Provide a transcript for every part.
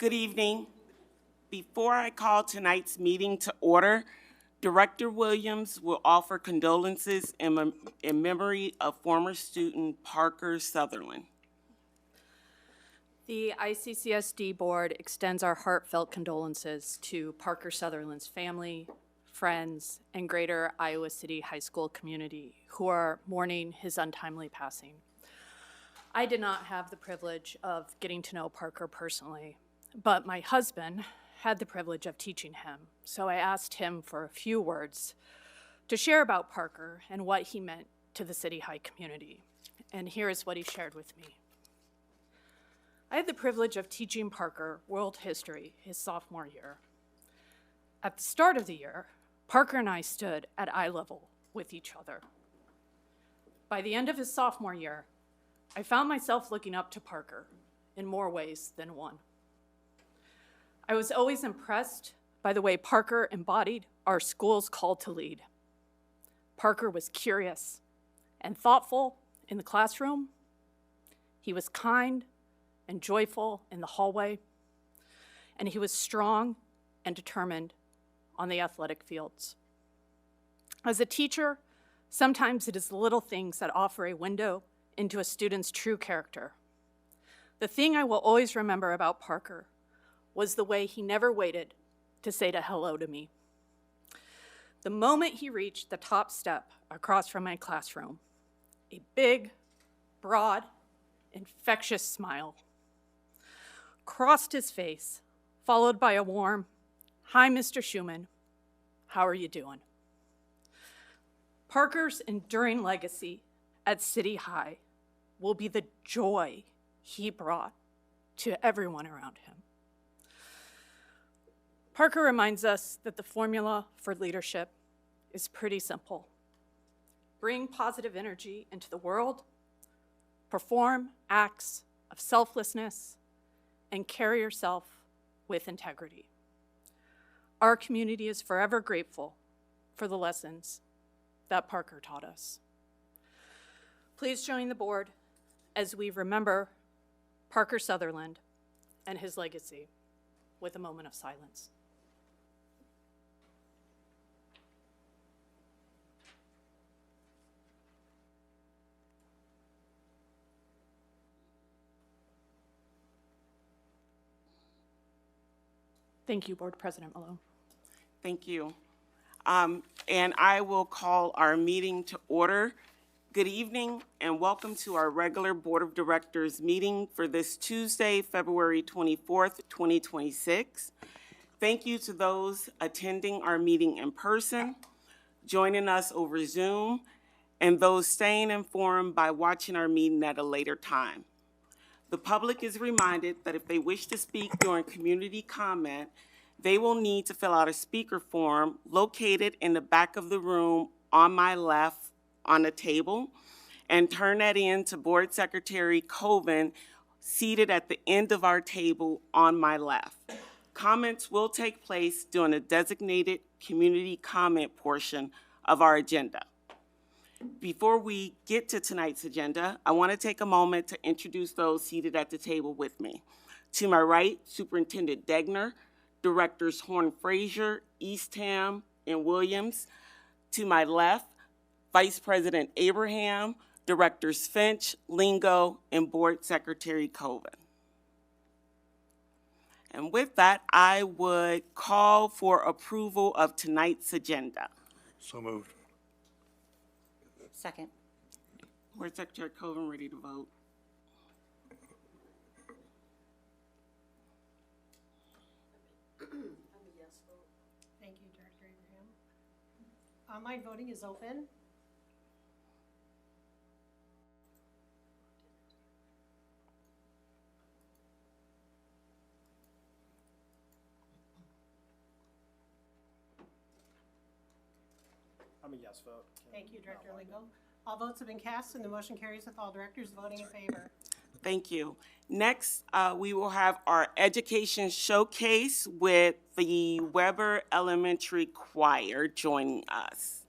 Good evening. Before I call tonight's meeting to order, Director Williams will offer condolences in memory of former student Parker Sutherland. The ICCSD Board extends our heartfelt condolences to Parker Sutherland's family, friends, and greater Iowa City High School community who are mourning his untimely passing. I did not have the privilege of getting to know Parker personally, but my husband had the privilege of teaching him, so I asked him for a few words to share about Parker and what he meant to the City High community. And here is what he shared with me. I had the privilege of teaching Parker world history his sophomore year. At the start of the year, Parker and I stood at eye level with each other. By the end of his sophomore year, I found myself looking up to Parker in more ways than one. I was always impressed by the way Parker embodied our school's call to lead. Parker was curious and thoughtful in the classroom. He was kind and joyful in the hallway, and he was strong and determined on the athletic fields. As a teacher, sometimes it is the little things that offer a window into a student's true character. The thing I will always remember about Parker was the way he never waited to say hello to me. The moment he reached the top step across from my classroom, a big, broad, infectious smile crossed his face, followed by a warm, "Hi, Mr. Schumann, how are you doing?" Parker's enduring legacy at City High will be the joy he brought to everyone around him. Parker reminds us that the formula for leadership is pretty simple. Bring positive energy into the world, perform acts of selflessness, and carry yourself with integrity. Our community is forever grateful for the lessons that Parker taught us. Please join the board as we remember Parker Sutherland and his legacy with a moment of silence. Thank you, Board President Malone. Thank you. And I will call our meeting to order. Good evening and welcome to our regular Board of Directors meeting for this Tuesday, February 24th, 2026. Thank you to those attending our meeting in person, joining us over Zoom, and those staying informed by watching our meeting at a later time. The public is reminded that if they wish to speak during community comment, they will need to fill out a speaker form located in the back of the room on my left on a table and turn that in to Board Secretary Coven seated at the end of our table on my left. Comments will take place during the designated community comment portion of our agenda. Before we get to tonight's agenda, I want to take a moment to introduce those seated at the table with me. To my right, Superintendent Degner, Directors Horn Frazier, Eastham, and Williams. To my left, Vice President Abraham, Directors Finch, Lingo, and Board Secretary Coven. And with that, I would call for approval of tonight's agenda. So moved. Second. Board Secretary Coven ready to vote? I'm a yes vote. Thank you, Director Abraham. Online voting is open. I'm a yes vote. Thank you, Director Lingo. All votes have been cast and the motion carries with all directors voting in favor. Thank you. Next, we will have our education showcase with the Weber Elementary Choir joining us.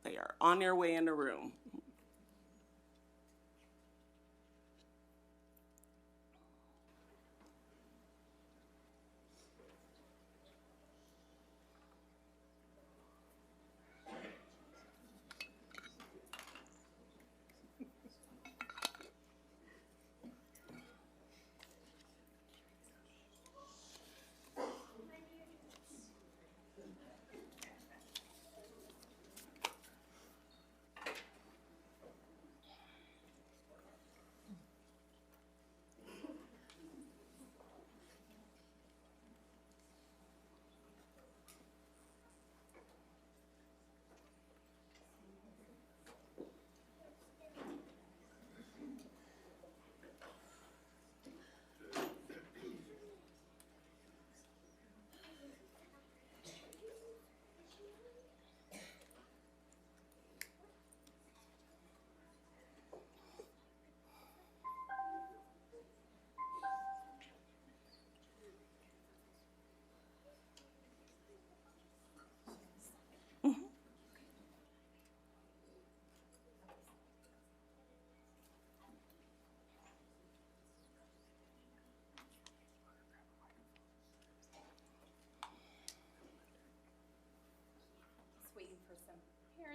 They are on their way in the room.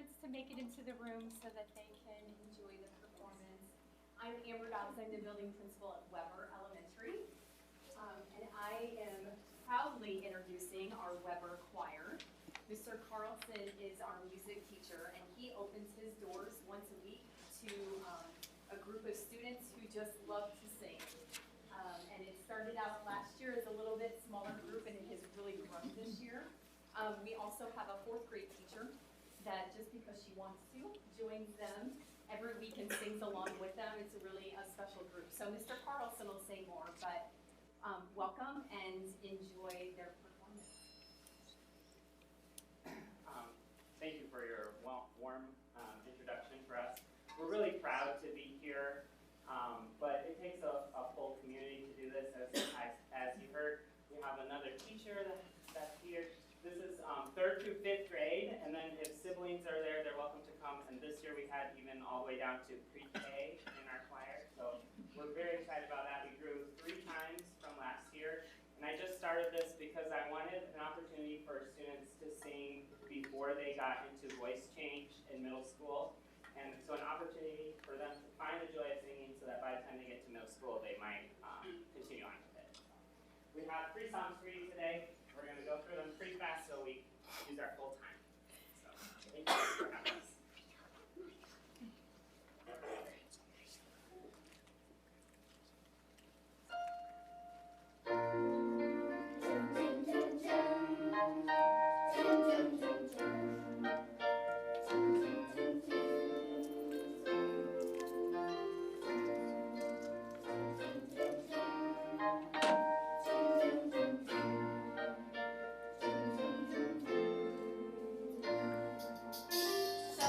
parents to make it into the room so that they can enjoy the performance. I'm Amber Dobbs, I'm the building principal at Weber Elementary. And I am proudly introducing our Weber Choir. Mr. Carlson is our music teacher, and he opens his doors once a week to a group of students who just love to sing. And it started out last year as a little bit smaller group, and it has really grown this year. We also have a 4th grade teacher that, just because she wants to, joins them every week and sings along with them. It's really a special group. So Mr. Carlson will say more, but welcome and enjoy their performance. Thank you for your warm introduction for us. We're really proud to be here, but it takes a full community to do this. As you heard, we have another teacher that's here. This is 3rd through 5th grade, and then if siblings are there, they're welcome to come. And this year we had even all the way down to pre-K in our choir, so we're very excited about that. We grew 3 times from last year, and I just started this because I wanted an opportunity for students to sing before they got into voice change in middle school, and so an opportunity for them to find the joy of singing so that by the time they get to middle school, they might continue on with it. We have 3 songs for you today. We're going to go through them pretty fast so we use our full time. So, thank you for having us. So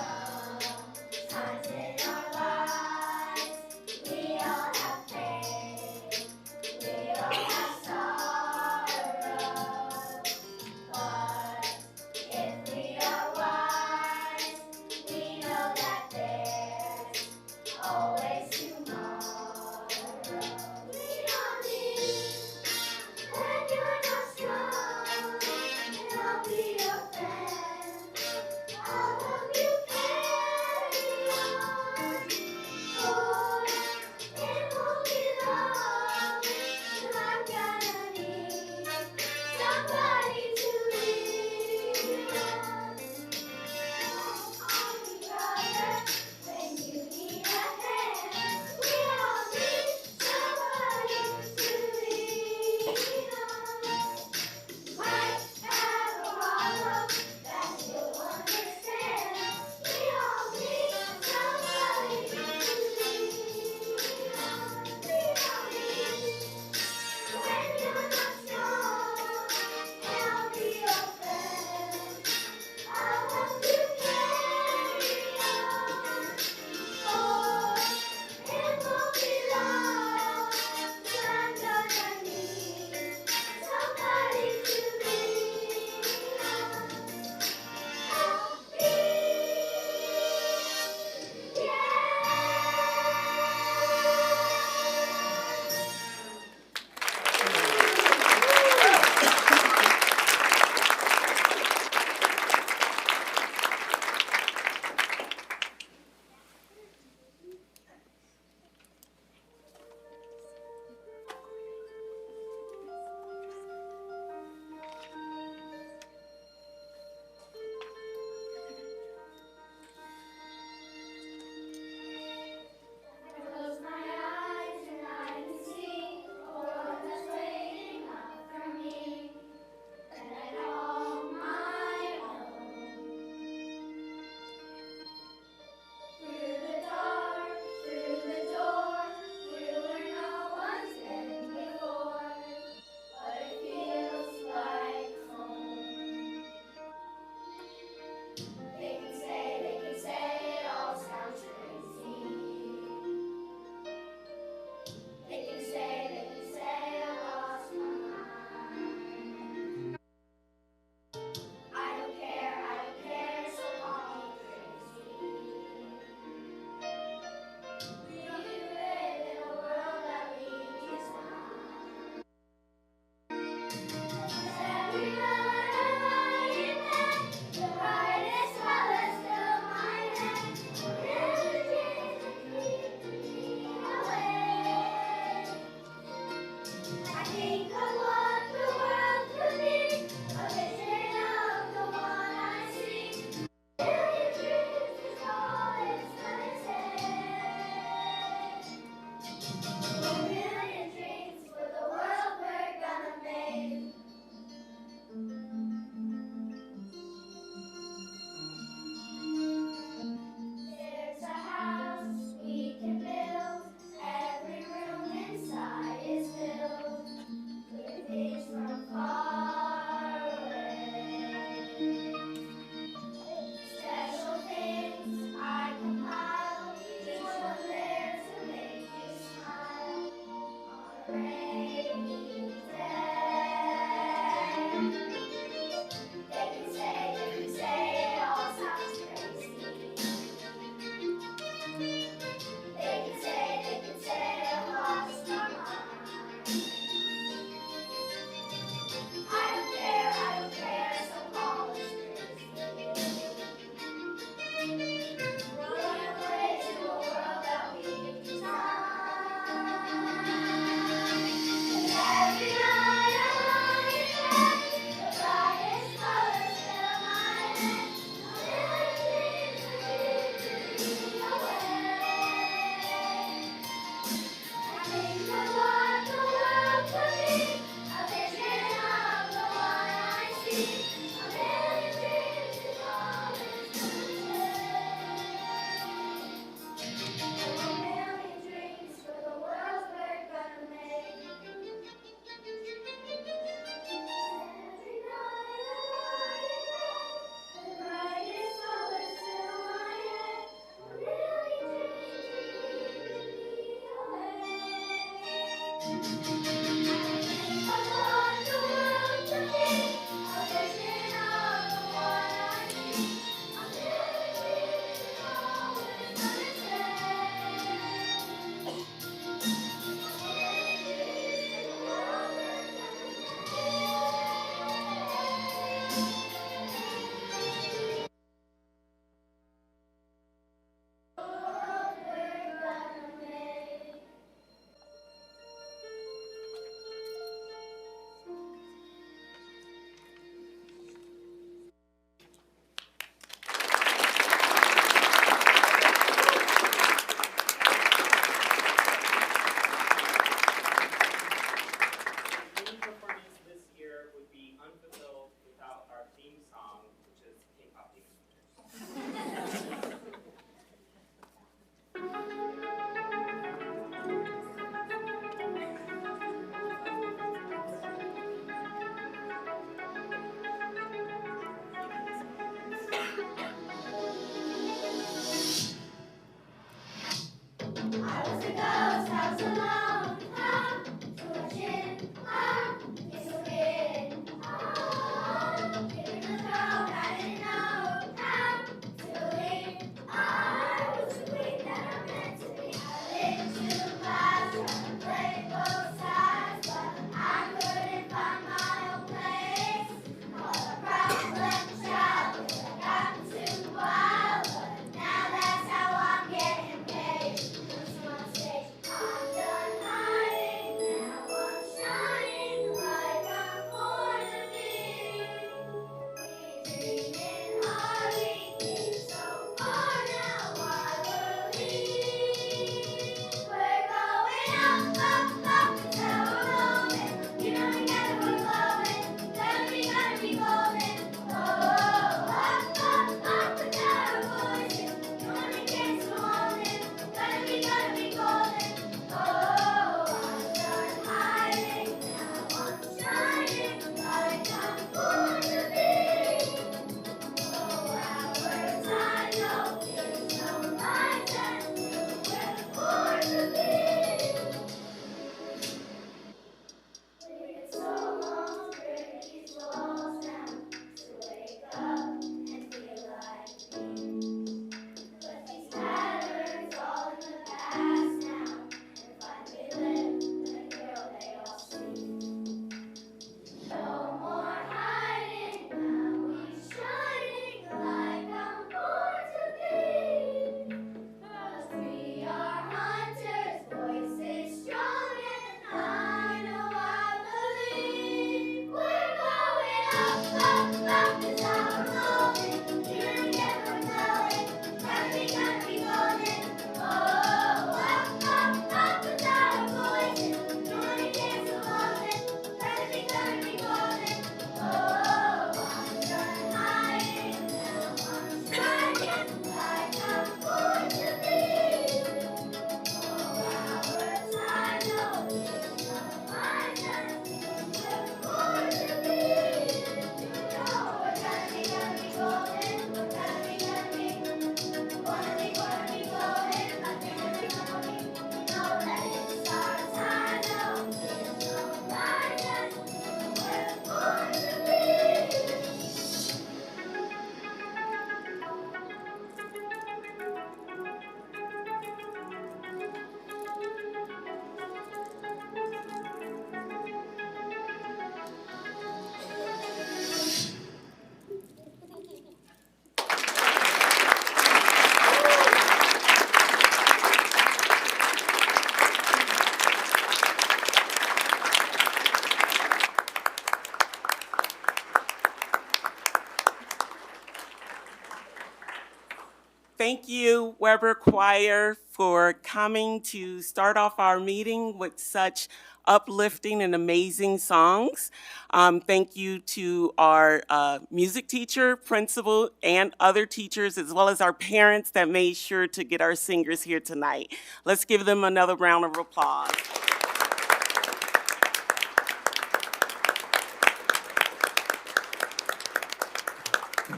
Thank you, Weber Choir, for coming to start off our meeting with such uplifting and amazing songs. Thank you to our music teacher, principal, and other teachers, as well as our parents that made sure to get our singers here tonight. Let's give them another round of applause.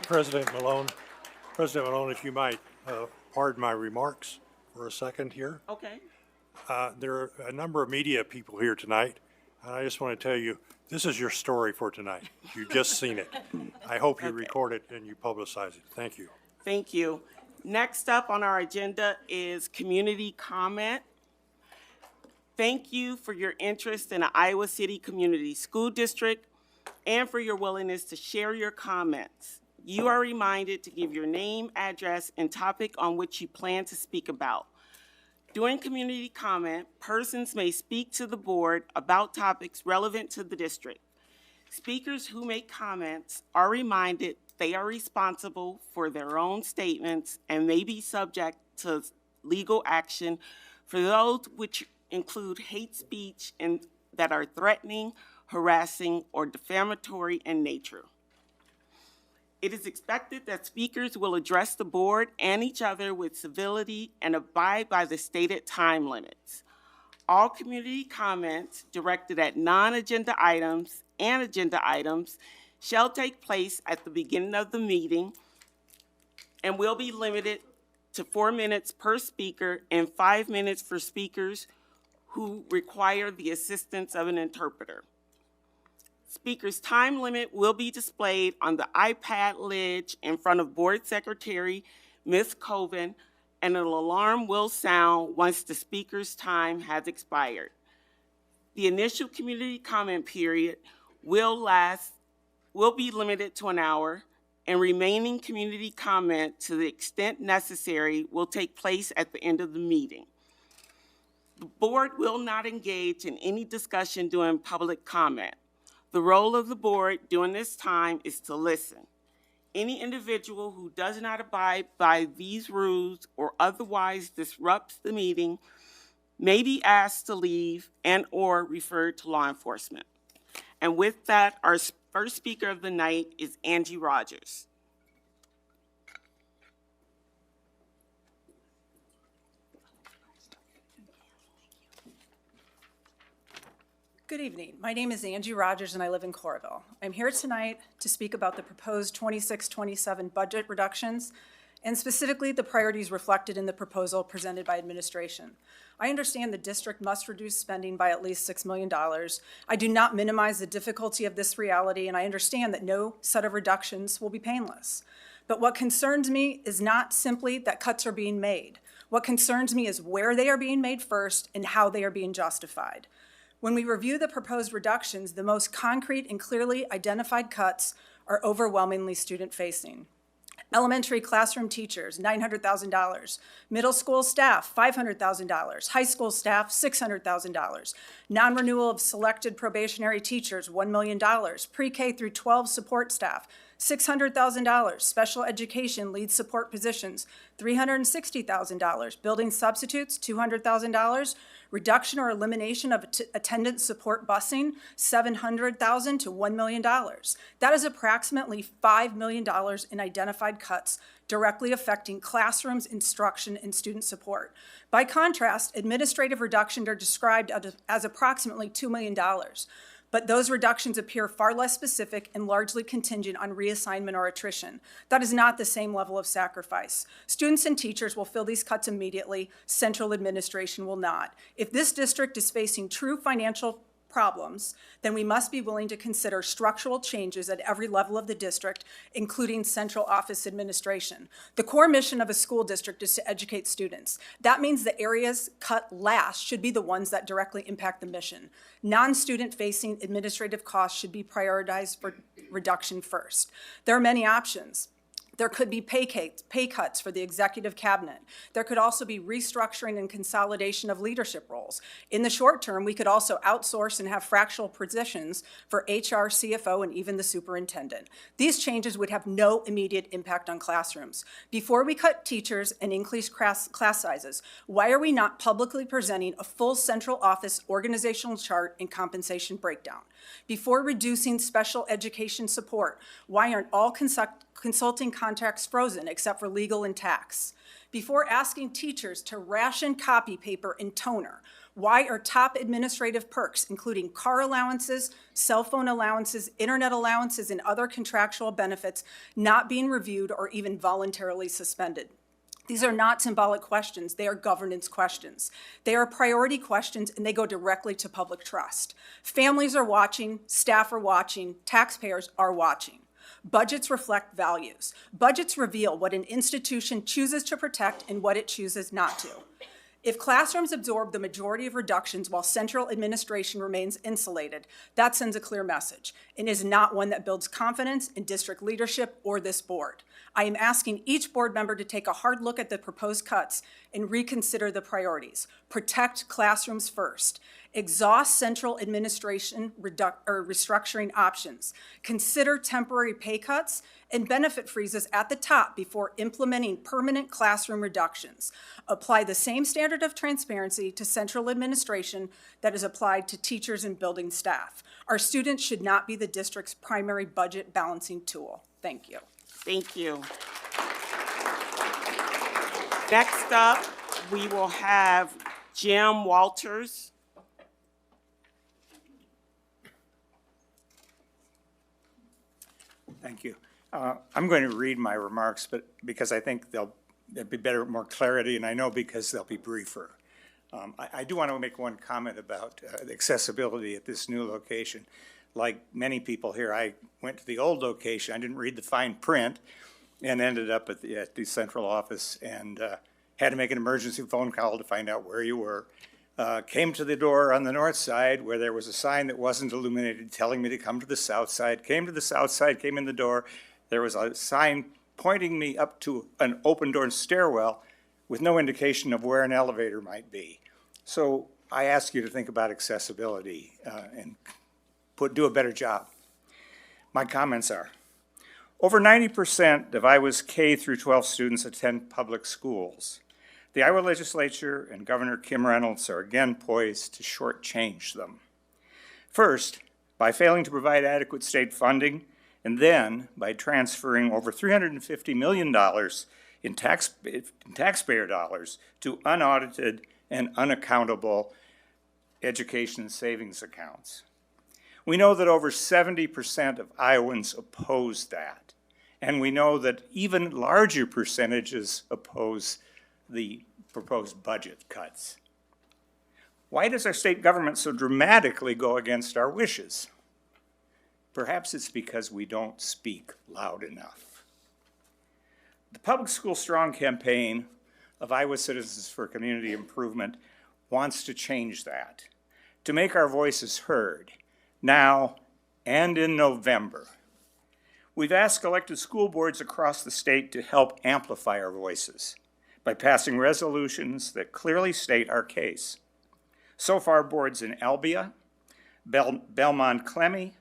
President Malone, if you might pardon my remarks for a second here. Okay. There are a number of media people here tonight, and I just want to tell you, this is your story for tonight. You've just seen it. I hope you record it and you publicize it. Thank you. Thank you. Next up on our agenda is community comment. Thank you for your interest in the Iowa City Community School District and for your willingness to share your comments. You are reminded to give your name, address, and topic on which you plan to speak about. During community comment, persons may speak to the board about topics relevant to the district. Speakers who make comments are reminded they are responsible for their own statements and may be subject to legal action for those which include hate speech and that are threatening, harassing, or defamatory in nature. It is expected that speakers will address the board and each other with civility and abide by the stated time limits. All community comments directed at non-agenda items and agenda items shall take place at the beginning of the meeting and will be limited to 4 minutes per speaker and 5 minutes for speakers who require the assistance of an interpreter. Speaker's time limit will be displayed on the iPad lid in front of Board Secretary Ms. Coven, and an alarm will sound once the speaker's time has expired. The initial community comment period will be limited to an hour, and remaining community comment to the extent necessary will take place at the end of the meeting. The board will not engage in any discussion during public comment. The role of the board during this time is to listen. Any individual who does not abide by these rules or otherwise disrupts the meeting may be asked to leave and/or referred to law enforcement. And with that, our first speaker of the night is Angie Rogers. Good evening. My name is Angie Rogers and I live in Coralville. I'm here tonight to speak about the proposed 26-27 budget reductions and specifically the priorities reflected in the proposal presented by administration. I understand the district must reduce spending by at least $6 million. I do not minimize the difficulty of this reality, and I understand that no set of reductions will be painless. But what concerns me is not simply that cuts are being made. What concerns me is where they are being made first and how they are being justified. When we review the proposed reductions, the most concrete and clearly identified cuts are overwhelmingly student-facing. Elementary classroom teachers, $900,000. Middle school staff, $500,000. High school staff, $600,000. Non-renewal of selected probationary teachers, $1 million. Pre-K through 12 support staff, $600,000. Special education lead support positions, $360,000. Building substitutes, $200,000. Reduction or elimination of attendance support busing, $700,000 to $1 million. That is approximately $5 million in identified cuts directly affecting classrooms, instruction, and student support. By contrast, administrative reductions are described as approximately $2 million. But those reductions appear far less specific and largely contingent on reassignment or attrition. That is not the same level of sacrifice. Students and teachers will feel these cuts immediately. Central administration will not. If this district is facing true financial problems, then we must be willing to consider structural changes at every level of the district, including central office administration. The core mission of a school district is to educate students. That means the areas cut last should be the ones that directly impact the mission. Non-student facing administrative costs should be prioritized for reduction first. There are many options. There could be pay cuts for the executive cabinet. There could also be restructuring and consolidation of leadership roles. In the short term, we could also outsource and have fractional positions for HR, CFO, and even the superintendent. These changes would have no immediate impact on classrooms. Before we cut teachers and increase class sizes, why are we not publicly presenting a full central office organizational chart and compensation breakdown? Before reducing special education support, why aren't all consulting contracts frozen except for legal and tax? Before asking teachers to ration copy paper and toner, why are top administrative perks, including car allowances, cell phone allowances, internet allowances, and other contractual benefits, not being reviewed or even voluntarily suspended? These are not symbolic questions, they are governance questions. They are priority questions, and they go directly to public trust. Families are watching, staff are watching, taxpayers are watching. Budgets reflect values. Budgets reveal what an institution chooses to protect and what it chooses not to. If classrooms absorb the majority of reductions while central administration remains insulated, that sends a clear message and is not one that builds confidence in district leadership or this board. I am asking each board member to take a hard look at the proposed cuts and reconsider the priorities. Protect classrooms first. Exhaust central administration restructuring options. Consider temporary pay cuts and benefit freezes at the top before implementing permanent classroom reductions. Apply the same standard of transparency to central administration that is applied to teachers and building staff. Our students should not be the district's primary budget balancing tool. Thank you. Thank you. Next up, we will have Jim Walters. Thank you. I'm going to read my remarks, but because I think there'll be more clarity, and I know because they'll be briefer. I do want to make one comment about accessibility at this new location. Like many people here, I went to the old location. I didn't read the fine print and ended up at the central office and had to make an emergency phone call to find out where you were. Came to the door on the north side where there was a sign that wasn't illuminated telling me to come to the south side. Came to the south side, came in the door. There was a sign pointing me up to an open door stairwell with no indication of where an elevator might be. So I ask you to think about accessibility and do a better job. My comments are, over 90% of Iowa's K through 12 students attend public schools. The Iowa legislature and Governor Kim Reynolds are again poised to shortchange them. First, by failing to provide adequate state funding, and then by transferring over $350 million in taxpayer dollars to unaudited and unaccountable education savings accounts. We know that over 70% of Iowans oppose that, and we know that even larger percentages oppose the proposed budget cuts. Why does our state government so dramatically go against our wishes? Perhaps it's because we don't speak loud enough. The Public School Strong campaign of Iowa Citizens for Community Improvement wants to change that, to make our voices heard, now and in November. We've asked elected school boards across the state to help amplify our voices by passing resolutions that clearly state our case. So far, boards in Albia, Belmont-Clemmy,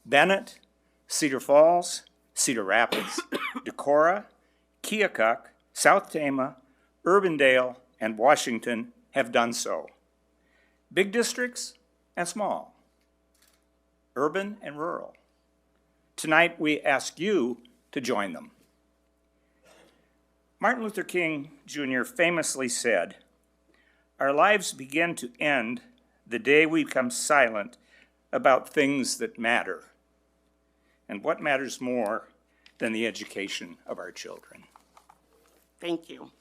Bennett, Cedar Falls, Cedar Rapids, Decorah, Keokuk, South Tama, Urbandale, and Washington have done so. Big districts and small, urban and rural. Tonight, we ask you to join them. Martin Luther King Jr. famously said, "Our lives begin to end the day we become silent about things that matter." And what matters more than the education of our children? Thank you.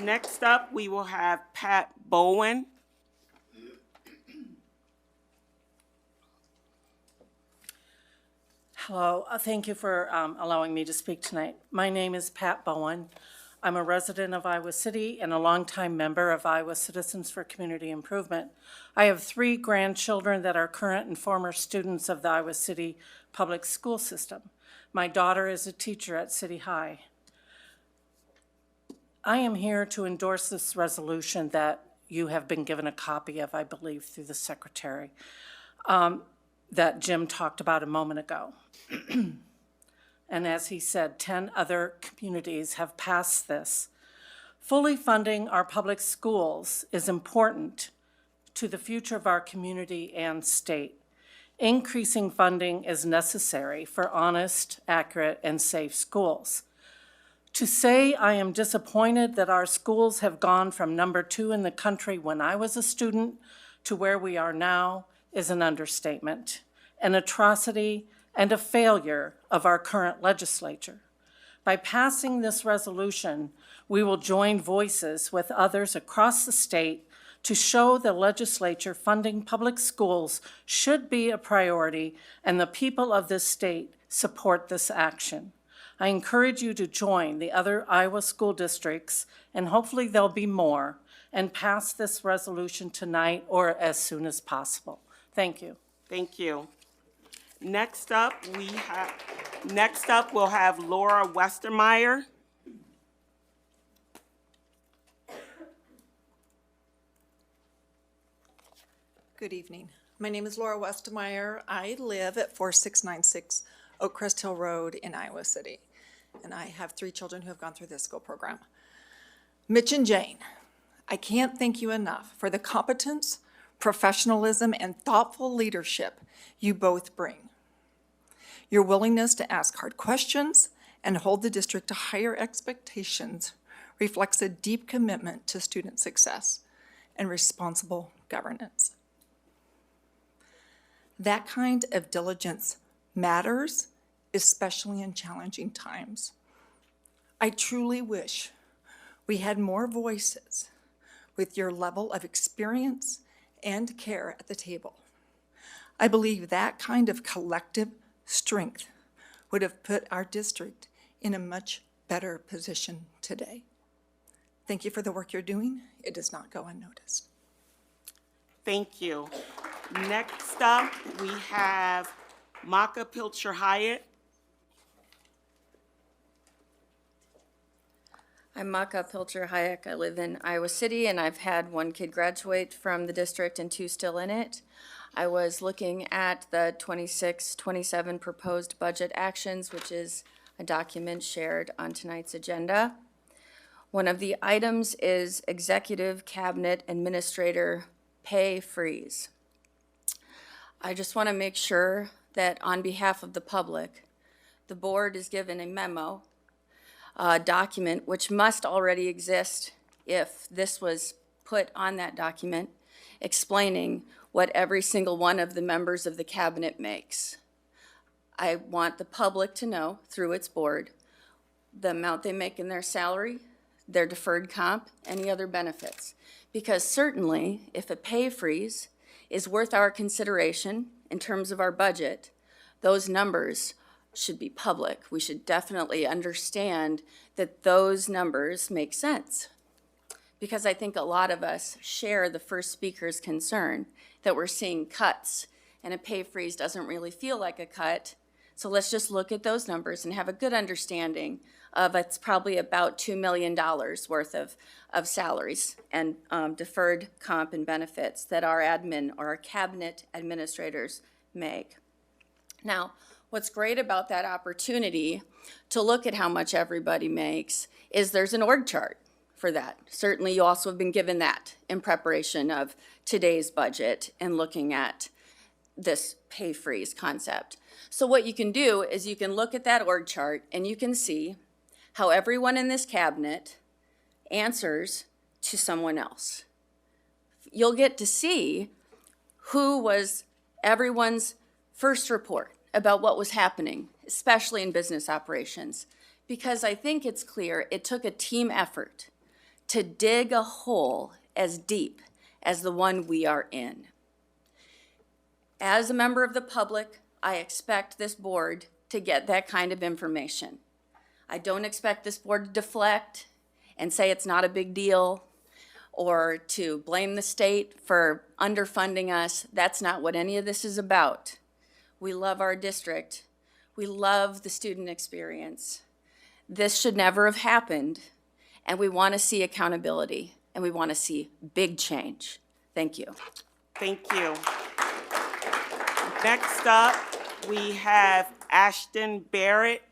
Next up, we will have Pat Bowen. Hello, thank you for allowing me to speak tonight. My name is Pat Bowen. I'm a resident of Iowa City and a longtime member of Iowa Citizens for Community Improvement. I have 3 grandchildren that are current and former students of the Iowa City public school system. My daughter is a teacher at City High. I am here to endorse this resolution that you have been given a copy of, I believe, through the secretary, that Jim talked about a moment ago. And as he said, 10 other communities have passed this. Fully funding our public schools is important to the future of our community and state. Increasing funding is necessary for honest, accurate, and safe schools. To say I am disappointed that our schools have gone from number 2 in the country when I was a student to where we are now is an understatement, an atrocity, and a failure of our current legislature. By passing this resolution, we will join voices with others across the state to show the legislature funding public schools should be a priority, and the people of this state support this action. I encourage you to join the other Iowa school districts, and hopefully there'll be more, and pass this resolution tonight or as soon as possible. Thank you. Thank you. Next up, we'll have Laura Westermeyer. Good evening. My name is Laura Westermeyer. I live at 4696 Oakcrest Hill Road in Iowa City, and I have 3 children who have gone through this school program. Mitch and Jane, I can't thank you enough for the competence, professionalism, and thoughtful leadership you both bring. Your willingness to ask hard questions and hold the district to higher expectations reflects a deep commitment to student success and responsible governance. That kind of diligence matters, especially in challenging times. I truly wish we had more voices with your level of experience and care at the table. I believe that kind of collective strength would have put our district in a much better position today. Thank you for the work you're doing. It does not go unnoticed. Thank you. Next up, we have Maka Pilcher Hyatt. I'm Maka Pilcher Hayek. I live in Iowa City, and I've had 1 kid graduate from the district and 2 still in it. I was looking at the 26-27 proposed budget actions, which is a document shared on tonight's agenda. One of the items is Executive Cabinet Administrator pay freeze. I just want to make sure that on behalf of the public, the board is given a memo, a document which must already exist if this was put on that document, explaining what every single one of the members of the cabinet makes. I want the public to know through its board the amount they make in their salary, their deferred comp, any other benefits. Because certainly, if a pay freeze is worth our consideration in terms of our budget, those numbers should be public. We should definitely understand that those numbers make sense. Because I think a lot of us share the first speaker's concern that we're seeing cuts, and a pay freeze doesn't really feel like a cut. So let's just look at those numbers and have a good understanding of it's probably about $2 million worth of salaries and deferred comp and benefits that our admin or our cabinet administrators make. Now, what's great about that opportunity to look at how much everybody makes is there's an org chart for that. Certainly you also have been given that in preparation of today's budget and looking at this pay freeze concept. So what you can do is you can look at that org chart and you can see how everyone in this cabinet answers to someone else. You'll get to see who was everyone's first report about what was happening, especially in business operations, because I think it's clear it took a team effort to dig a hole as deep as the one we are in. As a member of the public, I expect this board to get that kind of information. I don't expect this board to deflect and say it's not a big deal or to blame the state for underfunding us. That's not what any of this is about. We love our district, We love the student experience. This should never have happened, and we want to see accountability, and we want to see big change. Thank you. Thank you. Next up, we have Ashton Barrett.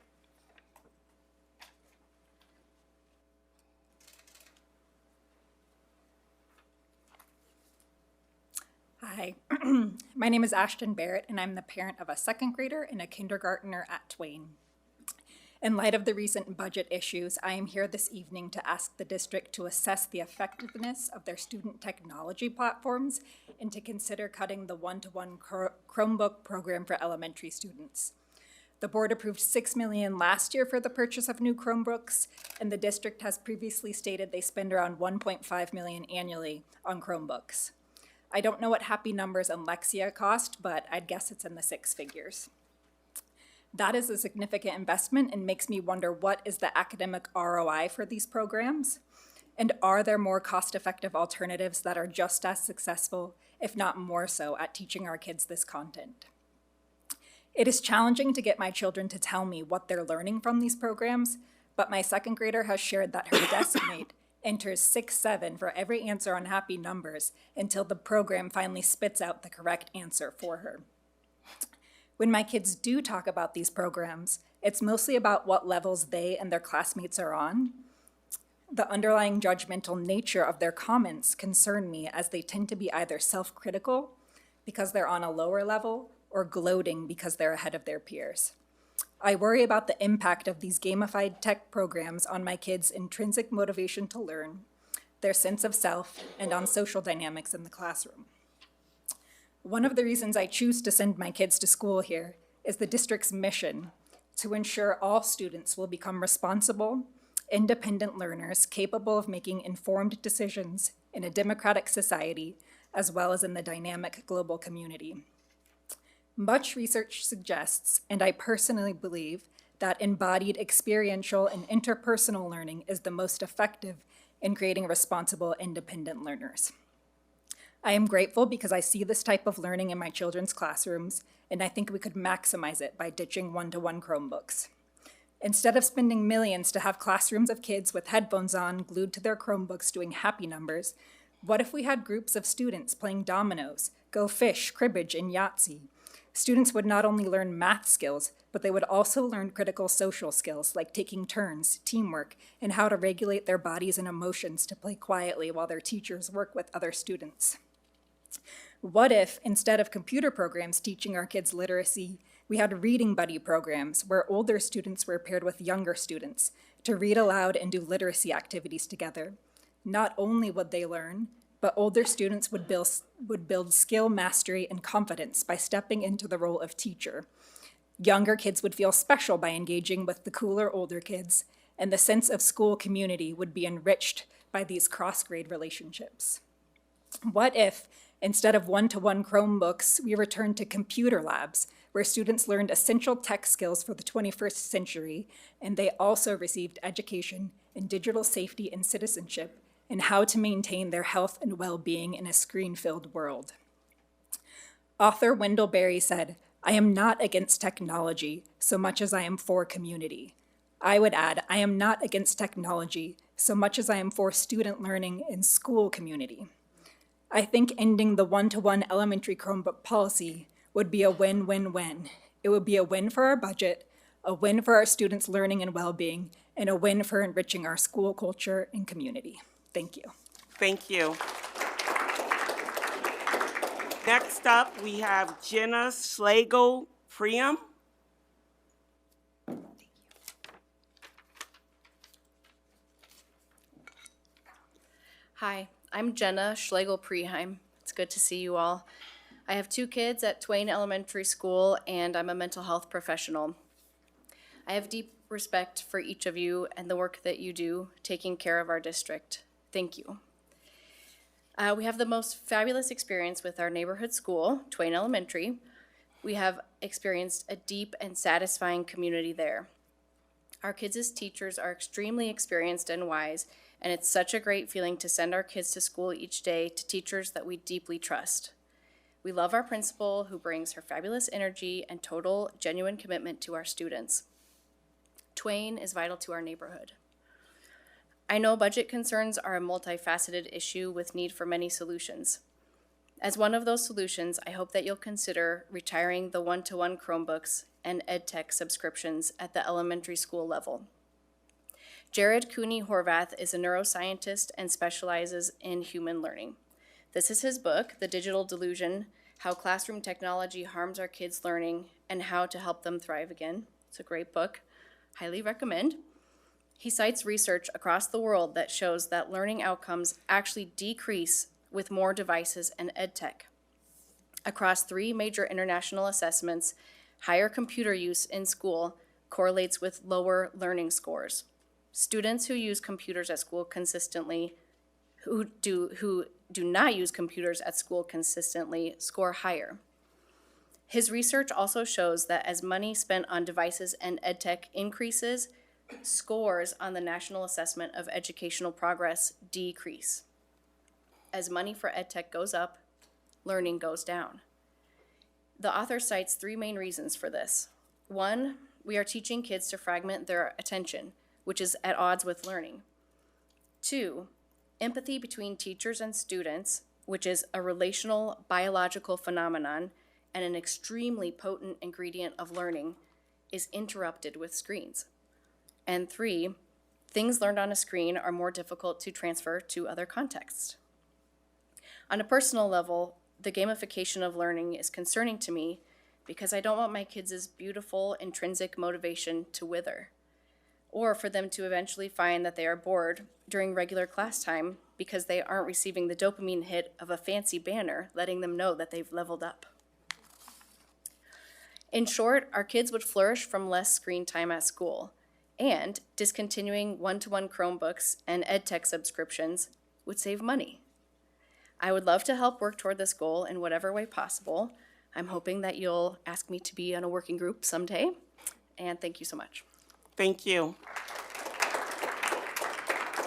Hi, my name is Ashton Barrett, and I'm the parent of a second grader and a kindergartner at Twain. In light of the recent budget issues, I am here this evening to ask the district to assess the effectiveness of their student technology platforms and to consider cutting the one-to-one Chromebook program for elementary students. The board approved $6 million last year for the purchase of new Chromebooks, and the district has previously stated they spend around $1.5 million annually on Chromebooks. I don't know what Happy Numbers and Lexia cost, but I'd guess it's in the six figures. That is a significant investment and makes me wonder, what is the academic ROI for these programs? And are there more cost-effective alternatives that are just as successful, if not more so, at teaching our kids this content? It is challenging to get my children to tell me what they're learning from these programs, but my second grader has shared that her desk mate enters 6-7 for every answer on Happy Numbers until the program finally spits out the correct answer for her. When my kids do talk about these programs, it's mostly about what levels they and their classmates are on. The underlying judgmental nature of their comments concern me, as they tend to be either self-critical because they're on a lower level or gloating because they're ahead of their peers. I worry about the impact of these gamified tech programs on my kids' intrinsic motivation to learn, their sense of self, and on social dynamics in the classroom. One of the reasons I choose to send my kids to school here is the district's mission to ensure all students will become responsible, independent learners capable of making informed decisions in a democratic society, as well as in the dynamic global community. Much research suggests, and I personally believe, that embodied experiential and interpersonal learning is the most effective in creating responsible, independent learners. I am grateful because I see this type of learning in my children's classrooms, and I think we could maximize it by ditching one-to-one Chromebooks. Instead of spending millions to have classrooms of kids with headphones on, glued to their Chromebooks doing Happy Numbers, what if we had groups of students playing dominoes, Go Fish, cribbage, and Yahtzee? Students would not only learn math skills, but they would also learn critical social skills like taking turns, teamwork, and how to regulate their bodies and emotions to play quietly while their teachers work with other students. What if, instead of computer programs teaching our kids literacy, we had reading buddy programs where older students were paired with younger students to read aloud and do literacy activities together? Not only would they learn, but older students would build skill, mastery, and confidence by stepping into the role of teacher. Younger kids would feel special by engaging with the cooler older kids, and the sense of school community would be enriched by these cross-grade relationships. What if, instead of one-to-one Chromebooks, we returned to computer labs, where students learned essential tech skills for the 21st century, and they also received education in digital safety and citizenship, and how to maintain their health and well-being in a screen-filled world? Author Wendell Berry said, "I am not against technology so much as I am for community." I would add, I am not against technology so much as I am for student learning in school community. I think ending the one-to-one elementary Chromebook policy would be a win-win-win. It would be a win for our budget, a win for our students' learning and well-being, and a win for enriching our school culture and community. Thank you. Thank you. Next up, we have Jenna Schlegel-Priam. Hi, I'm Jenna Schlegel-Preheim. It's good to see you all. I have 2 kids at Twain Elementary School, and I'm a mental health professional. I have deep respect for each of you and the work that you do taking care of our district. Thank you. We have the most fabulous experience with our neighborhood school, Twain Elementary. We have experienced a deep and satisfying community there. Our kids' teachers are extremely experienced and wise, and it's such a great feeling to send our kids to school each day to teachers that we deeply trust. We love our principal who brings her fabulous energy and total genuine commitment to our students. Twain is vital to our neighborhood. I know budget concerns are a multifaceted issue with need for many solutions. As one of those solutions, I hope that you'll consider retiring the one-to-one Chromebooks and EdTech subscriptions at the elementary school level. Jared Cooney Horvath is a neuroscientist and specializes in human learning. This is his book, The Digital Delusion: How Classroom Technology Harms Our Kids' Learning and How to Help Them Thrive Again. It's a great book, highly recommend. He cites research across the world that shows that learning outcomes actually decrease with more devices and EdTech. Across 3 major international assessments, higher computer use in school correlates with lower learning scores. Students who use computers at school consistently, who do not use computers at school consistently, score higher. His research also shows that as money spent on devices and EdTech increases, scores on the National Assessment of Educational Progress decrease. As money for EdTech goes up, learning goes down. The author cites 3 main reasons for this. 1, we are teaching kids to fragment their attention, which is at odds with learning. 2, empathy between teachers and students, which is a relational biological phenomenon and an extremely potent ingredient of learning, is interrupted with screens. And 3, things learned on a screen are more difficult to transfer to other contexts. On a personal level, the gamification of learning is concerning to me because I don't want my kids' beautiful intrinsic motivation to wither, or for them to eventually find that they are bored during regular class time because they aren't receiving the dopamine hit of a fancy banner letting them know that they've leveled up. In short, our kids would flourish from less screen time at school, and discontinuing one-to-one Chromebooks and EdTech subscriptions would save money. I would love to help work toward this goal in whatever way possible. I'm hoping that you'll ask me to be on a working group someday, and thank you so much. Thank you.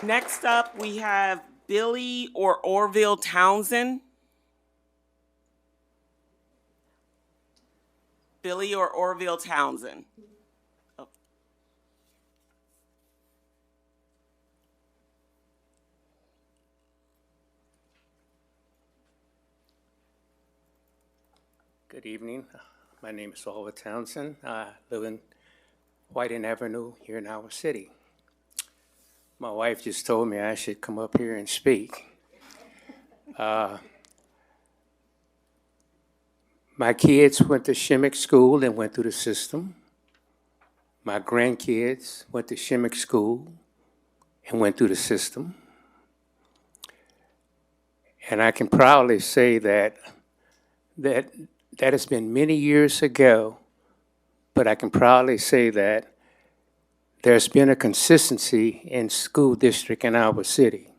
Next up, we have Billy or Orville Townsend. Billy or Orville Townsend. Oh. Good evening. My name is Orville Townsend. I live in Whiting Avenue here in our city. My wife just told me I should come up here and speak. My kids went to Shimmick School and went through the system. My grandkids went to Shimmick School and went through the system. And I can proudly say that has been many years ago, but I can proudly say that there's been a consistency in school district in our city.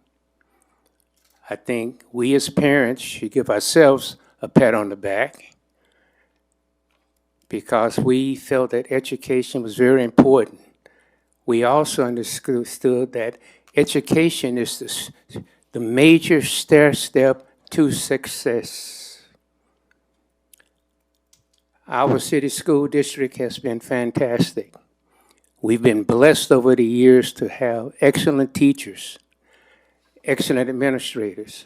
I think we as parents should give ourselves a pat on the back because we felt that education was very important. We also understood that education is the major step to success. Our city school district has been fantastic. We've been blessed over the years to have excellent teachers, excellent administrators.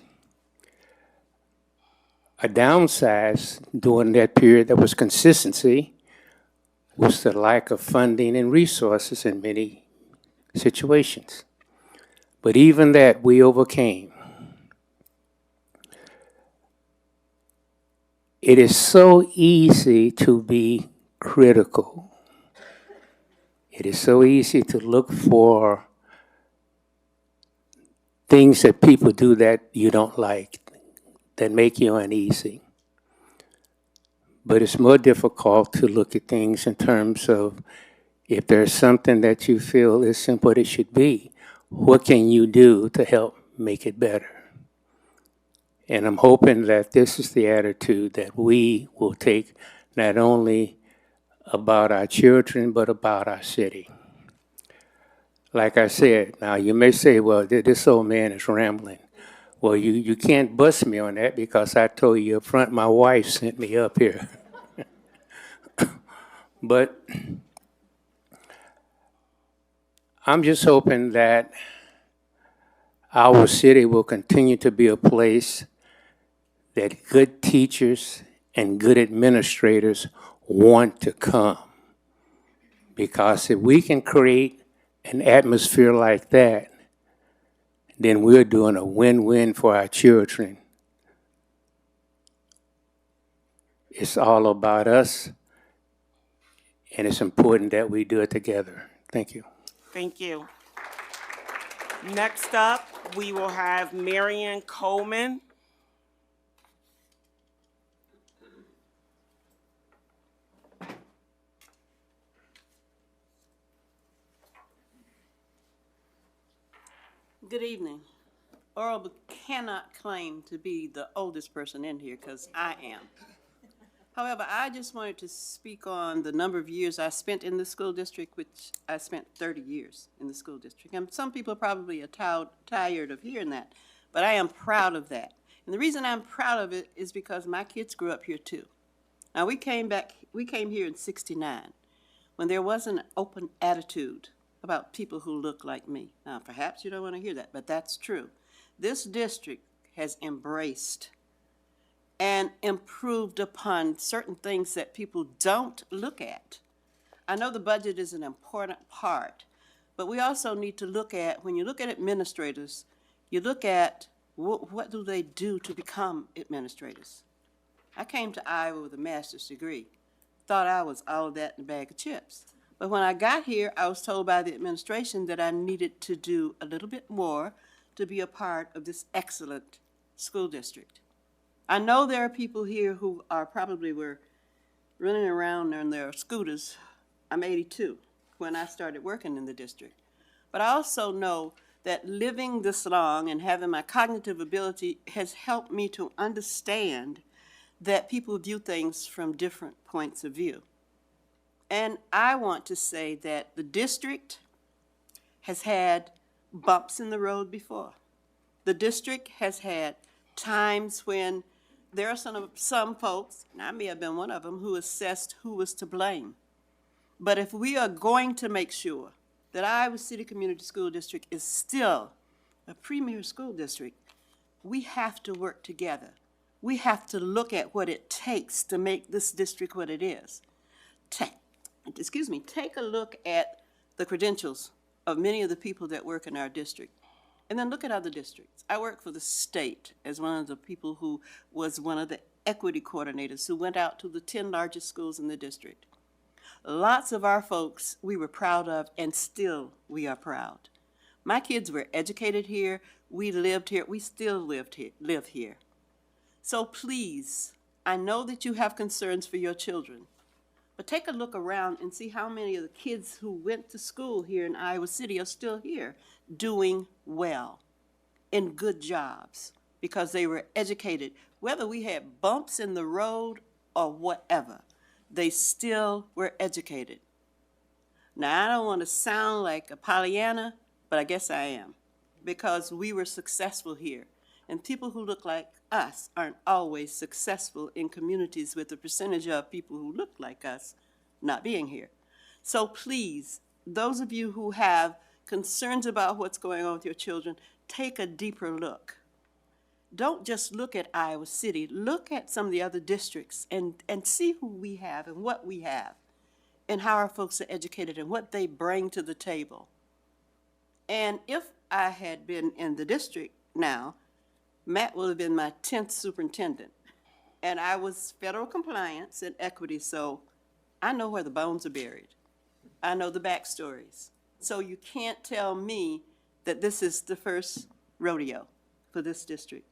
A downside during that period that was consistency was the lack of funding and resources in many situations. But even that we overcame. It is so easy to be critical. It is so easy to look for things that people do that you don't like, that make you uneasy. But it's more difficult to look at things in terms of if there's something that you feel isn't what it should be, what can you do to help make it better? And I'm hoping that this is the attitude that we will take not only about our children, but about our city. Like I said, now you may say, well, this old man is rambling. Well, you can't bust me on that because I told you up front, my wife sent me up here. But I'm just hoping that our city will continue to be a place that good teachers and good administrators want to come. Because if we can create an atmosphere like that, then we're doing a win-win for our children. It's all about us, and it's important that we do it together. Thank you. Thank you. Next up, we will have Marion Coleman. Good evening. Oral cannot claim to be the oldest person in here because I am. However, I just wanted to speak on the number of years I spent in the school district, which I spent 30 years in the school district. And some people probably are tired of hearing that, but I am proud of that. And the reason I'm proud of it is because my kids grew up here too. Now, we came here in '69 when there was an open attitude about people who look like me. Now, perhaps you don't want to hear that, but that's true. This district has embraced and improved upon certain things that people don't look at. I know the budget is an important part, but we also need to look at, when you look at administrators, you look at what do they do to become administrators. I came to Iowa with a master's degree, thought I was all of that in a bag of chips. But when I got here, I was told by the administration that I needed to do a little bit more to be a part of this excellent school district. I know there are people here who are probably were running around on their scooters. I'm 82 when I started working in the district. But I also know that living this long and having my cognitive ability has helped me to understand that people view things from different points of view. And I want to say that the district has had bumps in the road before. The district has had times when there are some folks, and I may have been one of them, who assessed who was to blame. But if we are going to make sure that Iowa City Community School District is still a premier school district, we have to work together. We have to look at what it takes to make this district what it is. Take a look at the credentials of many of the people that work in our district, and then look at other districts. I work for the state as one of the people who was one of the equity coordinators who went out to the 10 largest schools in the district. Lots of our folks we were proud of, and still we are proud. My kids were educated here, we lived here, we still live here. So please, I know that you have concerns for your children, but take a look around and see how many of the kids who went to school here in Iowa City are still here doing well, in good jobs, because they were educated. Whether we had bumps in the road or whatever, they still were educated. Now, I don't want to sound like a Pollyanna, but I guess I am, because we were successful here. And people who look like us aren't always successful in communities with a percentage of people who look like us not being here. So please, those of you who have concerns about what's going on with your children, take a deeper look. Don't just look at Iowa City, look at some of the other districts and see who we have and what we have and how our folks are educated and what they bring to the table. And if I had been in the district now, Matt would have been my 10th superintendent. And I was federal compliance and equity, so I know where the bones are buried. I know the backstories. So you can't tell me that this is the first rodeo for this district.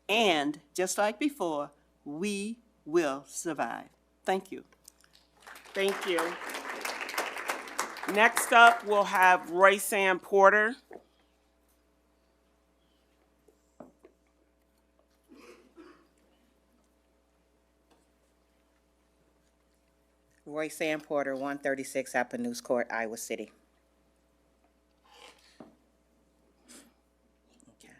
And just like before, we will survive. Thank you. Thank you. Next up, we'll have Royce-Ann Porter. Royce-Ann Porter, 136 Upper News Court, Iowa City. Okay.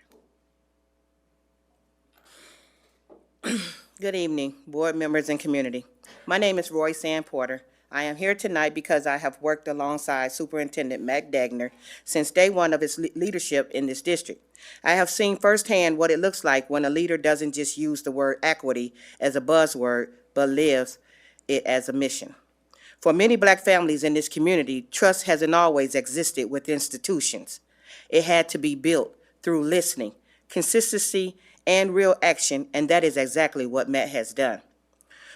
Good evening, board members and community. My name is Roy Sand Porter. I am here tonight because I have worked alongside Superintendent Matt Degner since day one of his leadership in this district. I have seen firsthand what it looks like when a leader doesn't just use the word equity as a buzzword, but lives it as a mission. For many Black families in this community, trust hasn't always existed with institutions. It had to be built through listening, consistency, and real action, and that is exactly what Matt has done.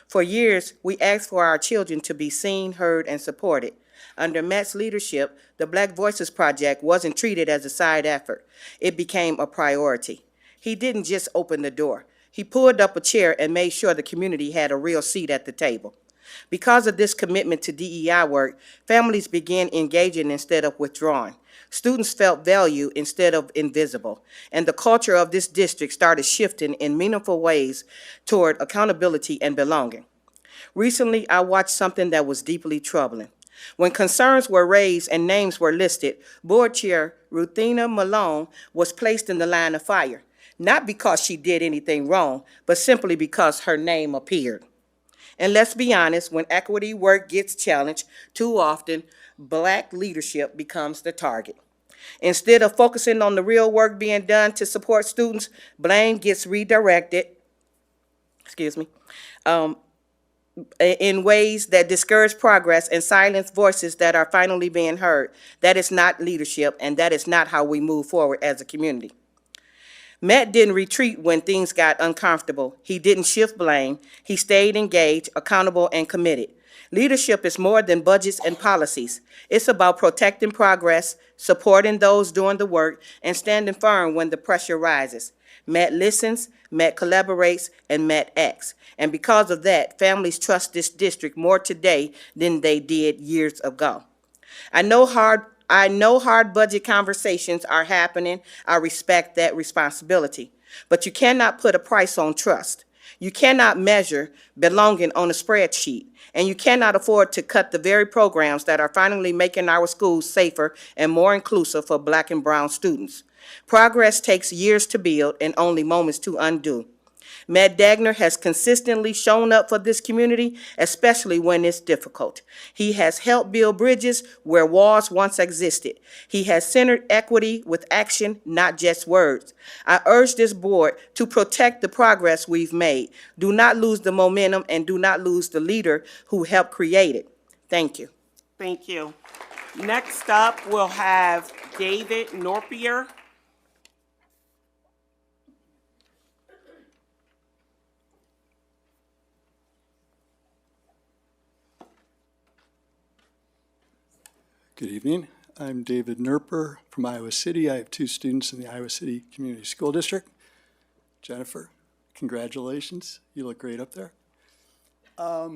For years, we asked for our children to be seen, heard, and supported. Under Matt's leadership, the Black Voices Project wasn't treated as a side effort. It became a priority. He didn't just open the door. He pulled up a chair and made sure the community had a real seat at the table. Because of this commitment to DEI work, families began engaging instead of withdrawing. Students felt value instead of invisible, and the culture of this district started shifting in meaningful ways toward accountability and belonging. Recently, I watched something that was deeply troubling. When concerns were raised and names were listed, Board Chair Ruthina Malone was placed in the line of fire, not because she did anything wrong, but simply because her name appeared. And let's be honest, when equity work gets challenged, too often, Black leadership becomes the target. Instead of focusing on the real work being done to support students, blame gets redirected, in ways that discourage progress and silence voices that are finally being heard. That is not leadership, and that is not how we move forward as a community. Matt didn't retreat when things got uncomfortable. He didn't shift blame. He stayed engaged, accountable, and committed. Leadership is more than budgets and policies. It's about protecting progress, supporting those doing the work, and standing firm when the pressure rises. Matt listens, Matt collaborates, and Matt acts. And because of that, families trust this district more today than they did years ago. I know hard budget conversations are happening. I respect that responsibility. But you cannot put a price on trust. You cannot measure belonging on a spreadsheet. And you cannot afford to cut the very programs that are finally making our schools safer and more inclusive for Black and brown students. Progress takes years to build and only moments to undo. Matt Degner has consistently shown up for this community, especially when it's difficult. He has helped build bridges where walls once existed. He has centered equity with action, not just words. I urge this board to protect the progress we've made. Do not lose the momentum and do not lose the leader who helped create it. Thank you. Thank you. Next up, we'll have David Norpier. Good evening. I'm David Nerper from Iowa City. I have 2 students in the Iowa City Community School District. Jennifer, congratulations. You look great up there. A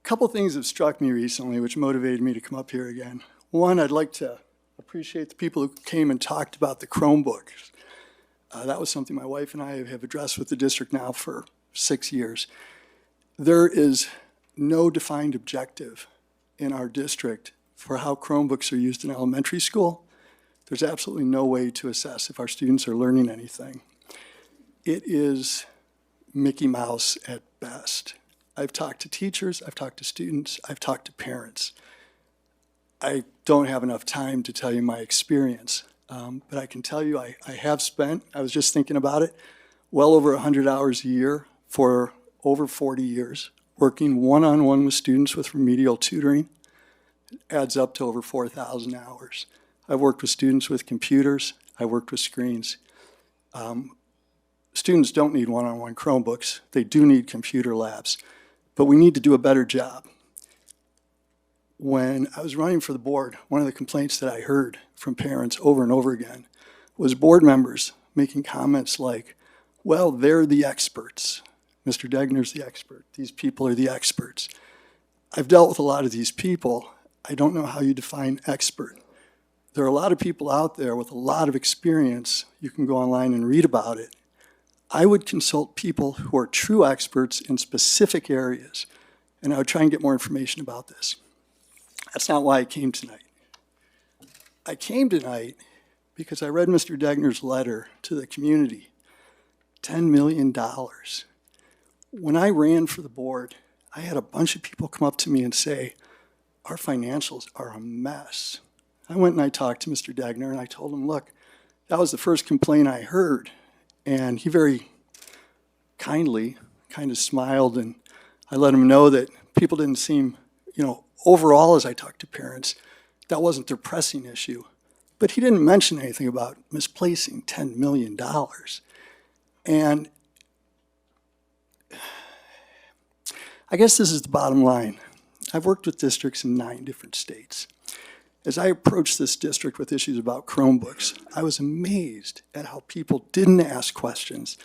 couple things have struck me recently which motivated me to come up here again. One, I'd like to appreciate the people who came and talked about the Chromebooks. That was something my wife and I have addressed with the district now for 6 years. There is no defined objective in our district for how Chromebooks are used in elementary school. There's absolutely no way to assess if our students are learning anything. It is Mickey Mouse at best. I've talked to teachers, I've talked to students, I've talked to parents. I don't have enough time to tell you my experience, but I can tell you I have spent, I was just thinking about it, well over 100 hours a year for over 40 years. Working one-on-one with students with remedial tutoring. It adds up to over 4,000 hours. I've worked with students with computers. I've worked with screens. Students don't need one-on-one Chromebooks. They do need computer labs, but we need to do a better job. When I was running for the board, one of the complaints that I heard from parents over and over again was board members making comments like, well, they're the experts. Mr. Degner's the expert. These people are the experts. I've dealt with a lot of these people. I don't know how you define expert. There are a lot of people out there with a lot of experience. You can go online and read about it. I would consult people who are true experts in specific areas, and I would try and get more information about this. That's not why I came tonight. I came tonight because I read Mr. Degner's letter to the community, $10 million. When I ran for the board, I had a bunch of people come up to me and say, our financials are a mess. I went and I talked to Mr. Degner and I told him, look, that was the first complaint I heard. And he very kindly kind of smiled, and I let him know that people didn't seem, overall as I talked to parents, that wasn't their pressing issue. But he didn't mention anything about misplacing $10 million. And I guess this is the bottom line. I've worked with districts in 9 different states. As I approached this district with issues about Chromebooks, I was amazed at how people didn't ask questions,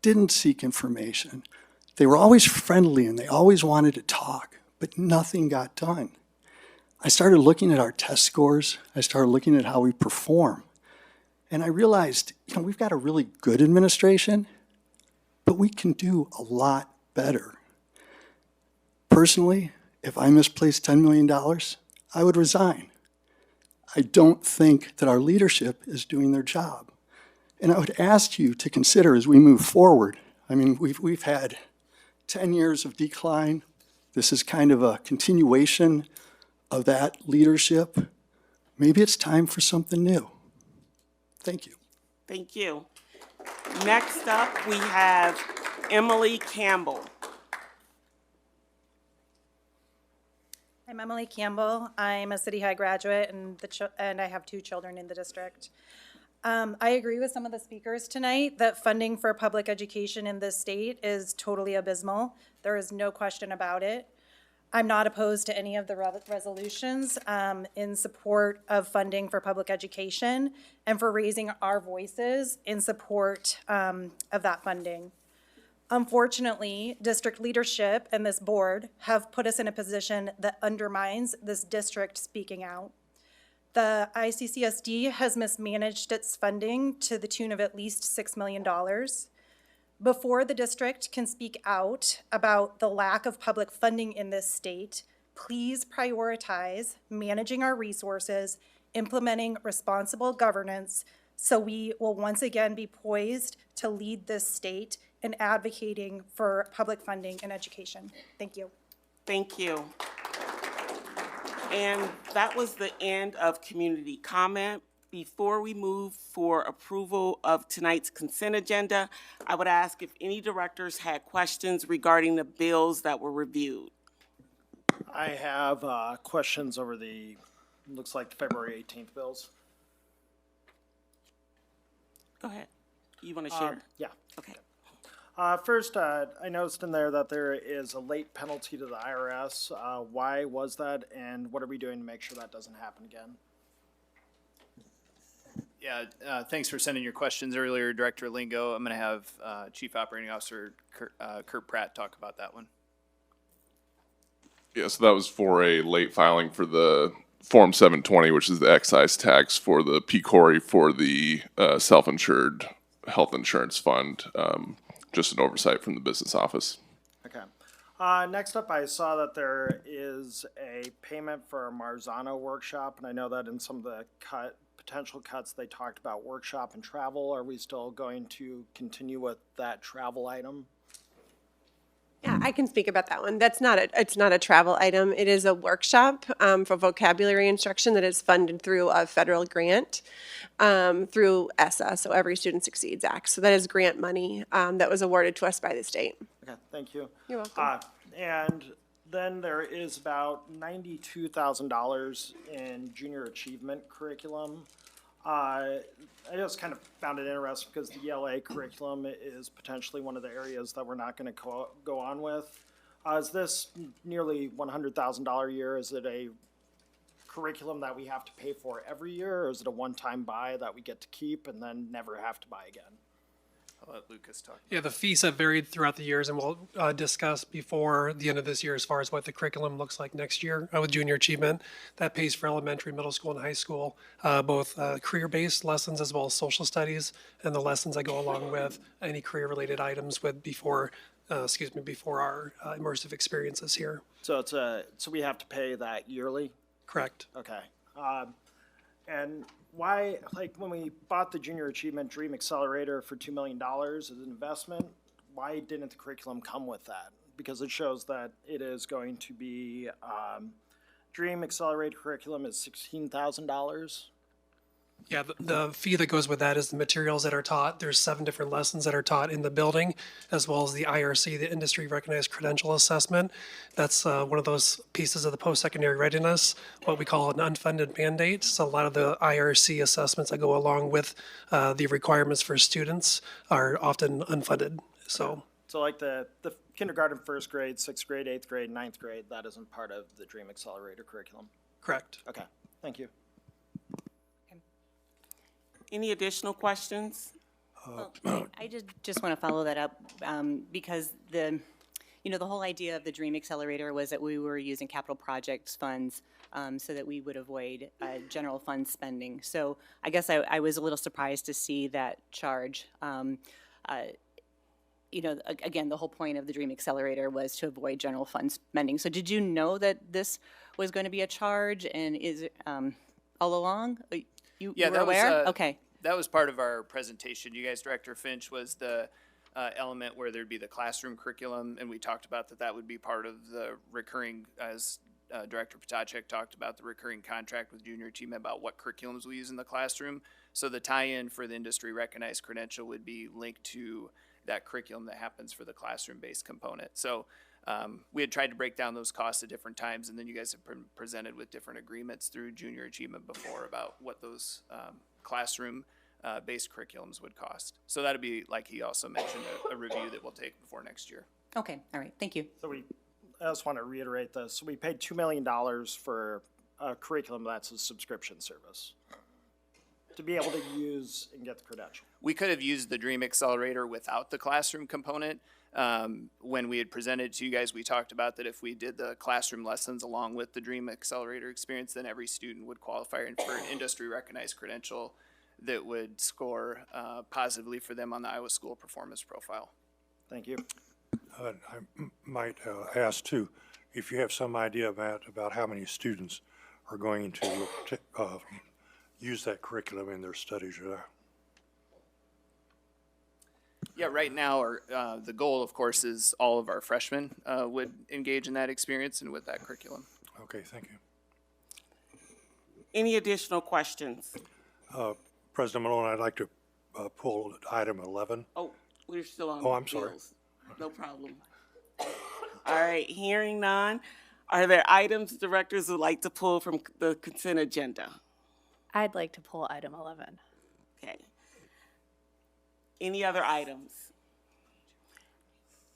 didn't seek information. They were always friendly and they always wanted to talk, but nothing got done. I started looking at our test scores. I started looking at how we perform. And I realized, we've got a really good administration, but we can do a lot better. Personally, if I misplaced $10 million, I would resign. I don't think that our leadership is doing their job. And I would ask you to consider as we move forward, we've had 10 years of decline. This is kind of a continuation of that leadership. Maybe it's time for something new. Thank you. Thank you. Next up, we have Emily Campbell. I'm Emily Campbell. I'm a City High graduate, and I have 2 children in the district. I agree with some of the speakers tonight that funding for public education in this state is totally abysmal. There is no question about it. I'm not opposed to any of the resolutions in support of funding for public education and for raising our voices in support of that funding. Unfortunately, district leadership and this board have put us in a position that undermines this district speaking out. The ICCSD has mismanaged its funding to the tune of at least $6 million. Before the district can speak out about the lack of public funding in this state, please prioritize managing our resources, implementing responsible governance, so we will once again be poised to lead this state in advocating for public funding in education. Thank you. Thank you. And that was the end of community comment. Before we move for approval of tonight's consent agenda, I would ask if any directors had questions regarding the bills that were reviewed. I have questions over looks like the February 18th bills. Go ahead. You want to share? Yeah. Okay. First, I noticed in there that there is a late penalty to the IRS. Why was that, and what are we doing to make sure that doesn't happen again? Yeah, thanks for sending your questions earlier, Director Lingo. I'm going to have Chief Operating Officer Kurt Pratt talk about that one. Yeah, so that was for a late filing for the Form 720, which is the excise tax for the PCORI for the self-insured health insurance fund. Just an oversight from the business office. Okay. Next up, I saw that there is a payment for a Marzano workshop, and I know that in some of the potential cuts, they talked about workshop and travel. Are we still going to continue with that travel item? Yeah, I can speak about that one. It's not a travel item. It is a workshop for vocabulary instruction that is funded through a federal grant through ESSA, so Every Student Succeeds Act. So that is grant money that was awarded to us by the state. Okay, thank you. You're welcome. And then there is about $92,000 in junior achievement curriculum. I just kind of found it interesting because the ELA curriculum is potentially one of the areas that we're not going to go on with. Is this nearly $100,000 a year? Is it a curriculum that we have to pay for every year, or is it a one-time buy that we get to keep and then never have to buy again? I'll let Lucas talk. Yeah, the fees have varied throughout the years, and we'll discuss before the end of this year as far as what the curriculum looks like next year with junior achievement. That pays for elementary, middle school, and high school, both career-based lessons as well as social studies, and the lessons that go along with any career-related items before our immersive experiences here. So so we have to pay that yearly? Correct. Okay. And why, like, when we bought the Junior Achievement Dream Accelerator for $2 million as an investment, why didn't the curriculum come with that? Because it shows that it is going to be, Dream Accelerator curriculum is $16,000. Yeah, the fee that goes with that is the materials that are taught. There's 7 different lessons that are taught in the building, as well as the IRC, the Industry Recognized Credential Assessment. That's one of those pieces of the post-secondary readiness, what we call an unfunded mandate. So a lot of the IRC assessments that go along with the requirements for students are often unfunded. So like the kindergarten, first grade, sixth grade, eighth grade, ninth grade, that isn't part of the Dream Accelerator curriculum? correct. Okay, thank you. Any additional questions? I just want to follow that up because the whole idea of the Dream Accelerator was that we were using capital projects funds so that we would avoid general fund spending. So I guess I was a little surprised to see that charge. Again, the whole point of the Dream Accelerator was to avoid general fund spending. So did you know that this was going to be a charge, and is it all along? You were aware? Okay. That was part of our presentation. You guys, Director Finch, was the element where there'd be the classroom curriculum, and we talked about that would be part of the recurring, as Director Potacek talked about, the recurring contract with Junior Achievement about what curriculums we use in the classroom. So the tie-in for the industry recognized credential would be linked to that curriculum that happens for the classroom-based component. So we had tried to break down those costs at different times, and then you guys have presented with different agreements through Junior Achievement before about what those classroom-based curriculums would cost. So that'd be, like he also mentioned, a review that we'll take before next year. Okay, all right, thank you. So I just want to reiterate this. We paid $2 million for a curriculum that's a subscription service to be able to use and get the credential. We could have used the Dream Accelerator without the classroom component. When we had presented to you guys, we talked about that if we did the classroom lessons along with the Dream Accelerator experience, then every student would qualify for an industry recognized credential that would score positively for them on the Iowa School Performance Profile. Thank you. I might ask too, if you have some idea about how many students are going to use that curriculum in their studies. Yeah, right now, the goal, of course, is all of our freshmen would engage in that experience and with that curriculum. Okay, thank you. Any additional questions? President Malone, I'd like to pull item 11. Oh, we're still on. Oh, I'm sorry. bills. No problem. All right, hearing none. Are there items directors would like to pull from the consent agenda? I'd like to pull item 11. Okay. Any other items?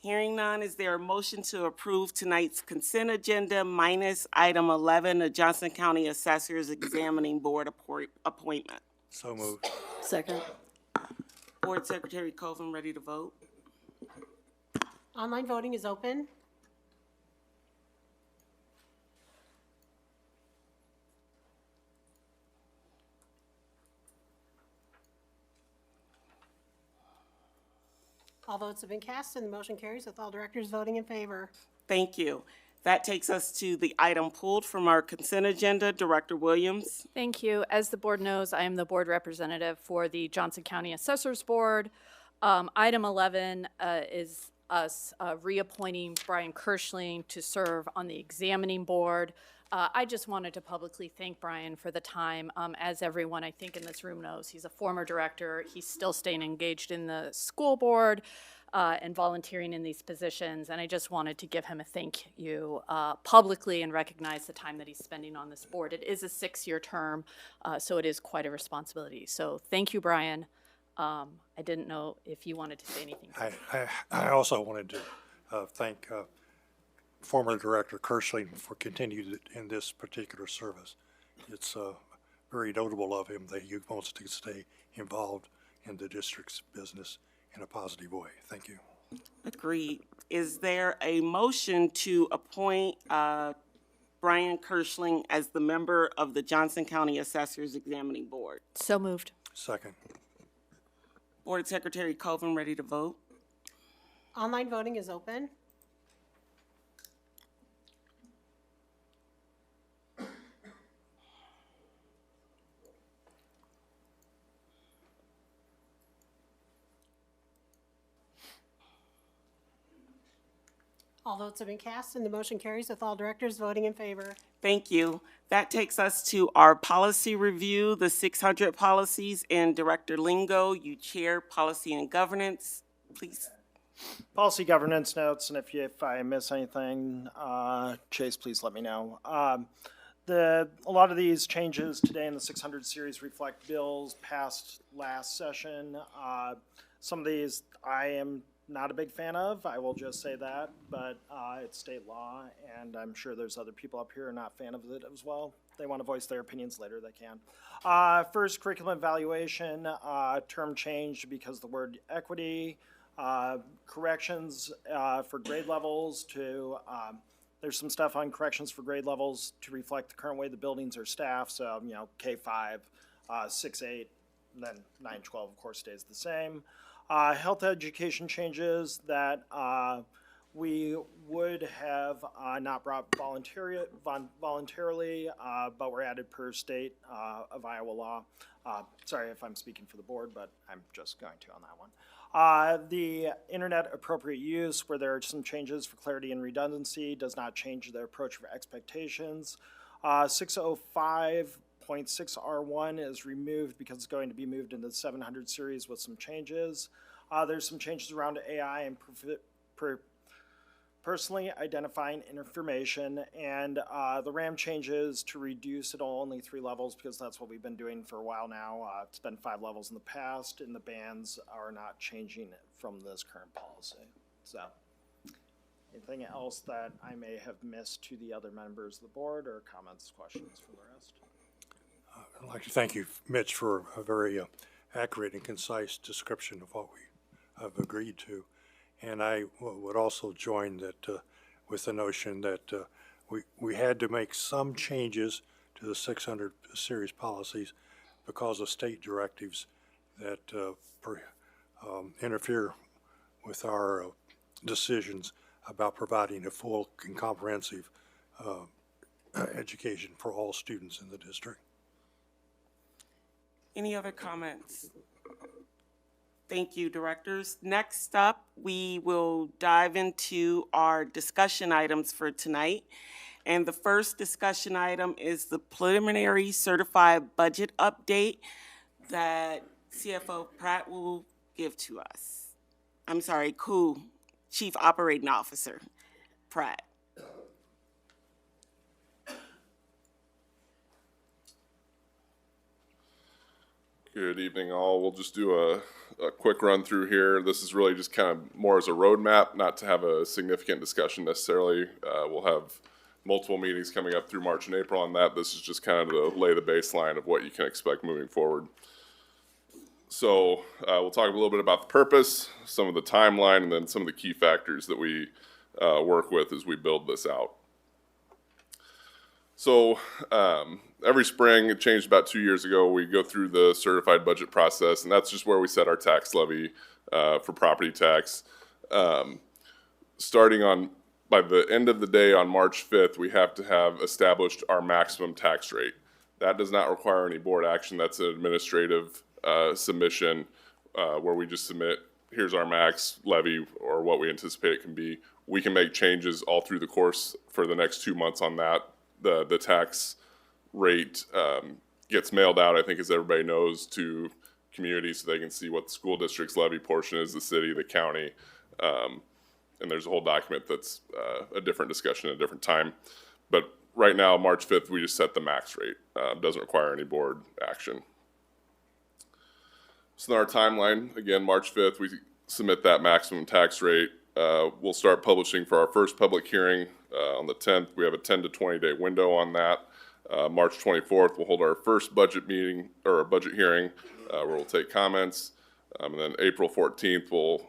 Hearing none, is there a motion to approve tonight's consent agenda minus item 11, the Johnson County Assessors Examining Board appointment? So moved. Second. Board Secretary Coven, ready to vote? Online voting is open. All votes have been cast and the motion carries with all directors voting in favor. Thank you. That takes us to the item pulled from our consent agenda. Director Williams. Thank you. As the board knows, I am the board representative for the Johnson County Assessors Board. Item 11 is us reappointing Brian Kirschling to serve on the examining board. I just wanted to publicly thank Brian for the time. As everyone I think in this room knows, he's a former director. He's still staying engaged in the school board and volunteering in these positions. And I just wanted to give him a thank you publicly and recognize the time that he's spending on this board. It is a 6-year term, so it is quite a responsibility. So thank you, Brian. I didn't know if you wanted to say anything. I also wanted to thank former Director Kirschling for continuing in this particular service. It's very notable of him that he wants to stay involved in the district's business in a positive way. Thank you. Agreed. Is there a motion to appoint Brian Kirschling as the member of the Johnson County Assessors Examining Board? So moved. Second. Board Secretary Coven, ready to vote? Online voting is open. All votes have been cast and the motion carries with all directors voting in favor. Thank you. That takes us to our policy review, the 600 policies, and Director Lingo, you chair Policy and Governance, please. Policy governance notes, and if I miss anything, Chase, please let me know. A lot of these changes today in the 600 series reflect bills passed last session. Some of these I am not a big fan of, I will just say that, but it's state law, and I'm sure there's other people up here who are not a fan of it as well. If they want to voice their opinions later, they can. First, curriculum evaluation, term changed because the word equity, corrections for grade levels to, there's some stuff on corrections for grade levels to reflect the current way the buildings are staffed, so, you know, K-5, 6-8, and then 9-12, of course, stays the same. Health education changes that we would have not brought voluntarily, but were added per state of Iowa law. Sorry if I'm speaking for the board, but I'm just going to on that one. The internet appropriate use, where there are some changes for clarity and redundancy, does not change the approach for expectations. 605.6R1 is removed because it's going to be moved into the 700 series with some changes. There's some changes around AI and personally identifying information, and the RAM changes to reduce it only 3 levels because that's what we've been doing for a while now. It's been 5 levels in the past, and the bands are not changing from this current policy. So, anything else that I may have missed to the other members of the board, or comments, questions for the rest? I'd like to thank you, Mitch, for a very accurate and concise description of what we have agreed to. And I would also join that with the notion that we had to make some changes to the 600 series policies because of state directives that interfere with our decisions about providing a full and comprehensive education for all students in the district. Any other comments? Thank you, directors. Next up, we will dive into our discussion items for tonight. And the first discussion item is the preliminary certified budget update that CFO Pratt will give to us. I'm sorry, Chief Operating Officer Pratt. Good evening, all. We'll just do a quick run through here. This is really just kind of more as a roadmap, not to have a significant discussion necessarily. We'll have multiple meetings coming up through March and April on that. This is just kind of to lay the baseline of what you can expect moving forward. So we'll talk a little bit about the purpose, some of the timeline, and then some of the key factors that we work with as we build this out. So every spring, it changed about 2 years ago, we go through the certified budget process, and that's just where we set our tax levy for property tax. Starting on, by the end of the day on March 5th, we have to have established our maximum tax rate. That does not require any board action. That's an administrative submission where we just submit, here's our max levy or what we anticipate it can be. We can make changes all through the course for the next 2 months on that. The tax rate gets mailed out, I think, as everybody knows, to communities so they can see what the school district's levy portion is, the city, the county. And there's a whole document that's a different discussion at a different time. But right now, March 5th, we just set the max rate. Doesn't require any board action. So in our timeline, again, March 5th, we submit that maximum tax rate. We'll start publishing for our first public hearing on the 10th. We have a 10 to 20 day window on that. March 24th, we'll hold our first budget meeting or a budget hearing where we'll take comments. And then April 14th, we'll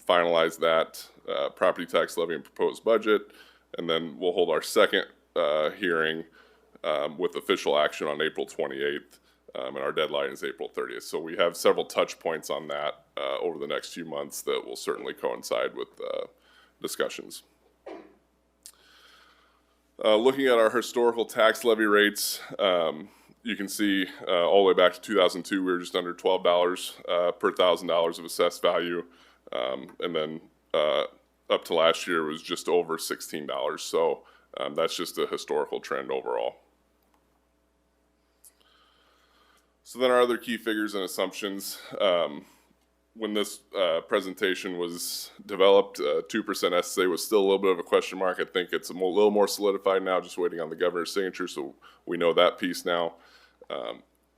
finalize that property tax levy and proposed budget. And then we'll hold our second hearing with official action on April 28th. And our deadline is April 30th. So we have several touch points on that over the next few months that will certainly coincide with discussions. Looking at our historical tax levy rates, you can see all the way back to 2002, we were just under $12 per $1,000 of assessed value. And then up to last year was just over $16. So that's just a historical trend overall. So then our other key figures and assumptions. When this presentation was developed, 2% SSA was still a little bit of a question mark. I think it's a little more solidified now, just waiting on the governor's signature, so we know that piece now.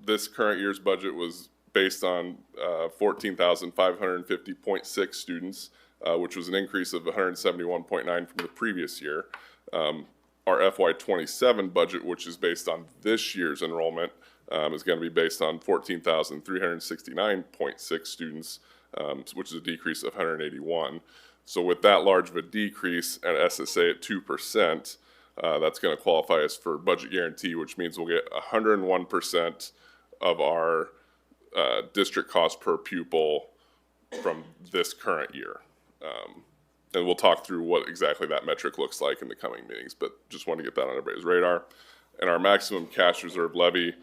This current year's budget was based on 14,550.6 students, which was an increase of 171.9 from the previous year. Our FY27 budget, which is based on this year's enrollment, is going to be based on 14,369.6 students, which is a decrease of 181. So with that large of a decrease at SSA at 2%, that's going to qualify us for budget guarantee, which means we'll get 101% of our district cost per pupil from this current year. And we'll talk through what exactly that metric looks like in the coming meetings, but just want to get that on everybody's radar. And our maximum cash reserve levy,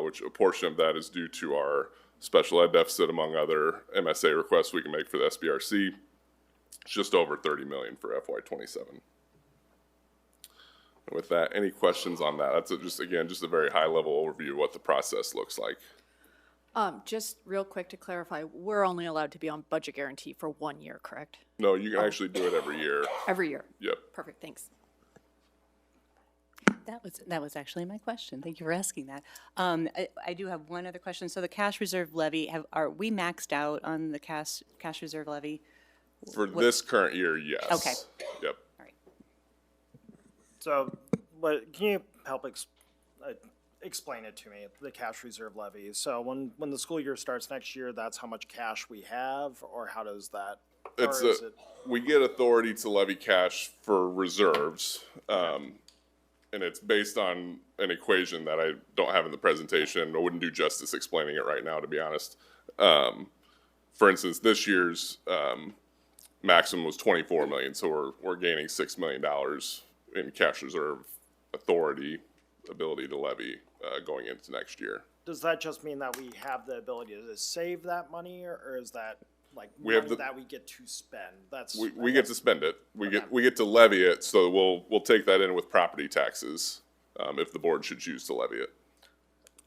which a portion of that is due to our special ed deficit, among other MSA requests we can make for the SBRC. It's just over $30 million for FY27. And with that, any questions on that? That's just a very high level overview of what the process looks like. Just real quick to clarify, we're only allowed to be on budget guarantee for 1 year, correct? No, you can actually do it every year. Every year? Yep. Perfect, thanks. That was actually my question. Thank you for asking that. I do have one other question. So the cash reserve levy, are we maxed out on the cash reserve levy? For this current year, yes. Okay. Yep. So, but can you help explain it to me, the cash reserve levy? So when the school year starts next year, that's how much cash we have, or how does that? We get authority to levy cash for reserves, and it's based on an equation that I don't have in the presentation. I wouldn't do justice explaining it right now, to be honest. For instance, this year's maximum was 24 million, so we're gaining $6 million in cash reserve authority, ability to levy going into next year. Does that just mean that we have the ability to save that money, or is that like We money have the- that we get to spend? That's We get to spend it. We get to levy it, so we'll take that in with property taxes if the board should choose to levy it.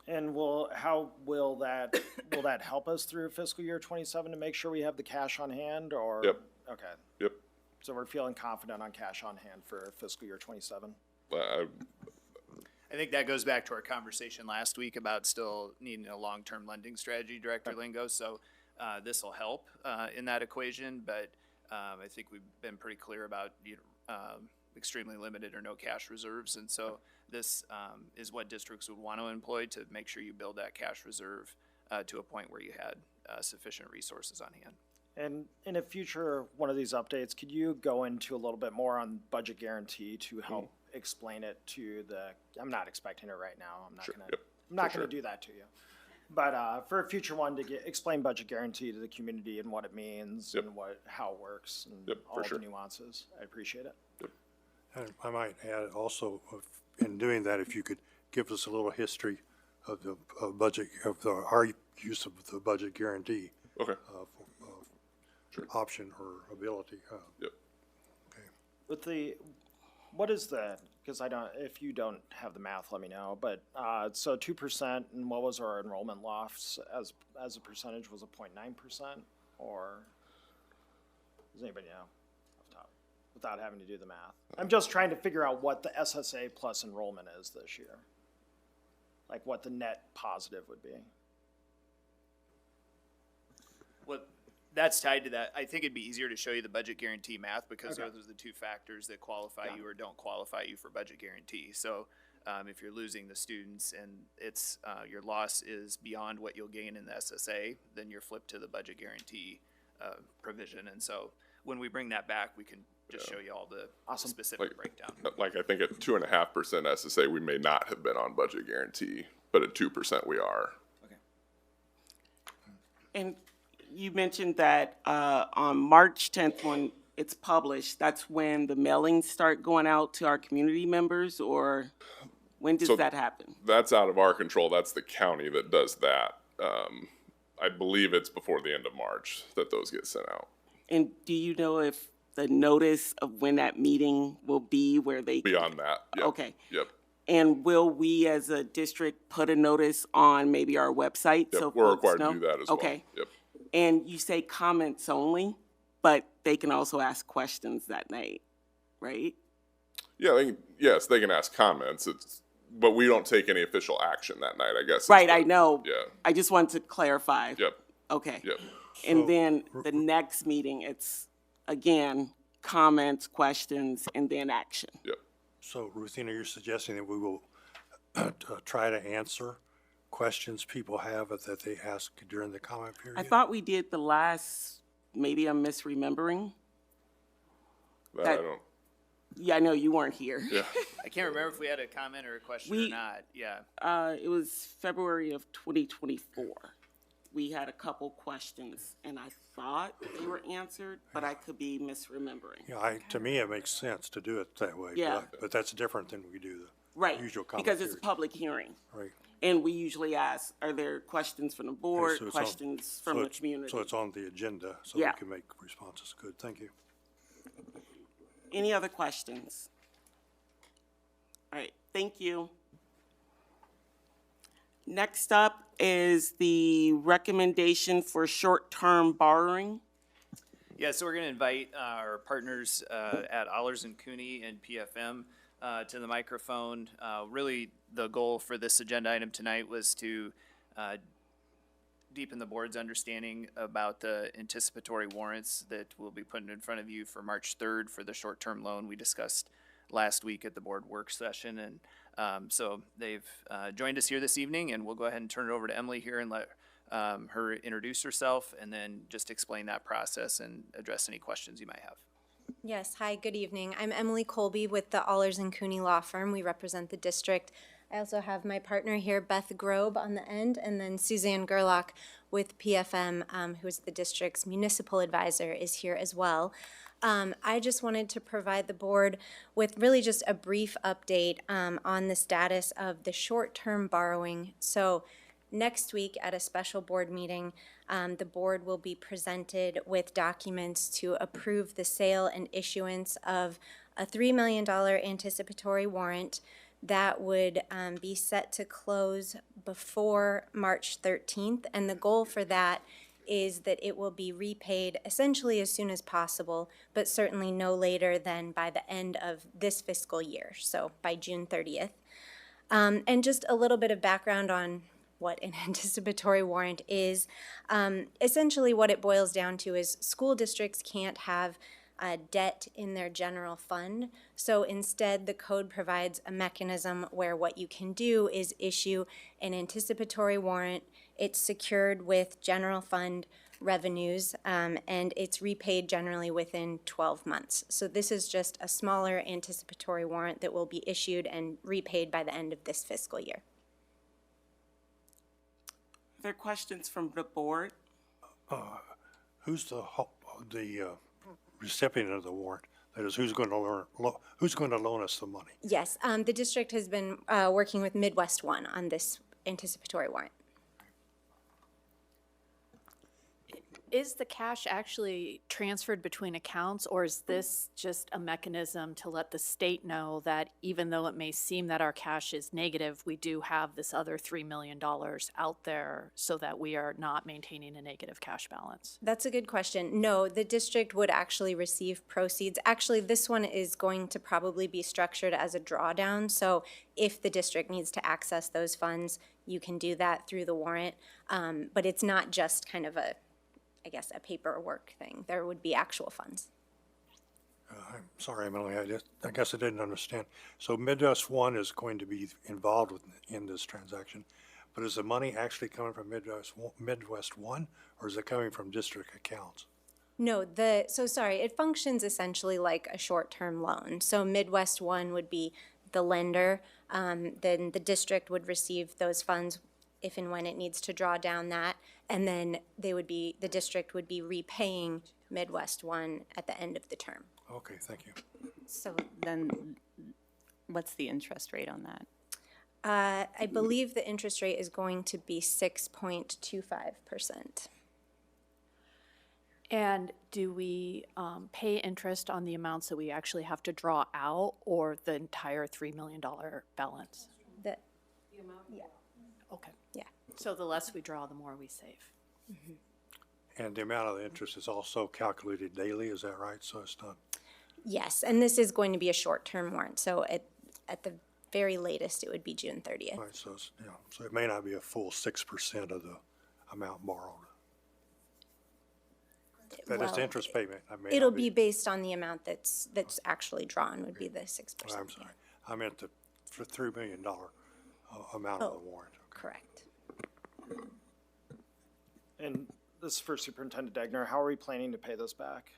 And how will that help us through fiscal year 27 to make sure we have the cash on hand, or? Yep. Okay. Yep. So we're feeling confident on cash on hand for fiscal year 27. I think that goes back to our conversation last week about still needing a long-term lending strategy, Director Lingo. So this will help in that equation, but I think we've been pretty clear about extremely limited or no cash reserves. And so this is what districts would want to employ to make sure you build that cash reserve to a point where you had sufficient resources on hand. And in a future one of these updates, could you go into a little bit more on budget guarantee to help explain it to I'm not expecting it right now. I'm not gonna do that to you. But for a future one, to explain budget guarantee to the community and what it means and how it works and all the nuances, I appreciate it. And I might add also, in doing that, if you could give us a little history of the budget, our use of the budget guarantee. Okay. Option or ability. Yep. With what is because if you don't have the math, let me know, but, so 2%, and what was our enrollment loss as a percentage, was it 0.9%, or does anybody know off the top, without having to do the math? I'm just trying to figure out what the SSA plus enrollment is this year, like what the net positive would be. Well, that's tied to that. I think it'd be easier to show you the budget guarantee math because those are the two factors that qualify you or don't qualify you for budget guarantee. So if you're losing the students and it's your loss is beyond what you'll gain in the SSA, then you're flipped to the budget guarantee provision. And so when we bring that back, we can just show you all the specific breakdown. Like I think at 2.5% SSA, we may not have been on budget guarantee, but at 2% we are. And you mentioned that on March 10th, when it's published, that's when the mailings start going out to our community members, or when does that happen? That's out of our control. That's the county that does that. I believe it's before the end of March that those get sent out. And do you know if the notice of when that meeting will be where they? Beyond that, yep. Okay. Yep. And will we as a district put a notice on maybe our website? Yep, so we're folks required know? to do that as well. Okay. Yep. And you say comments only, but they can also ask questions that night, right? Yeah, yes, they can ask comments. But we don't take any official action that night, I guess. is Right, the- I know. Yeah. I just wanted to clarify. Yep. Okay. Yep. And then the next meeting, it's, again, comments, questions, and then action. Yep. So Ruthina, you're suggesting that we will try to answer questions people have that they ask during the comment period? I thought we did the last, maybe I'm misremembering. That I don't. Yeah, I know you weren't here. Yeah. I can't remember if we had a comment or a question or We- not. Yeah. It was February of 2024. We had a couple questions, and I thought they were answered, but I could be misremembering. Yeah, to me, it makes sense to do it that way. Yeah. But that's different than we do the Right, usual comment because it's a period. public hearing. Right. And we usually ask, are there questions from the board, so it's on- questions from the community? So it's on the agenda, so Yeah. we can make responses. Good, thank you. Any other questions? All right, thank you. Next up is the recommendation for short-term borrowing. Yeah, so we're going to invite our partners at Allers and Cooney and PFM to the microphone. Really, the goal for this agenda item tonight was to deepen the board's understanding about the anticipatory warrants that will be put in front of you for March 3rd for the short-term loan we discussed last week at the board work session. And so they've joined us here this evening, and we'll go ahead and turn it over to Emily here and let her introduce herself and then just explain that process and address any questions you might have. Yes, hi, good evening. I'm Emily Colby with the Allers and Cooney Law Firm. We represent the district. I also have my partner here, Beth Grobe, on the end, and then Suzanne Gerlach with PFM, who is the district's municipal advisor, is here as well. I just wanted to provide the board with really just a brief update on the status of the short-term borrowing. So next week at a special board meeting, the board will be presented with documents to approve the sale and issuance of a $3 million anticipatory warrant that would be set to close before March 13th. And the goal for that is that it will be repaid essentially as soon as possible, but certainly no later than by the end of this fiscal year, so by June 30th. And just a little bit of background on what an anticipatory warrant is. Essentially what it boils down to is school districts can't have debt in their general fund. So instead, the code provides a mechanism where what you can do is issue an anticipatory warrant. It's secured with general fund revenues, and it's repaid generally within 12 months. So this is just a smaller anticipatory warrant that will be issued and repaid by the end of this fiscal year. Are there questions from the board? Who's the recipient of the warrant? That is, who's going to loan us the money? Yes, the district has been working with Midwest One on this anticipatory warrant. Is the cash actually transferred between accounts, or is this just a mechanism to let the state know that even though it may seem that our cash is negative, we do have this other $3 million out there so that we are not maintaining a negative cash balance? That's a good question. No, the district would actually receive proceeds. Actually, this one is going to probably be structured as a drawdown. So if the district needs to access those funds, you can do that through the warrant. But it's not just kind of a paperwork thing. There would be actual funds. I'm sorry, Emily, I guess I didn't understand. So Midwest One is going to be involved in this transaction, but is the money actually coming from Midwest One, or is it coming from district accounts? No, it functions essentially like a short-term loan. So Midwest One would be the lender, then the district would receive those funds if and when it needs to draw down that, and then the district would be repaying Midwest One at the end of the term. Okay, thank you. So then, what's the interest rate on that? I believe the interest rate is going to be 6.25%. And do we pay interest on the amounts that we actually have to draw out, or the entire $3 million balance? That, Okay. yeah. So the less we draw, the more we save. And the amount of the interest is also calculated daily, is that right? So it's not, Yes, and this is going to be a short-term warrant, so at the very latest, it would be June 30th. right, so it's, yeah, so it may not be a full 6% of the amount borrowed. That is Well, the interest payment. I may It'll not be based on the amount that's actually drawn would be the 6%. I'm sorry. I meant the $3 million amount of the warrant. Correct. And this is for Superintendent Degner. How are we planning to pay this back?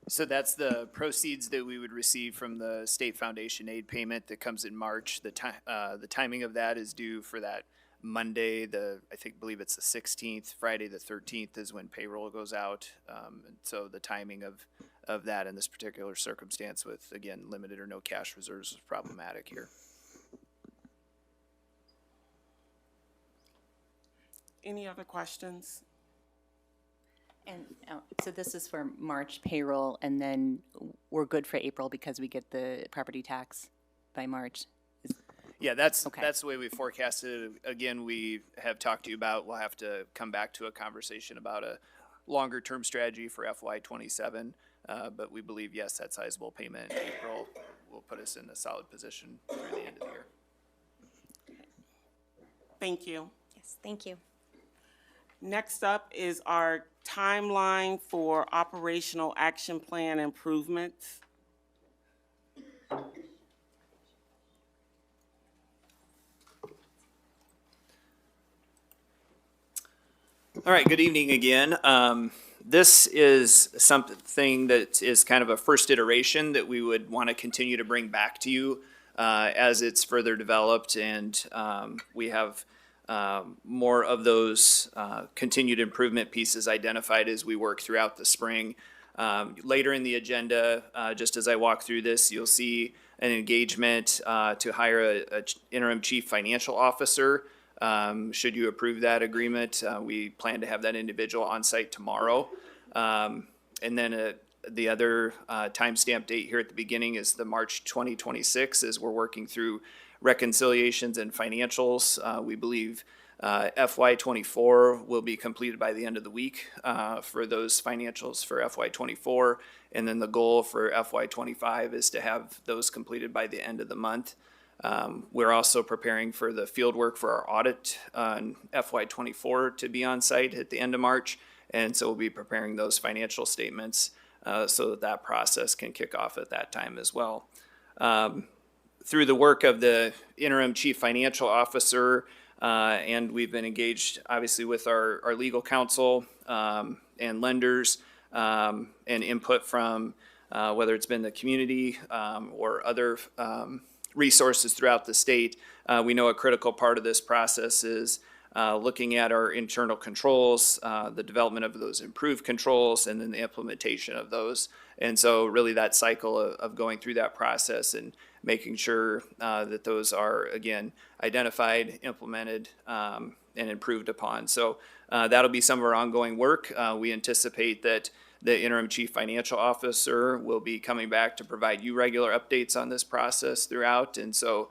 So that's the proceeds that we would receive from the state foundation aid payment that comes in March. The timing of that is due for that Monday, believe it's the 16th. Friday, the 13th is when payroll goes out. And so the timing of that in this particular circumstance with, again, limited or no cash reserves is problematic here. Any other questions? And so this is for March payroll, and then we're good for April because we get the property tax by March. Yeah, that's Okay. the way we forecasted it. Again, we have talked to you about, we'll have to come back to a conversation about a longer-term strategy for FY '27. But we believe, yes, that sizable payment in April will put us in a solid position through the end of the year. Thank you. Yes, thank you. Next up is our timeline for operational action plan improvements. All right, good evening again. This is something that is kind of a first iteration that we would want to continue to bring back to you as it's further developed, and we have more of those continued improvement pieces identified as we work throughout the spring. Later in the agenda, just as I walk through this, you'll see an engagement to hire a interim chief financial officer. Should you approve that agreement, we plan to have that individual on site tomorrow. And then the other timestamp date here at the beginning is the March 2026, as we're working through reconciliations and financials. We believe FY '24 will be completed by the end of the week for those financials for FY '24. And then the goal for FY '25 is to have those completed by the end of the month. We're also preparing for the field work for our audit on FY '24 to be on site at the end of March. And so we'll be preparing those financial statements so that that process can kick off at that time as well. Through the work of the interim chief financial officer, and we've been engaged obviously with our legal counsel and lenders and input from whether it's been the community or other resources throughout the state. We know a critical part of this process is looking at our internal controls, the development of those improved controls, and then the implementation of those. And so really that cycle of going through that process and making sure that those are, again, identified, implemented, and improved upon. So that'll be some of our ongoing work. We anticipate that the interim chief financial officer will be coming back to provide you regular updates on this process throughout. And so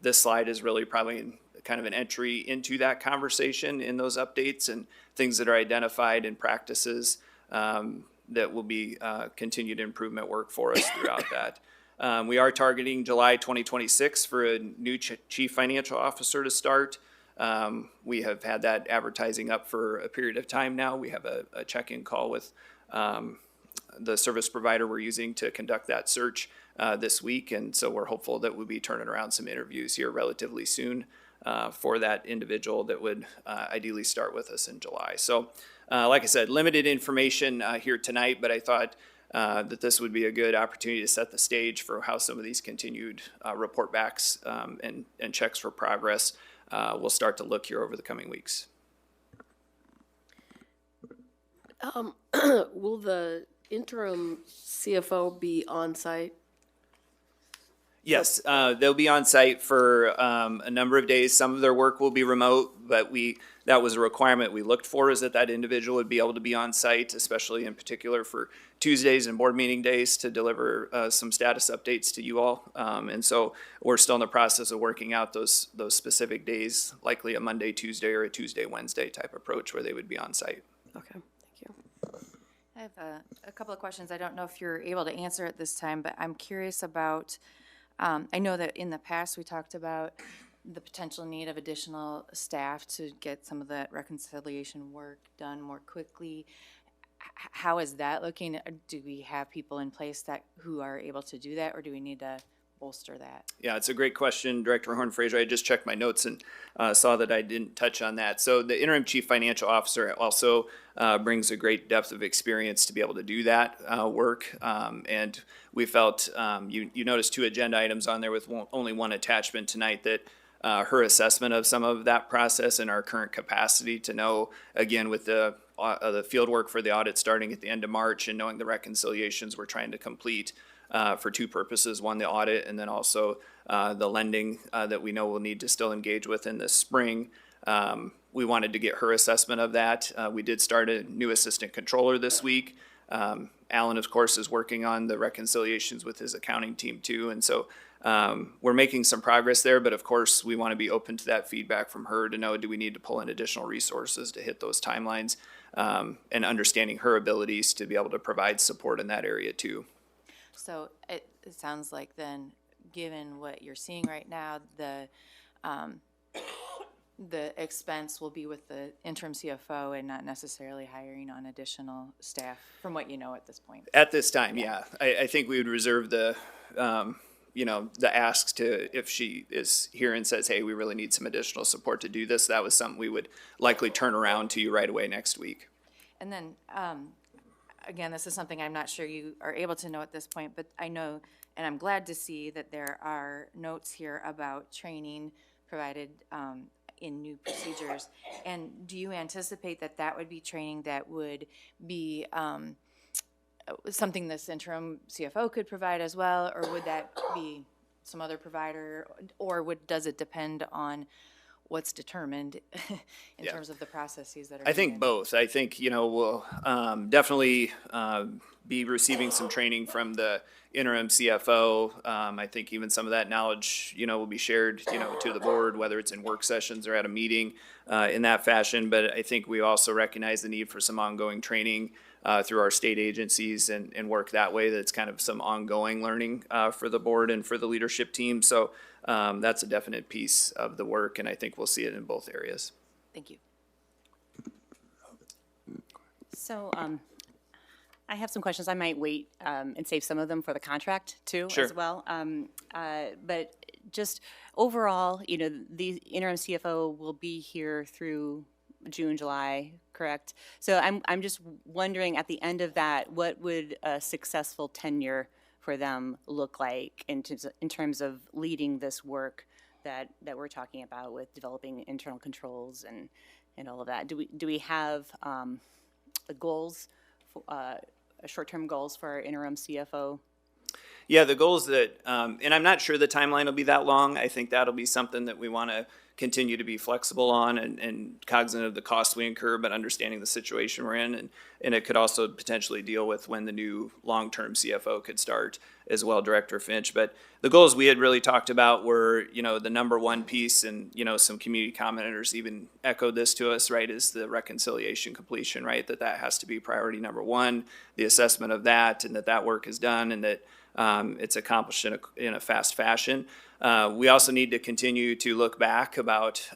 this slide is really probably kind of an entry into that conversation in those updates and things that are identified and practices that will be continued improvement work for us throughout that. We are targeting July 2026 for a new chief financial officer to start. We have had that advertising up for a period of time now. We have a check-in call with the service provider we're using to conduct that search this week. And so we're hopeful that we'll be turning around some interviews here relatively soon for that individual that would ideally start with us in July. So like I said, limited information here tonight, but I thought that this would be a good opportunity to set the stage for how some of these continued report backs and checks for progress will start to look here over the coming weeks. Will the interim CFO be on site? Yes, they'll be on site for a number of days. Some of their work will be remote, but that was a requirement we looked for, is that individual would be able to be on site, especially in particular for Tuesdays and board meeting days, to deliver some status updates to you all. And so we're still in the process of working out those specific days, likely a Monday, Tuesday, or a Tuesday, Wednesday type approach where they would be on site. Okay, thank you. I have a couple of questions. I don't know if you're able to answer at this time, but I'm curious about, I know that in the past we talked about the potential need of additional staff to get some of that reconciliation work done more quickly. How is that looking? Do we have people in place who are able to do that, or do we need to bolster that? Yeah, it's a great question, Director Horn-Fraser. I just checked my notes and saw that I didn't touch on that. So the interim chief financial officer also brings a great depth of experience to be able to do that work. And we felt, you noticed 2 agenda items on there with only 1 attachment tonight, that her assessment of some of that process and our current capacity to know, again, with the field work for the audit starting at the end of March, and knowing the reconciliations we're trying to complete for 2 purposes: one, the audit, and then also the lending that we know we'll need to still engage with in the spring. We wanted to get her assessment of that. We did start a new assistant controller this week. Alan, of course, is working on the reconciliations with his accounting team too. And so we're making some progress there, but of course we want to be open to that feedback from her to know, do we need to pull in additional resources to hit those timelines, and understanding her abilities to be able to provide support in that area too. So it sounds like then, given what you're seeing right now, the expense will be with the interim CFO and not necessarily hiring on additional staff, from what you know at this point. At this time, yeah. I think we would reserve the asks to, if she is here and says, hey, we really need some additional support to do this, that was something we would likely turn around to you right away next week. And then, again, this is something I'm not sure you are able to know at this point, but I know, and I'm glad to see that there are notes here about training provided in new procedures. And do you anticipate that that would be training that would be something this interim CFO could provide as well, or would that be some other provider, or does it depend on what's determined in terms of the processes that are? I think both. I think, we'll definitely be receiving some training from the interim CFO. I think even some of that knowledge, will be shared, to the board, whether it's in work sessions or at a meeting in that fashion. But I think we also recognize the need for some ongoing training through our state agencies and work that way. That's kind of some ongoing learning for the board and for the leadership team. So that's a definite piece of the work, and I think we'll see it in both areas. Thank you. So I have some questions. I might wait and save some of them for the contract too, Sure. as well. But just overall, the interim CFO will be here through June, July, correct? So I'm just wondering, at the end of that, what would a successful tenure for them look like in terms of leading this work that we're talking about with developing internal controls and all of that? Do we have the goals, short-term goals for our interim CFO? Yeah, the goals that, and I'm not sure the timeline will be that long. I think that'll be something that we want to continue to be flexible on and cognizant of the costs we incur, but understanding the situation we're in. And it could also potentially deal with when the new long-term CFO could start as well, Director Finch. But the goals we had really talked about were, the number one piece, and, some community commenters even echoed this to us, right, is the reconciliation completion, right? That has to be priority number one, the assessment of that, and that work is done, and that it's accomplished in a fast fashion. We also need to continue to look back about,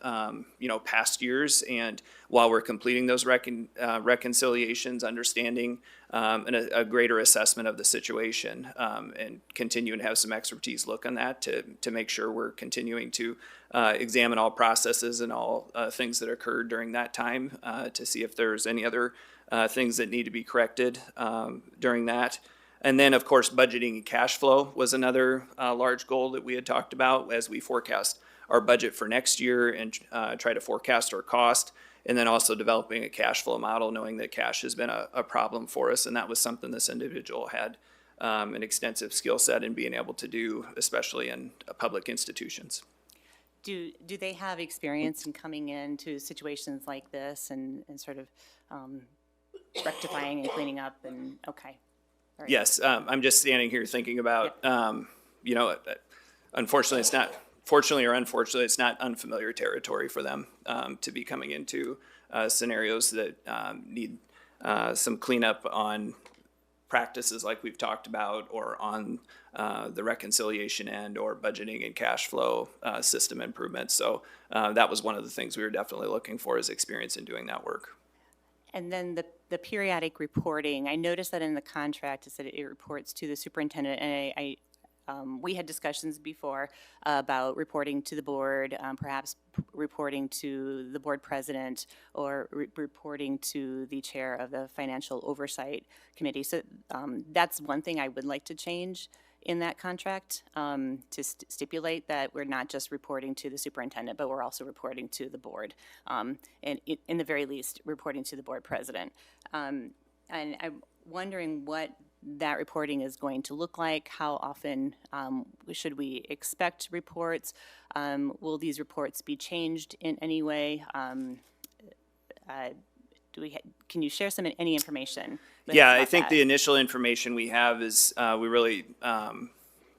past years, and while we're completing those reconciliations, understanding and a greater assessment of the situation, and continue and have some expertise look on that to make sure we're continuing to examine all processes and all things that occurred during that time to see if there's any other things that need to be corrected during that. And then, of course, budgeting and cash flow was another large goal that we had talked about as we forecast our budget for next year and try to forecast our cost. And then also developing a cash flow model, knowing that cash has been a problem for us. And that was something this individual had an extensive skill set in being able to do, especially in public institutions. Do they have experience in coming into situations like this and sort of rectifying and cleaning up and, okay. All right. Yes, I'm just standing here thinking about, you know, unfortunately, it's not, fortunately or unfortunately, it's not unfamiliar territory for them to be coming into scenarios that need some cleanup on practices like we've talked about, or on the reconciliation end, or budgeting and cash flow system improvements. So that was one of the things we were definitely looking for, is experience in doing that work. And then the periodic reporting, I noticed that in the contract, it said it reports to the superintendent, and we had discussions before about reporting to the board, perhaps reporting to the board president, or reporting to the chair of the financial oversight committee. So that's one thing I would like to change in that contract, to stipulate that we're not just reporting to the superintendent, but we're also reporting to the board, and in the very least, reporting to the board president. And I'm wondering what that reporting is going to look like. How often should we expect reports? Will these reports be changed in any way? Can you share any information? Yeah, I think the initial information we have is we really,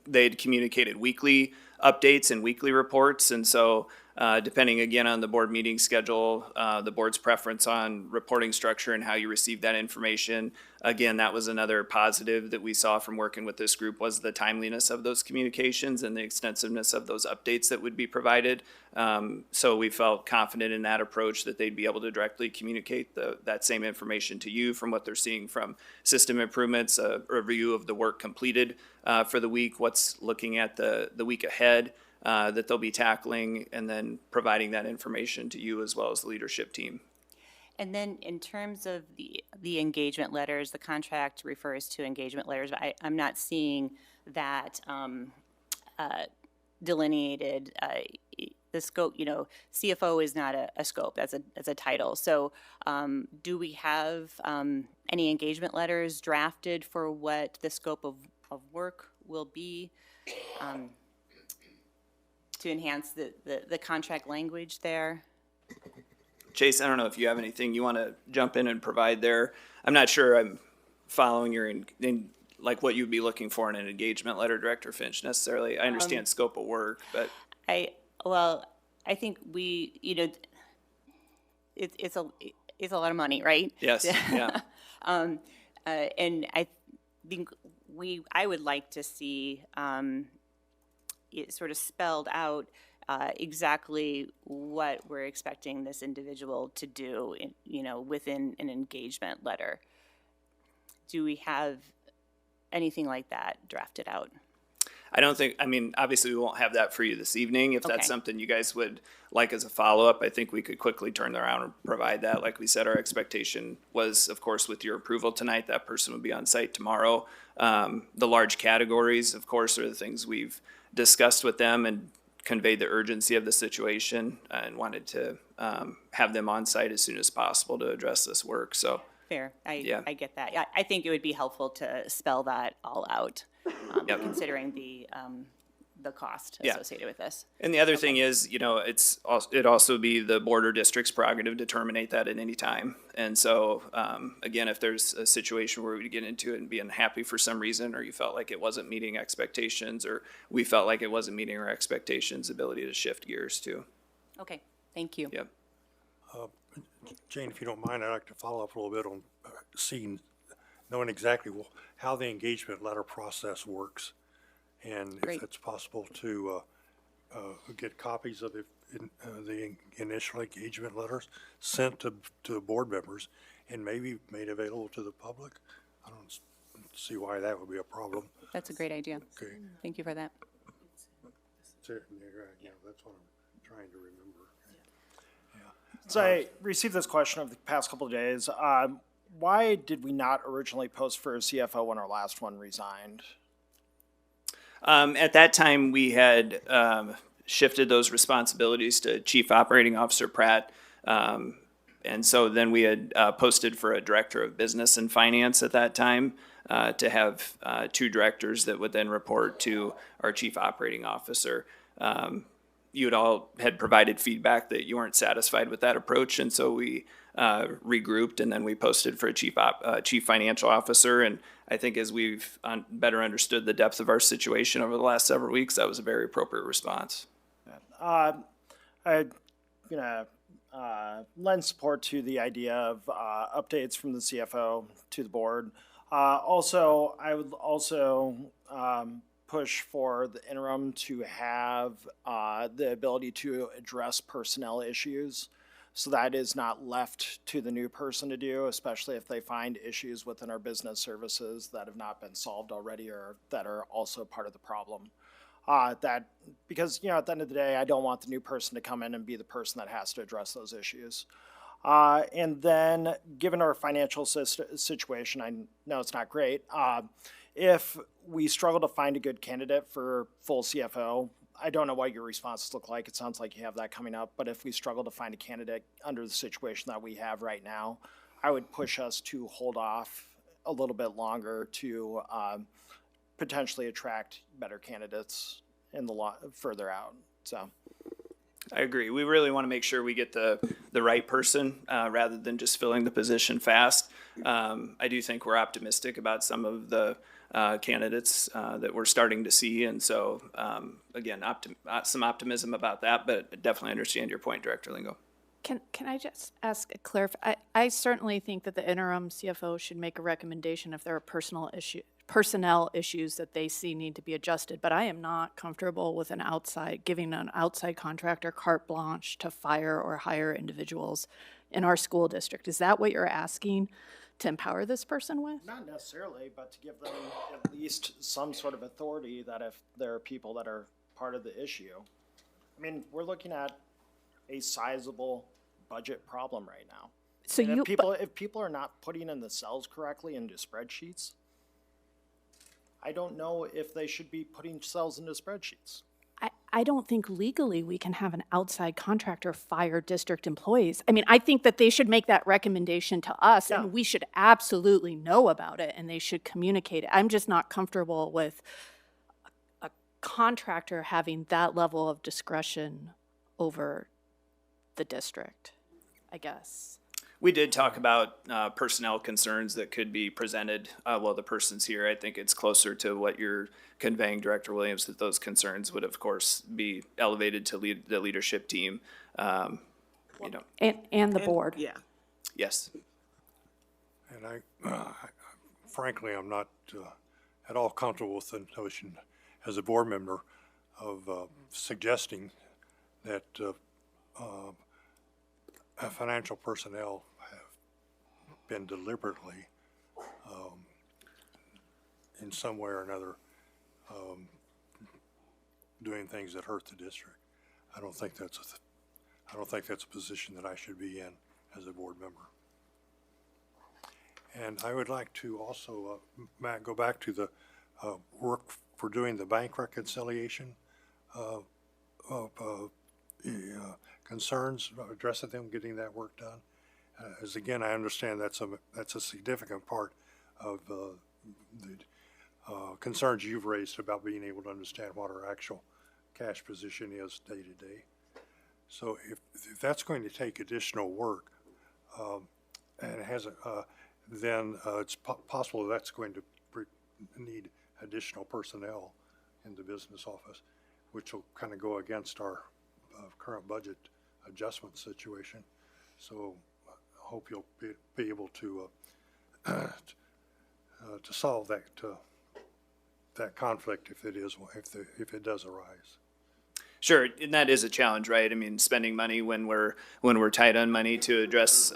they'd communicated weekly updates and weekly reports. And so depending again on the board meeting schedule, the board's preference on reporting structure and how you receive that information. Again, that was another positive that we saw from working with this group, was the timeliness of those communications and the extensiveness of those updates that would be provided. So we felt confident in that approach, that they'd be able to directly communicate that same information to you from what they're seeing from system improvements, a review of the work completed for the week, what's looking at the week ahead that they'll be tackling, and then providing that information to you as well as the leadership team. And then in terms of the engagement letters, the contract refers to engagement letters, but I'm not seeing that delineated. The scope, you know, CFO is not a scope, that's a title. So do we have any engagement letters drafted for what the scope of work will be, to enhance the contract language there? Chase, I don't know if you have anything you want to jump in and provide there. I'm not sure I'm following your, like what you'd be looking for in an engagement letter, Director Finch, necessarily. I understand scope of work, but. I think we, you know, it's a lot of money, right? Yes, yeah. And I think I would like to see it sort of spelled out exactly what we're expecting this individual to do, you know, within an engagement letter. Do we have anything like that drafted out? I don't think, I mean, obviously we won't have that for you this evening. If Okay. that's something you guys would like as a follow-up, I think we could quickly turn around and provide that. Like we said, our expectation was, of course, with your approval tonight, that person would be on site tomorrow. The large categories, of course, are the things we've discussed with them and conveyed the urgency of the situation, and wanted to have them on site as soon as possible to address this work, so. Fair, Yeah. I get that. Yeah, I think it would be helpful to spell that all out, Yep. considering the cost Yeah. associated with this. And the other thing is, you know, it'd also be the board or district's prerogative to terminate that at any time. And so, again, if there's a situation where we get into it and be unhappy for some reason, or you felt like it wasn't meeting expectations, or we felt like it wasn't meeting our expectations, ability to shift gears too. Okay, thank you. Yep. Jane, if you don't mind, I'd like to follow up a little bit on knowing exactly how the engagement letter process works. And Great. if it's possible to get copies of the initial engagement letters sent to board members and maybe made available to the public. I don't see why that would be a problem. That's a great idea. Okay. Thank you for that. Yeah, that's what I'm trying to remember. So I received this question over the past couple of days. Why did we not originally post for a CFO when our last one resigned? At that time, we had shifted those responsibilities to Chief Operating Officer Pratt. And so then we had posted for a director of business and finance at that time to have two directors that would then report to our chief operating officer. You had provided feedback that you weren't satisfied with that approach, and so we regrouped, and then we posted for a chief financial officer. And I think as we've better understood the depth of our situation over the last several weeks, that was a very appropriate response. I'm gonna lend support to the idea of updates from the CFO to the board. Also, I would also push for the interim to have the ability to address personnel issues. So that is not left to the new person to do, especially if they find issues within our business services that have not been solved already or that are also part of the problem. Because, at the end of the day, I don't want the new person to come in and be the person that has to address those issues. And then, given our financial situation, I know it's not great. If we struggle to find a good candidate for full CFO, I don't know what your responses look like. It sounds like you have that coming up. But if we struggle to find a candidate under the situation that we have right now, I would push us to hold off a little bit longer to potentially attract better candidates in the further out. So I agree. We really want to make sure we get the right person rather than just filling the position fast. I do think we're optimistic about some of the candidates that we're starting to see. And so, again, some optimism about that, but definitely understand your point, Director Lingo. Can I just ask a clarify? I certainly think that the interim CFO should make a recommendation if there are personnel issues that they see need to be adjusted, but I am not comfortable with giving an outside contractor carte blanche to fire or hire individuals in our school district. Is that what you're asking to empower this person with? not necessarily, but to give them at least some sort of authority that if there are people that are part of the issue. I mean, we're looking at a sizable budget problem right now. So And you, if people are not putting in the cells correctly into spreadsheets, I don't know if they should be putting cells into spreadsheets. I don't think legally we can have an outside contractor fire district employees. I mean, I think that they should make that recommendation to us, and we should absolutely know about it, and they should communicate it. I'm just not comfortable with a contractor having that level of discretion over the district, I guess. We did talk about personnel concerns that could be presented while the person's here. I think it's closer to what you're conveying, Director Williams, that those concerns would, of course, be elevated to the leadership team. And the board. Yeah. Yes. And frankly, I'm not at all comfortable with the notion as a board member of suggesting that financial personnel have been deliberately, in some way or another, doing things that hurt the district. I don't think that's a position that I should be in as a board member. And I would like to also, Matt, go back to the work for doing the bank reconciliation concerns, addressing them, getting that work done. As again, I understand that's a significant part of the concerns you've raised about being able to understand what our actual cash position is day to day. So if that's going to take additional work, and it has then it's possible that's going to need additional personnel in the business office, which will kind of go against our current budget adjustment situation. So I hope you'll be able to solve that conflict if it does arise. Sure, and that is a challenge, right? I mean, spending money when we're tight on money to address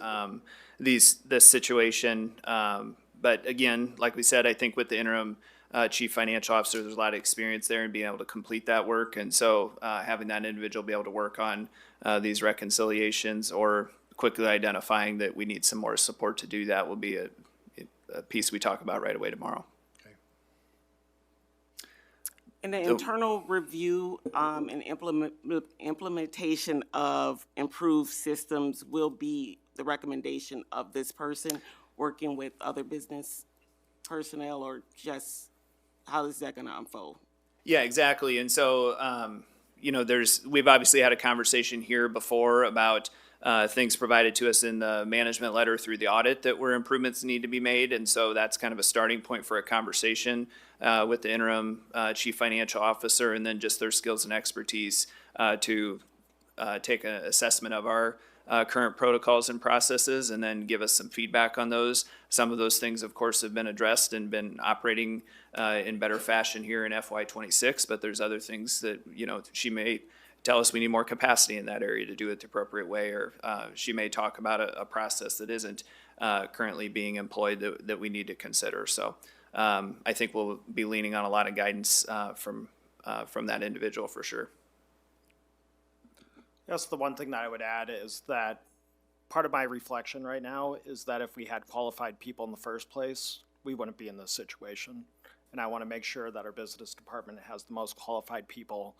this situation. But again, like we said, I think with the interim chief financial officer, there's a lot of experience there in being able to complete that work. And so having that individual be able to work on these reconciliations or quickly identifying that we need some more support to do that will be a piece we talk about right away tomorrow. And the internal review and implementation of improved systems will be the recommendation of this person working with other business personnel, or just how is that gonna unfold? Yeah, exactly. And so, you know, we've obviously had a conversation here before about things provided to us in the management letter through the audit that where improvements need to be made. And so that's kind of a starting point for a conversation with the interim chief financial officer, and then just their skills and expertise to take an assessment of our current protocols and processes, and then give us some feedback on those. Some of those things, of course, have been addressed and been operating in better fashion here in FY26, but there's other things that, you know, she may tell us we need more capacity in that area to do it the appropriate way, or she may talk about a process that isn't currently being employed that we need to consider. So I think we'll be leaning on a lot of guidance from that individual for sure. That's the one thing that I would add is that part of my reflection right now is that if we had qualified people in the first place, we wouldn't be in this situation. And I want to make sure that our business department has the most qualified people,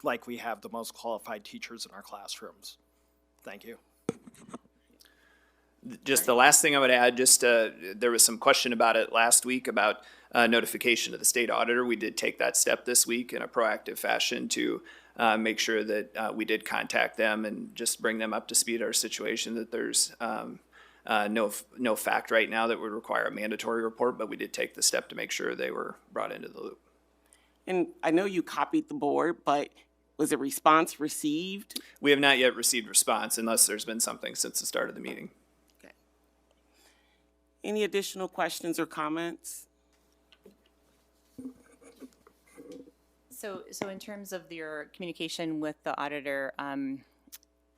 like we have the most qualified teachers in our classrooms. Thank you. Just the last thing I would add, there was some question about it last week about notification to the state auditor. We did take that step this week in a proactive fashion to make sure that we did contact them and just bring them up to speed our situation, that there's no fact right now that would require a mandatory report, but we did take the step to make sure they were brought into the loop. And I know you copied the board, but was a response received? We have not yet received response unless there's been something since the start of the meeting. Okay. Any additional questions or comments? So in terms of your communication with the auditor,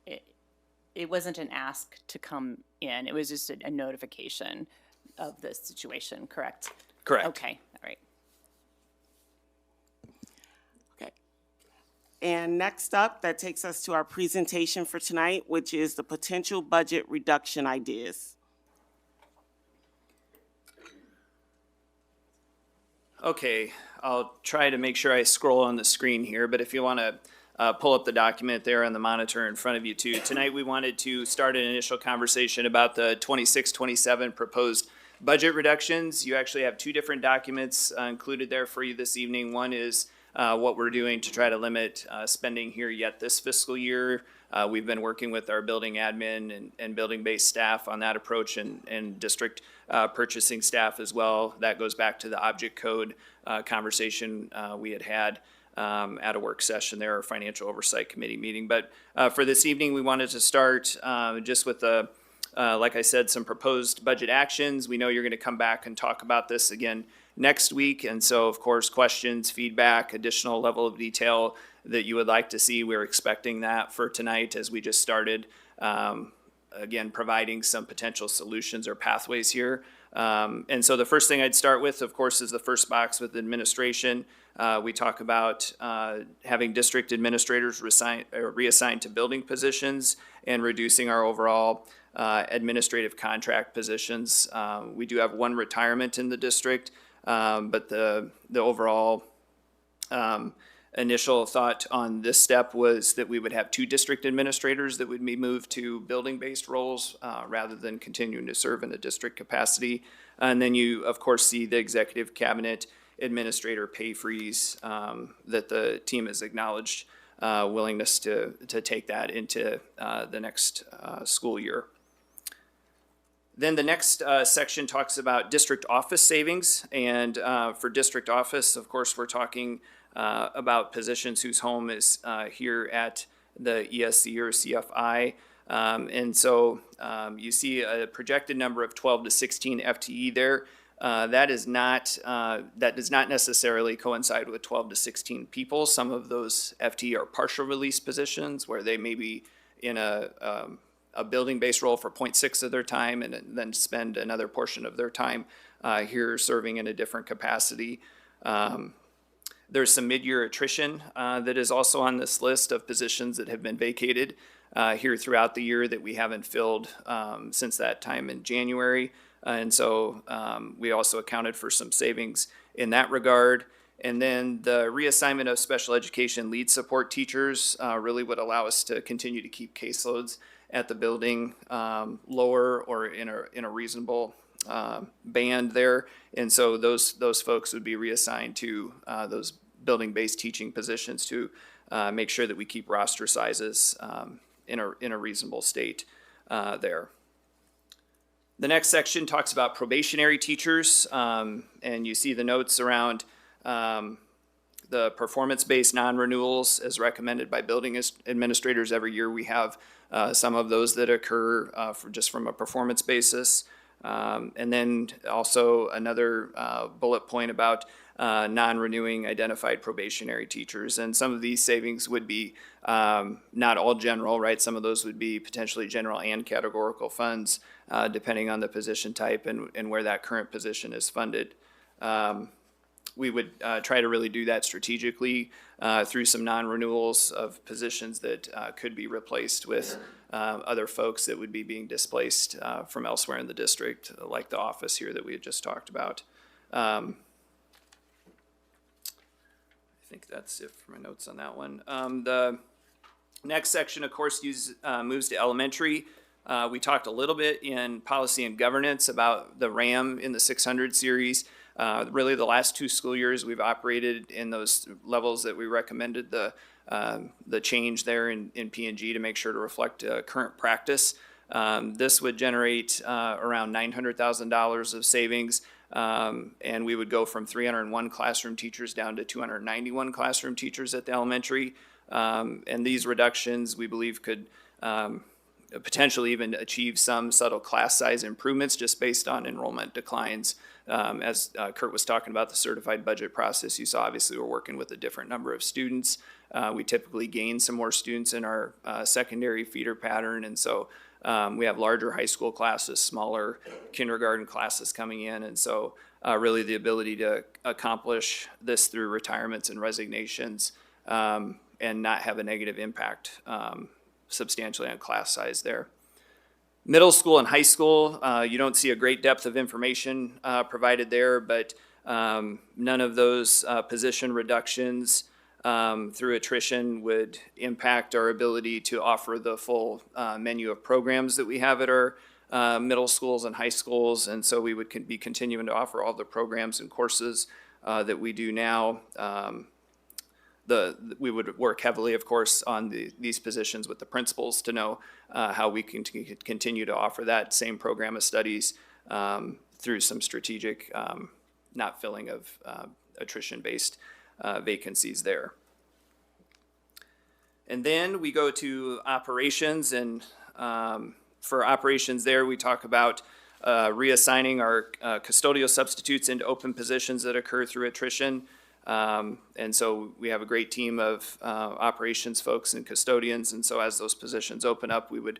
it wasn't an ask to come in. It was just a notification of the situation, correct? Correct. Okay, all right. Okay. And next up, that takes us to our presentation for tonight, which is the potential budget reduction ideas. Okay, I'll try to make sure I scroll on the screen here, but if you want to pull up the document there on the monitor in front of you too. Tonight we wanted to start an initial conversation about the 26-27 proposed budget reductions. You actually have two different documents included there for you this evening. One is what we're doing to try to limit spending here yet this fiscal year. We've been working with our building admin and building-based staff on that approach, and district purchasing staff as well. That goes back to the object code conversation we had at a work session there, or financial oversight committee meeting. But for this evening, we wanted to start just with like I said, some proposed budget actions. We know you're going to come back and talk about this again next week. And so, of course, questions, feedback, additional level of detail that you would like to see, we're expecting that for tonight as we just started, again, providing some potential solutions or pathways here. And so the first thing I'd start with, of course, is the first box with administration. We talk about having district administrators reassigned to building positions and reducing our overall administrative contract positions. We do have one retirement in the district, but the overall initial thought on this step was that we would have two district administrators that would be moved to building-based roles rather than continuing to serve in a district capacity. And then you, of course, see the executive cabinet administrator pay freeze that the team has acknowledged willingness to take that into the next school year. Then the next section talks about district office savings. And for district office, of course, we're talking about positions whose home is here at the ESC or CFI. And so you see a projected number of 12 to 16 FTE there. That does not necessarily coincide with 12 to 16 people. Some of those FTE are partial release positions where they may be in a building-based role for 0.6 of their time and then spend another portion of their time here serving in a different capacity. There's some mid-year attrition that is also on this list of positions that have been vacated here throughout the year that we haven't filled since that time in January. And so we also accounted for some savings in that regard. And then the reassignment of special education lead support teachers really would allow us to continue to keep caseloads at the building, lower or in a reasonable band there. And so those folks would be reassigned to those building-based teaching positions to make sure that we keep roster sizes in a reasonable state there. The next section talks about probationary teachers, and you see the notes around the performance-based non-renewals as recommended by building administrators. Every year we have some of those that occur just from a performance basis. And then also another bullet point about non-renewing identified probationary teachers. And some of these savings would be not all general, right? Some of those would be potentially general and categorical funds, depending on the position type and where that current position is funded. We would try to really do that strategically through some non-renewals of positions that could be replaced with other folks that would be being displaced from elsewhere in the district, like the office here that we had just talked about. I think that's it for my notes on that one. The next section, of course, moves to elementary. We talked a little bit in policy and governance about the RAM in the 600 series. Really, the last 2 school years, we've operated in those levels that we recommended the change there in P&G to make sure to reflect current practice. This would generate around $900,000 of savings, and we would go from 301 classroom teachers down to 291 classroom teachers at the elementary. And these reductions, we believe, could potentially even achieve some subtle class size improvements just based on enrollment declines. As Kurt was talking about the certified budget process, you saw obviously we're working with a different number of students. We typically gain some more students in our secondary feeder pattern, and so we have larger high school classes, smaller kindergarten classes coming in, and so really the ability to accomplish this through retirements and resignations and not have a negative impact substantially on class size there. Middle school and high school, you don't see a great depth of information provided there, but none of those position reductions through attrition would impact our ability to offer the full menu of programs that we have at our middle schools and high schools. And so we would be continuing to offer all the programs and courses that we do now. We would work heavily, of course, on these positions with the principals to know how we can continue to offer that same program of studies through some strategic not filling of attrition-based vacancies there. And then we go to operations, and for operations there, we talk about reassigning our custodial substitutes into open positions that occur through attrition. And so we have a great team of operations folks and custodians, and so as those positions open up, we would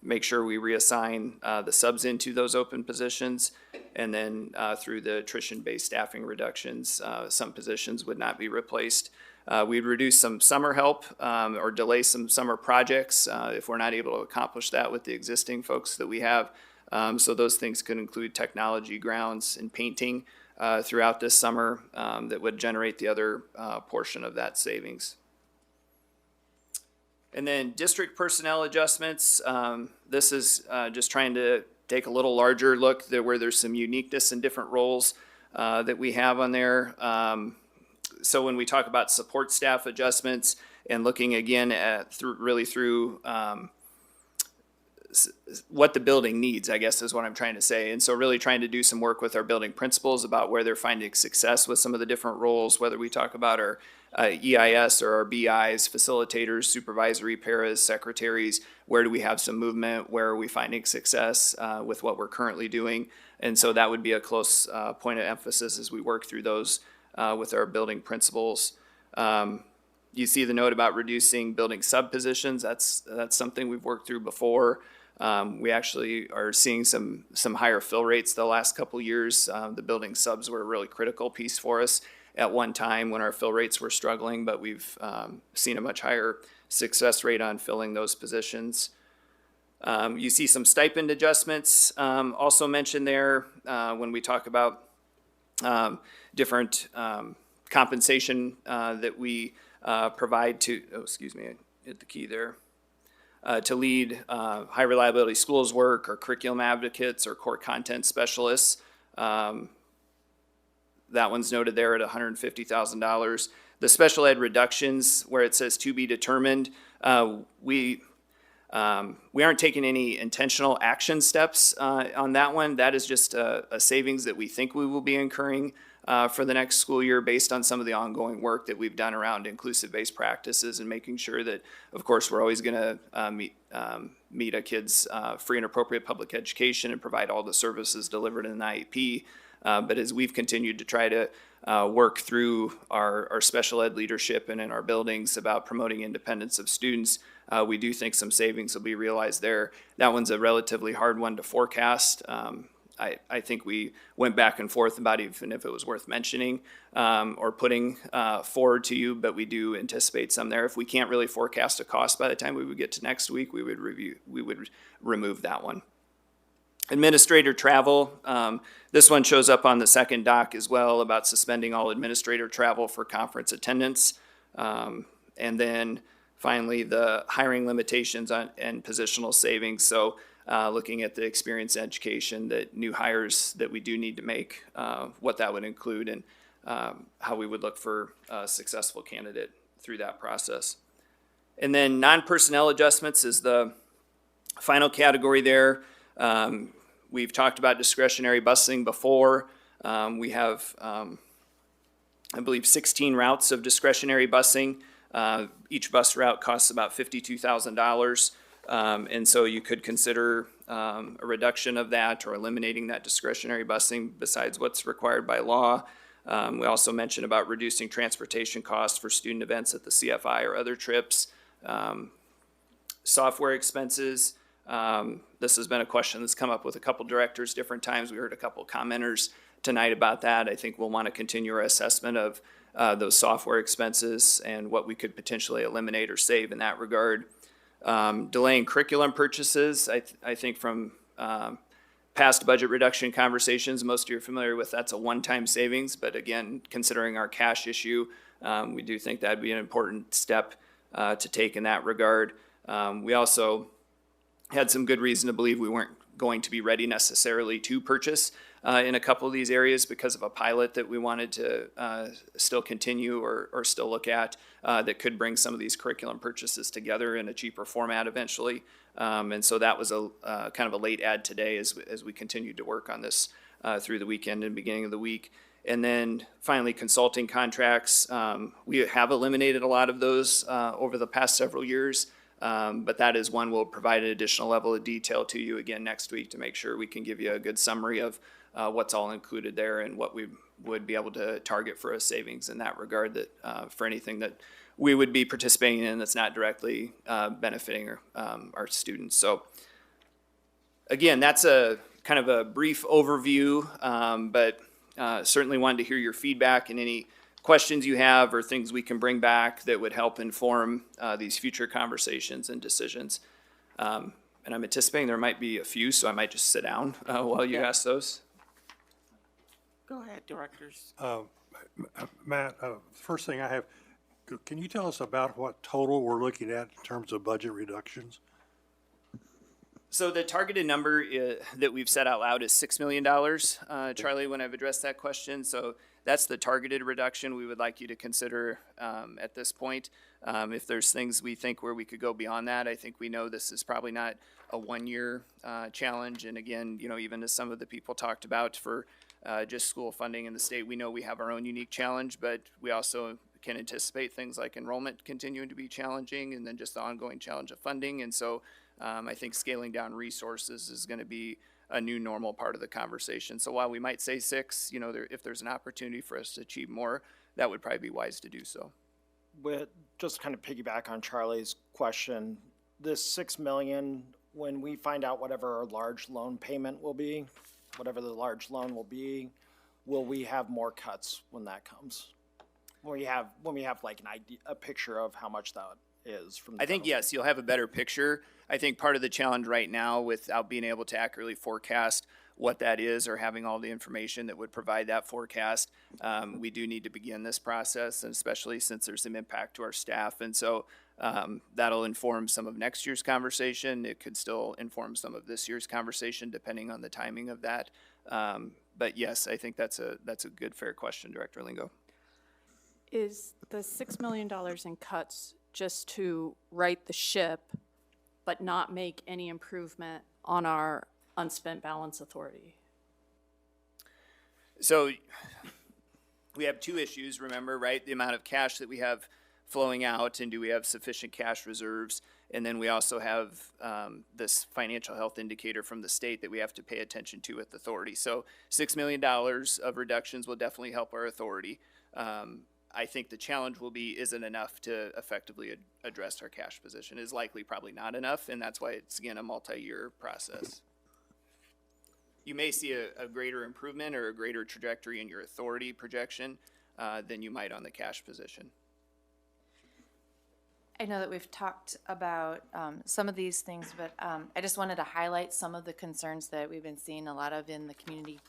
make sure we reassign the subs into those open positions, and then through the attrition-based staffing reductions, some positions would not be replaced. We'd reduce some summer help or delay some summer projects if we're not able to accomplish that with the existing folks that we have. So those things could include technology, grounds, and painting throughout this summer that would generate the other portion of that savings. And then district personnel adjustments. This is just trying to take a little larger look where there's some uniqueness in different roles that we have on there. So when we talk about support staff adjustments and looking again at through what the building needs, I guess is what I'm trying to say. And so really trying to do some work with our building principals about where they're finding success with some of the different roles, whether we talk about our EIS or our BIs, facilitators, supervisory paras, secretaries, where do we have some movement, where are we finding success with what we're currently doing. And so that would be a close point of emphasis as we work through those with our building principals. You see the note about reducing building sub positions. That's something we've worked through before. We actually are seeing some higher fill rates the last couple years. The building subs were a really critical piece for us at one time when our fill rates were struggling, but we've seen a much higher success rate on filling those positions. You see some stipend adjustments also mentioned there when we talk about different compensation that we provide to, oh, excuse me, I hit the key there. to lead high reliability schools work, or curriculum advocates, or core content specialists. That one's noted there at $150,000. The special ed reductions, where it says to be determined, we aren't taking any intentional action steps on that one. That is just a savings that we think we will be incurring for the next school year based on some of the ongoing work that we've done around inclusive-based practices and making sure that, of course, we're always going to meet a kid's free and appropriate public education and provide all the services delivered in an IEP. But as we've continued to try to work through our special ed leadership and in our buildings about promoting independence of students, we do think some savings will be realized there. That one's a relatively hard one to forecast. I think we went back and forth about even if it was worth mentioning or putting forward to you, but we do anticipate some there. If we can't really forecast a cost by the time we would get to next week, we would remove that one. Administrator travel, this one shows up on the second doc as well about suspending all administrator travel for conference attendance. And then finally, the hiring limitations and positional savings. So looking at the experience education, that new hires that we do need to make, what that would include, and how we would look for a successful candidate through that process. And then non-personnel adjustments is the final category there. We've talked about discretionary busing before. We have, I believe, 16 routes of discretionary busing. Each bus route costs about $52,000. And so you could consider a reduction of that or eliminating that discretionary busing besides what's required by law. We also mentioned about reducing transportation costs for student events at the CFI or other trips. Software expenses. This has been a question that's come up with a couple directors different times. We heard a couple commenters tonight about that. I think we'll want to continue our assessment of those software expenses and what we could potentially eliminate or save in that regard. Delaying curriculum purchases, I think from past budget reduction conversations, most of you are familiar with that's a one-time savings, but again, considering our cash issue, we do think that'd be an important step to take in that regard. We also had some good reason to believe we weren't going to be ready necessarily to purchase in a couple of these areas because of a pilot that we wanted to still continue or still look at that could bring some of these curriculum purchases together in a cheaper format eventually. And so that was a kind of a late add today as we continued to work on this through the weekend and beginning of the week. And then finally, consulting contracts. We have eliminated a lot of those over the past several years. But that is one we'll provide an additional level of detail to you again next week to make sure we can give you a good summary of what's all included there and what we would be able to target for a savings in that regard, that for anything that we would be participating in that's not directly benefiting our students. So again, that's a kind of a brief overview, but certainly wanted to hear your feedback and any questions you have or things we can bring back that would help inform these future conversations and decisions. And I'm anticipating there might be a few, so I might just sit down while you ask those. Go ahead, directors. Matt, first thing I have, can you tell us about what total we're looking at in terms of budget reductions? So the targeted number that we've set out loud is $6 million, Charlie, when I've addressed that question. So that's the targeted reduction we would like you to consider at this point. If there's things we think where we could go beyond that, I think we know this is probably not a one-year challenge. And again, you know, even as some of the people talked about for just school funding in the state, we know we have our own unique challenge, but we also can anticipate things like enrollment continuing to be challenging and then just the ongoing challenge of funding. And so I think scaling down resources is going to be a new normal part of the conversation. So while we might say 6, you know, if there's an opportunity for us to achieve more, that would probably be wise to do so. With just kind of piggyback on Charlie's question, this $6 million, when we find out whatever our large loan payment will be, whatever the large loan will be, will we have more cuts when that comes? When we have like an idea, a picture of how much that is from the I think, federal yes, you'll have a better picture. I think part of the challenge right now without being able to accurately forecast what that is or having all the information that would provide that forecast, we do need to begin this process, and especially since there's some impact to our staff. And so that'll inform some of next year's conversation. It could still inform some of this year's conversation, depending on the timing of that. But yes, I think that's a good, fair question, Director Lingo. Is the $6 million in cuts just to right the ship, but not make any improvement on our unspent balance authority? So we have two issues, remember, right? The amount of cash that we have flowing out, and do we have sufficient cash reserves? And then we also have this financial health indicator from the state that we have to pay attention to with authority. So $6 million of reductions will definitely help our authority. I think the challenge will be, is it enough to effectively address our cash position? Is likely probably not enough, and that's why it's, again, a multi-year process. You may see a greater improvement or a greater trajectory in your authority projection than you might on the cash position. I know that we've talked about some of these things, but I just wanted to highlight some of the concerns that we've been seeing a lot of in the community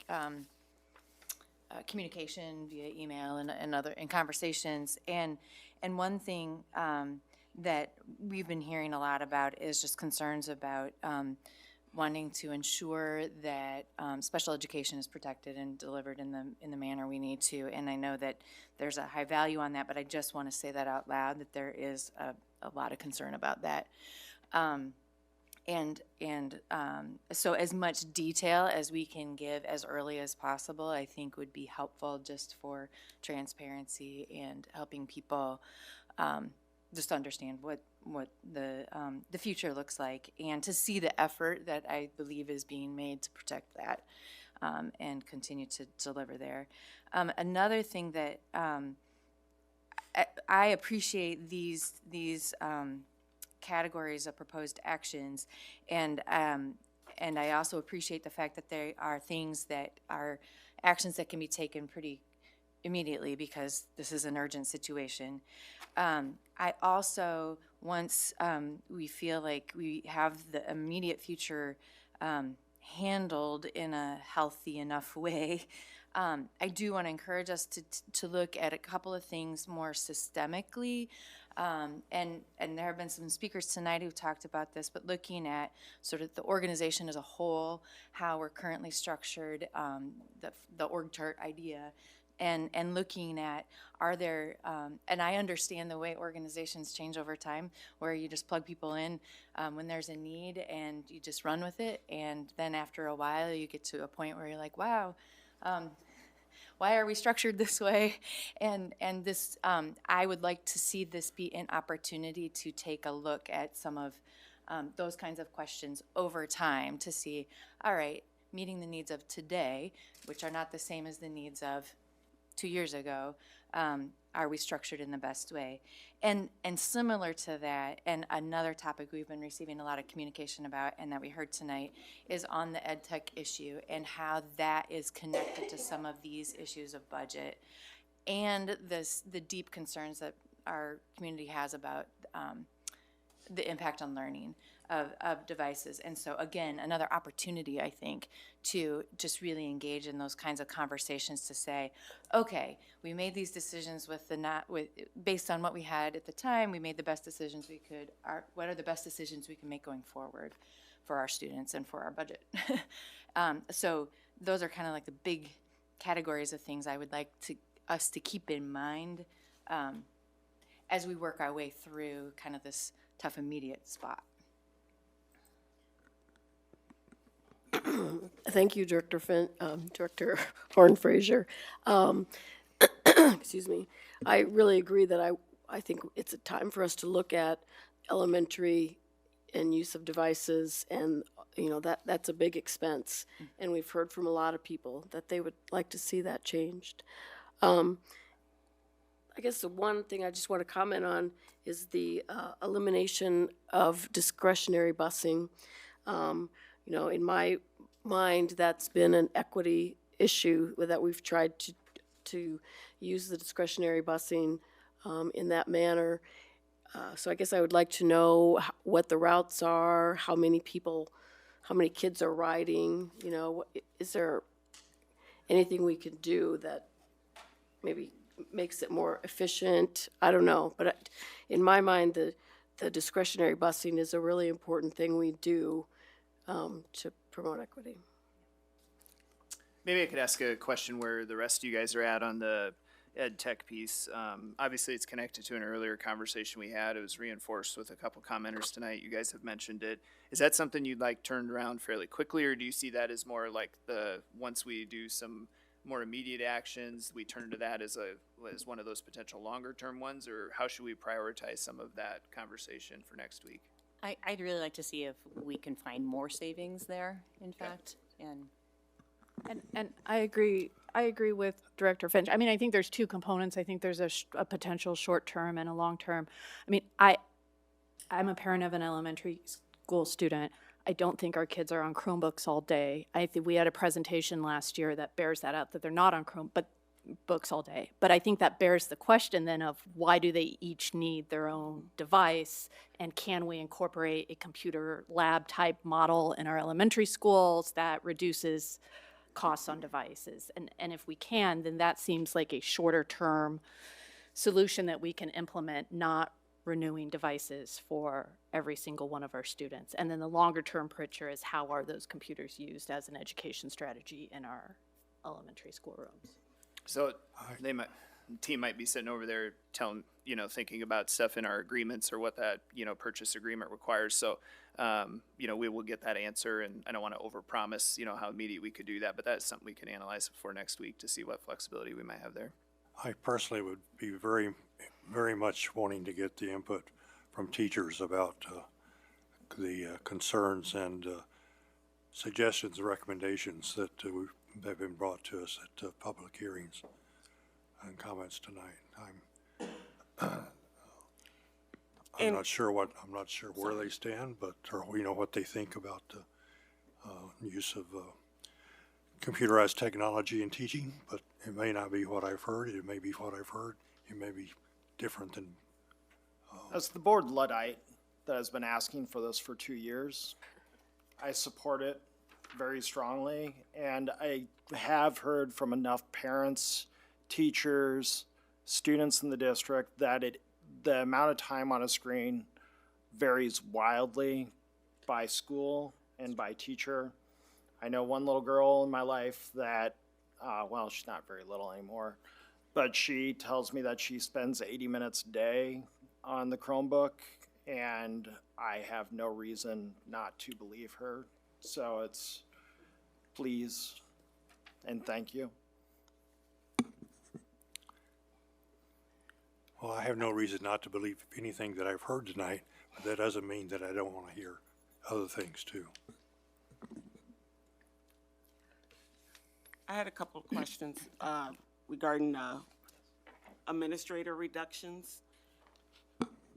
communication via email and other conversations. And one thing that we've been hearing a lot about is just concerns about wanting to ensure that special education is protected and delivered in the manner we need to. And I know that there's a high value on that, but I just want to say that out loud, that there is a lot of concern about that. So as much detail as we can give as early as possible, I think would be helpful, just for transparency and helping people just understand what the future looks like, and to see the effort that I believe is being made to protect that and continue to deliver there. Another thing that I appreciate these categories of proposed actions, and I also appreciate the fact that there are things that are actions that can be taken pretty immediately, because this is an urgent situation. I also, once we feel like we have the immediate future handled in a healthy enough way, I do want to encourage us to look at a couple of things more systemically. And there have been some speakers tonight who've talked about this, but looking at sort of the organization as a whole, how we're currently structured, the org chart idea, and looking at, are there, and I understand the way organizations change over time, where you just plug people in when there's a need and you just run with it, and then after a while you get to a point where you're like, wow, why are we structured this way? And this, I would like to see this be an opportunity to take a look at some of those kinds of questions over time, to see, all right, meeting the needs of today, which are not the same as the needs of 2 years ago, are we structured in the best way? And similar to that, and another topic we've been receiving a lot of communication about, and that we heard tonight, is on the ed tech issue, and how that is connected to some of these issues of budget, and the deep concerns that our community has about the impact on learning of devices. And so again, another opportunity, I think, to just really engage in those kinds of conversations, to say, okay, we made these decisions based on what we had at the time. We made the best decisions we could. What are the best decisions we can make going forward for our students and for our budget? So those are kind of like the big categories of things I would like us to keep in mind as we work our way through kind of this tough immediate spot. Thank you, Director Director Horn-Fraser. Excuse me. I really agree that I think it's a time for us to look at elementary and use of devices, and that's a big expense. And we've heard from a lot of people that they would like to see that changed. I guess the one thing I just want to comment on is the elimination of discretionary busing. In my mind, that's been an equity issue, that we've tried to use the discretionary busing in that manner. So I guess I would like to know what the routes are, how many kids are riding, you know, is there anything we can do that maybe makes it more efficient? I don't know, but in my mind, the discretionary busing is a really important thing we do to promote equity. Maybe I could ask a question where the rest of you guys are at on the ed tech piece. Obviously, it's connected to an earlier conversation we had. It was reinforced with a couple commenters tonight. You guys have mentioned it. Is that something you'd like turned around fairly quickly, or do you see that as more like once we do some more immediate actions, we turn to that as one of those potential longer term ones, or how should we prioritize some of that conversation for next week? I'd really like to see if we can find more savings there, in fact, And I agree with Director Finch. I mean, I think there's two components. I think there's a potential short-term and a long-term. I mean, I'm a parent of an elementary school student. I don't think our kids are on Chromebooks all day. I think we had a presentation last year that bears that out, that they're not on Chromebooks all day. But I think that bears the question then of why do they each need their own device, and can we incorporate a computer lab type model in our elementary schools that reduces costs on devices? And if we can, then that seems like a shorter term solution that we can implement, not renewing devices for every single one of our students. And then the longer term picture is how are those computers used as an education strategy in our elementary school rooms? So team might be sitting over there thinking about stuff in our agreements or what that, purchase agreement requires. So, we will get that answer, and I don't want to overpromise, how immediate we could do that, but that's something we can analyze before next week to see what flexibility we might have there. I personally would be very, very much wanting to get the input from teachers about the concerns and suggestions and recommendations that have been brought to us at public hearings and comments tonight. I'm not sure where they stand, but what they think about the use of computerized technology in teaching. But it may not be what I've heard. It may be what I've heard. It may be different than. As the board Luddite that has been asking for this for 2 years, I support it very strongly, and I have heard from enough parents, teachers, students in the district that the amount of time on a screen varies wildly by school and by teacher. I know one little girl in my life that, she's not very little anymore, but she tells me that she spends 80 minutes a day on the Chromebook, and I have no reason not to believe her. So it's please and thank you. Well, I have no reason not to believe anything that I've heard tonight, but that doesn't mean that I don't want to hear other things too. I had a couple of questions regarding administrator reductions.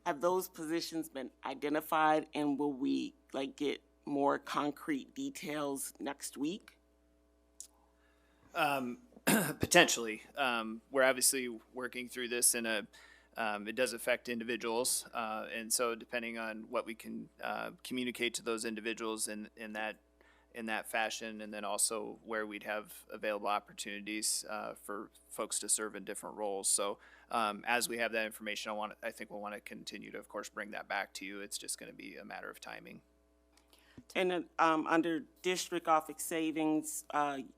Have those positions been identified, and will we get more concrete details next week? Potentially. We're obviously working through this it does affect individuals. And so depending on what we can communicate to those individuals in that fashion, and then also where we'd have available opportunities for folks to serve in different roles. So as we have that information, I think we'll want to continue to, of course, bring that back to you. It's just going to be a matter of timing. And under district office savings,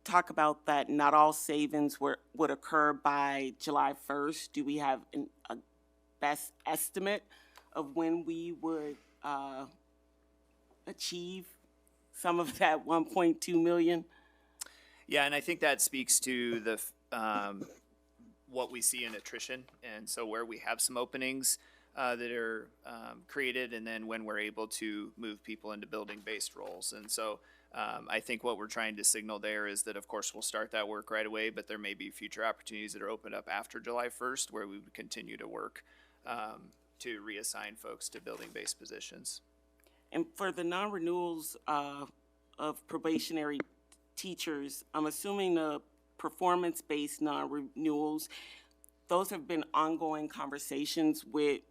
talk about that not all savings would occur by July 1st. Do we have a best estimate of when we would achieve some of that 1.2 million? Yeah, and I think that speaks to the what we see in attrition, and so where we have some openings that are created, and then when we're able to move people into building-based roles. And so I think what we're trying to signal there is that, of course, we'll start that work right away, but there may be future opportunities that are opened up after July 1st where we would continue to work to reassign folks to building-based positions. And for the non-renewals of probationary teachers, I'm assuming the performance-based non-renewals, those have been ongoing conversations with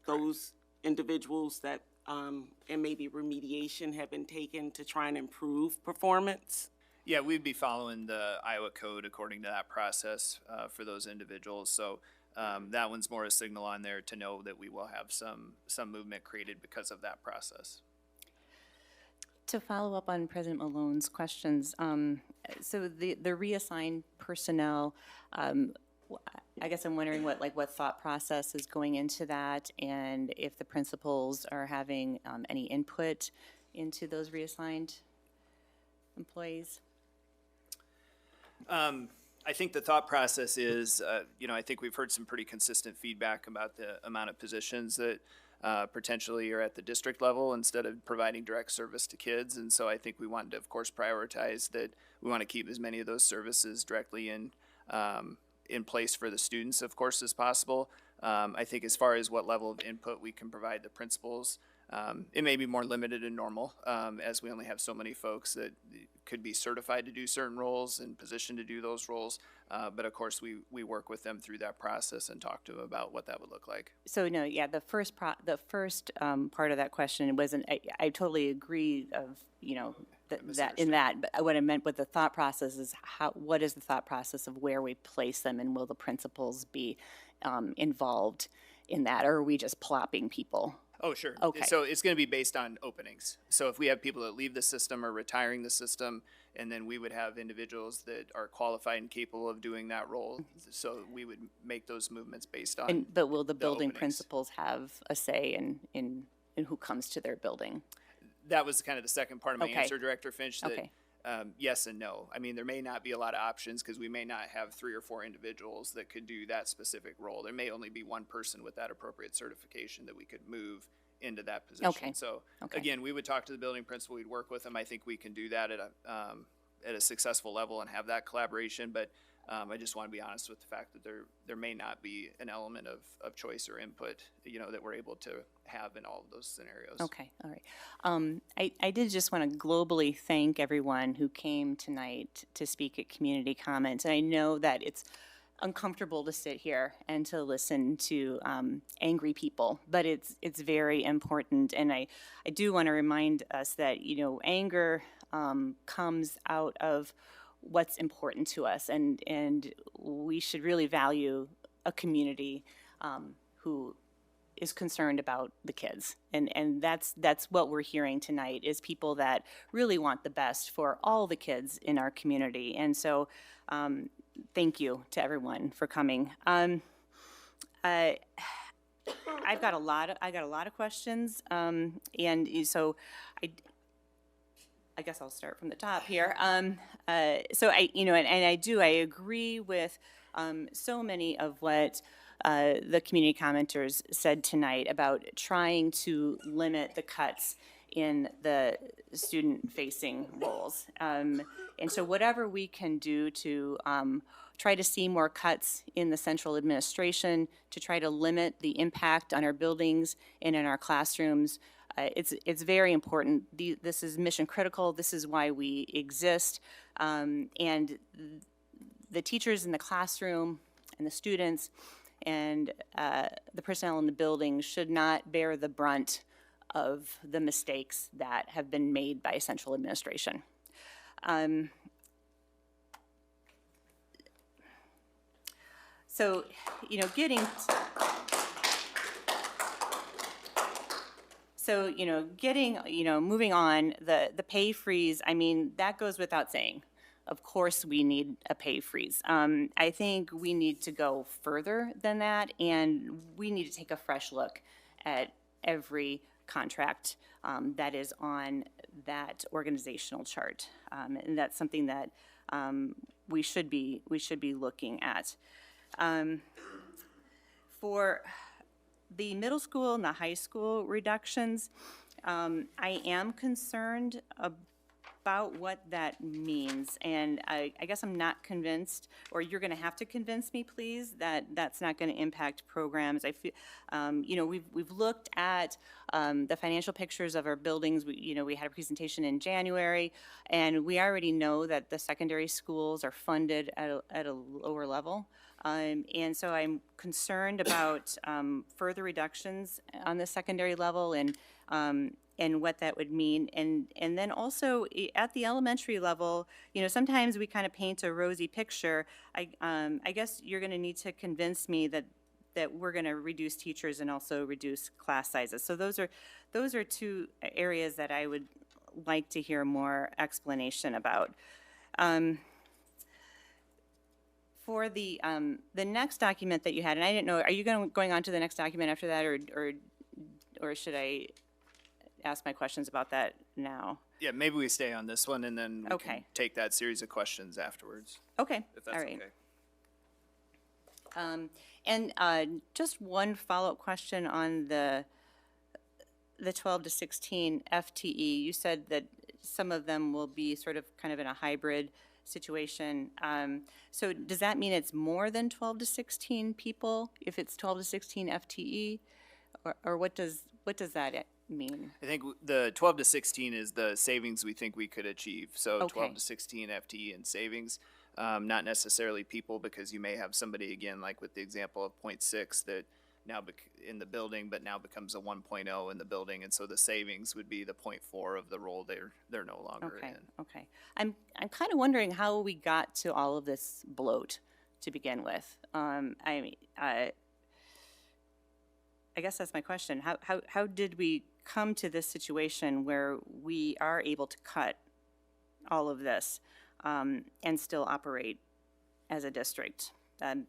those individuals that, and maybe remediation have been taken to try and improve performance? Yeah, we'd be following the Iowa code according to that process for those individuals. So that one's more a signal on there to know that we will have some movement created because of that process. To follow up on President Malone's questions, so the reassigned personnel, I guess I'm wondering what thought process is going into that, and if the principals are having any input into those reassigned employees? I think the thought process is, I think we've heard some pretty consistent feedback about the amount of positions that potentially are at the district level instead of providing direct service to kids. And so I think we wanted to, of course, prioritize that we want to keep as many of those services directly in place for the students, of course, as possible. I think as far as what level of input we can provide the principals, it may be more limited than normal, as we only have so many folks that could be certified to do certain roles and positioned to do those roles. But of course, we work with them through that process and talk to them about what that would look like. So no, yeah, the first part of that question wasn't, I totally agree of, but what I meant with the thought process is what is the thought process of where we place them, and will the principals be involved in that, or are we just plopping people? Oh, sure. Okay. So it's going to be based on openings. So if we have people that leave the system or retiring the system, and then we would have individuals that are qualified and capable of doing that role. So we would make those movements based on. But will the building openings. principals have a say in who comes to their building? That was kind of the second part of my Okay. answer, Director Finch, that Okay. Yes and no. I mean, there may not be a lot of options because we may not have 3 or 4 individuals that could do that specific role. There may only be one person with that appropriate certification that we could move into that position. Okay. So Okay. again, we would talk to the building principal, we'd work with them. I think we can do that at a successful level and have that collaboration. But I just want to be honest with the fact that there may not be an element of choice or input, that we're able to have in all of those scenarios. Okay, all right. I did just want to globally thank everyone who came tonight to speak at Community Comments. And I know that it's uncomfortable to sit here and to listen to angry people, but it's very important. And I do want to remind us that, anger comes out of what's important to us, and we should really value a community who is concerned about the kids, and that's what we're hearing tonight, is people that really want the best for all the kids in our community. And so thank you to everyone for coming. I've got a lot of questions, and so I guess I'll start from the top here. So I agree with so many of what the community commenters said tonight about trying to limit the cuts in the student-facing roles. And so whatever we can do to try to see more cuts in the central administration, to try to limit the impact on our buildings and in our classrooms, it's very important. This is mission critical. This is why we exist. And the teachers in the classroom and the students and the personnel in the building should not bear the brunt of the mistakes that have been made by central administration. So, moving on, the pay freeze, I mean, that goes without saying. Of course, we need a pay freeze. I think we need to go further than that, and we need to take a fresh look at every contract that is on that organizational chart. And that's something that we should be looking at. For the middle school and the high school reductions, I am concerned about what that means, and I guess I'm not convinced, or you're gonna have to convince me, please, that that's not gonna impact programs. I feel, you know, we've looked at the financial pictures of our buildings. We had a presentation in January, and we already know that the secondary schools are funded at a lower level. And so I'm concerned about further reductions on the secondary level and what that would mean. And then also at the elementary level, sometimes we kind of paint a rosy picture. I guess you're going to need to convince me that we're going to reduce teachers and also reduce class sizes. So those are two areas that I would like to hear more explanation about. For the next document that you had, and I didn't know, are you going on to the next document after that, or should I ask my questions about that now? Yeah, maybe we stay on this one and then we Okay. can take that series of questions afterwards. Okay, If that's all right. okay. And just one follow-up question on the 12 to 16 FTE. You said that some of them will be sort of kind of in a hybrid situation. So does that mean it's more than 12 to 16 people if it's 12 to 16 FTE? Or what does that mean? I think the 12 to 16 is the savings we think we could achieve. So Okay. 12 to 16 FTE in savings, not necessarily people, because you may have somebody, again, like with the example of 0.6 that now in the building, but now becomes a 1.0 in the building. And so the savings would be the 0.4 of the role they're no longer Okay, in. okay. I'm kind of wondering how we got to all of this bloat to begin with. I guess that's my question. How did we come to this situation where we are able to cut all of this and still operate as a district? I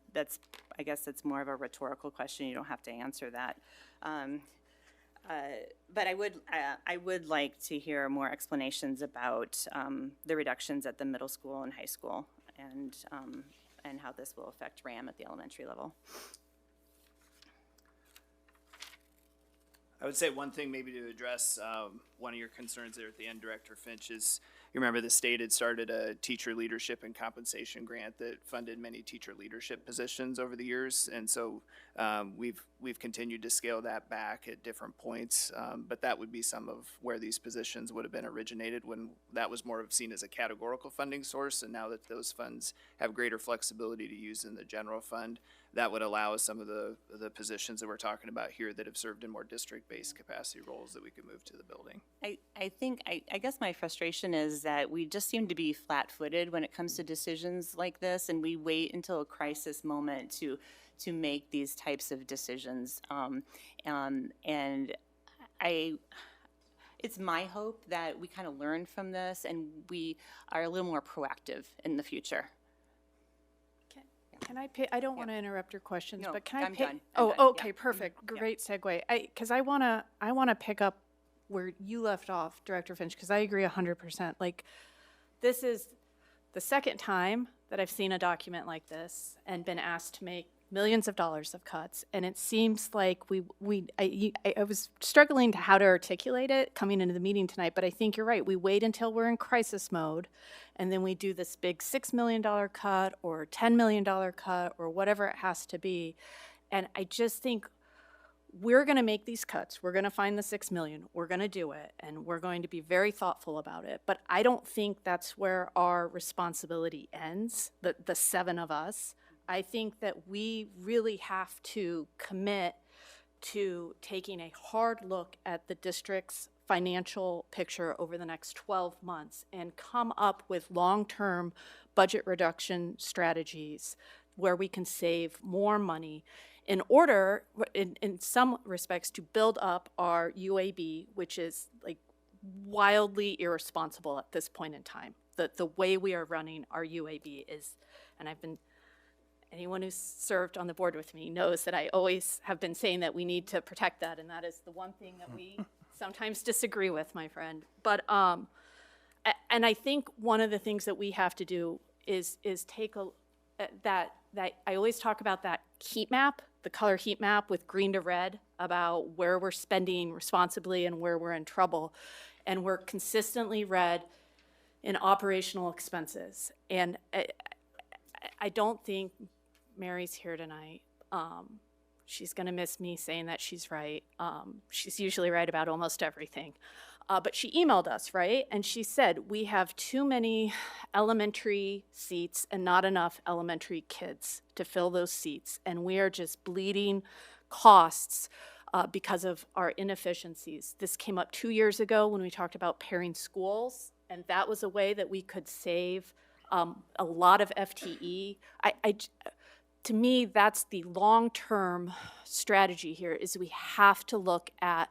guess that's more of a rhetorical question. You don't have to answer that. But I would like to hear more explanations about the reductions at the middle school and high school, and how this will affect RAM at the elementary level. I would say one thing maybe to address one of your concerns there at the end, Director Finch, is you remember the state had started a teacher leadership and compensation grant that funded many teacher leadership positions over the years. And so we've continued to scale that back at different points. But that would be some of where these positions would have been originated when that was more of seen as a categorical funding source. And now that those funds have greater flexibility to use in the general fund, that would allow some of the positions that we're talking about here that have served in more district-based capacity roles that we could move to the building. I guess my frustration is that we just seem to be flat-footed when it comes to decisions like this, and we wait until a crisis moment to make these types of decisions. It's my hope that we kind of learn from this and we are a little more proactive in the future. Can I pick, I don't want to interrupt your questions, No, but can I I'm pick? done. I'm Oh, done. okay, Yeah. perfect. Great segue. Because I want to pick up where you left off, Director Finch, because I agree 100%. Like, this is the second time that I've seen a document like this and been asked to make millions of dollars of cuts. And it seems like I was struggling to how to articulate it coming into the meeting tonight, but I think you're right. We wait until we're in crisis mode, and then we do this big $6 million cut or $10 million cut or whatever it has to be. And I just think we're going to make these cuts. We're going to find the $6 million. We're going to do it, and we're going to be very thoughtful about it. But I don't think that's where our responsibility ends, the seven of us. I think that we really have to commit to taking a hard look at the district's financial picture over the next 12 months and come up with long-term budget reduction strategies where we can save more money in order, in some respects, to build up our UAB, which is like wildly irresponsible at this point in time. The way we are running our UAB is, and anyone who's served on the board with me knows that I always have been saying that we need to protect that, and that is the one thing that we sometimes disagree with, my friend. But and I think one of the things that we have to do is take that I always talk about that heat map, the color heat map with green to red, about where we're spending responsibly and where we're in trouble, and we're consistently red in operational expenses. And I don't think Mary's here tonight. She's going to miss me saying that she's right. She's usually right about almost everything. But she emailed us, right? And she said, we have too many elementary seats and not enough elementary kids to fill those seats. And we are just bleeding costs because of our inefficiencies. This came up 2 years ago when we talked about pairing schools, and that was a way that we could save a lot of FTE. To me, that's the long-term strategy here, is we have to look at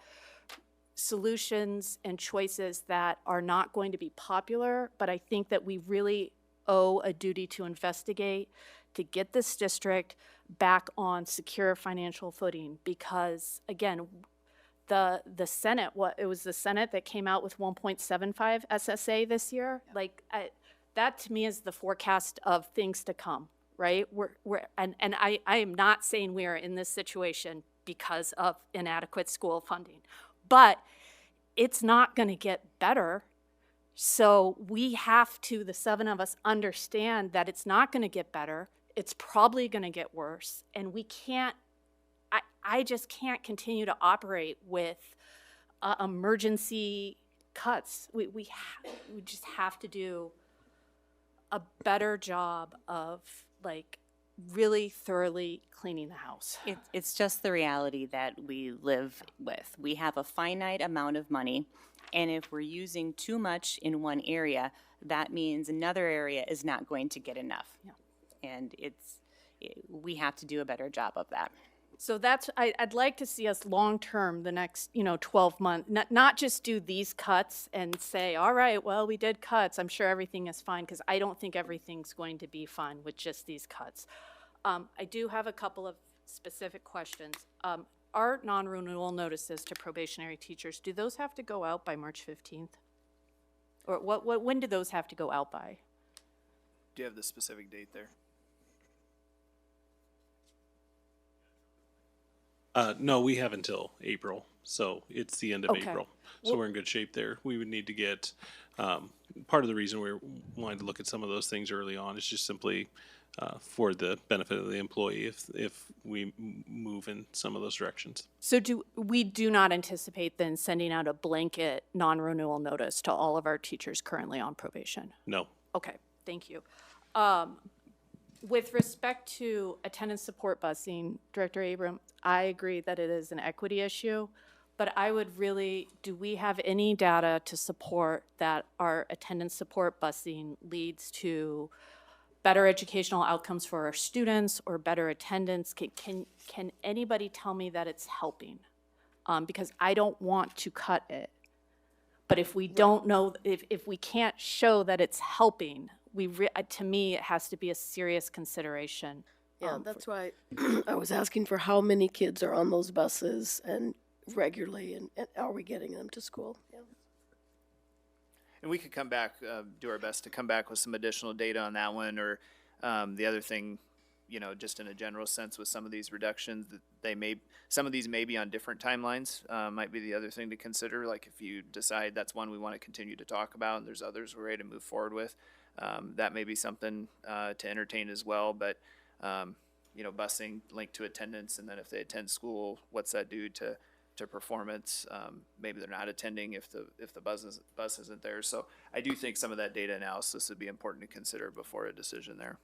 solutions and choices that are not going to be popular, but I think that we really owe a duty to investigate, to get this district back on secure financial footing, because again, the Senate, it was the Senate that came out with 1.75 SSA this year. Like that to me is the forecast of things to come, right? I am not saying we are in this situation because of inadequate school funding, but it's not going to get better. So we have to, the 7 of us, understand that it's not going to get better. It's probably going to get worse. And we can't, I just can't continue to operate with emergency cuts. We just have to do a better job of like really thoroughly cleaning the house. It's just the reality that we live with. We have a finite amount of money, and if we're using too much in one area, that means another area is not going to get enough. Yeah. And we have to do a better job of that. So that's, I'd like to see us long-term, the next, 12 months, not just do these cuts and say, all right, well, we did cuts, I'm sure everything is fine, because I don't think everything's going to be fine with just these cuts. I do have a couple of specific questions. Our non-renewal notices to probationary teachers, do those have to go out by March 15th? Or when do those have to go out by? Do you have the specific date there? No, we have until April, so it's the end of Okay. April. So we're in good shape there. We would need to get, part of the reason we're wanting to look at some of those things early on is just simply for the benefit of the employee if we move in some of those directions. So we do not anticipate then sending out a blanket non-renewal notice to all of our teachers currently on probation? No. Okay, thank you. With respect to attendance support busing, Director Abram, I agree that it is an equity issue, but I would really, do we have any data to support that our attendance support busing leads to better educational outcomes for our students or better attendance? Can anybody tell me that it's helping? Because I don't want to cut it. But if we don't know, if we can't show that it's helping, to me, it has to be a serious consideration. Yeah, that's why I was asking for how many kids are on those buses and regularly, and are we getting them to school? Yeah. And we could come back, do our best to come back with some additional data on that one, or the other thing, just in a general sense with some of these reductions, that some of these may be on different timelines, might be the other thing to consider. Like if you decide that's one we want to continue to talk about, and there's others we're ready to move forward with, that may be something to entertain as well. But busing linked to attendance, and then if they attend school, what's that do to performance? Maybe they're not attending if the bus isn't there. So I do think some of that data analysis would be important to consider before a decision there.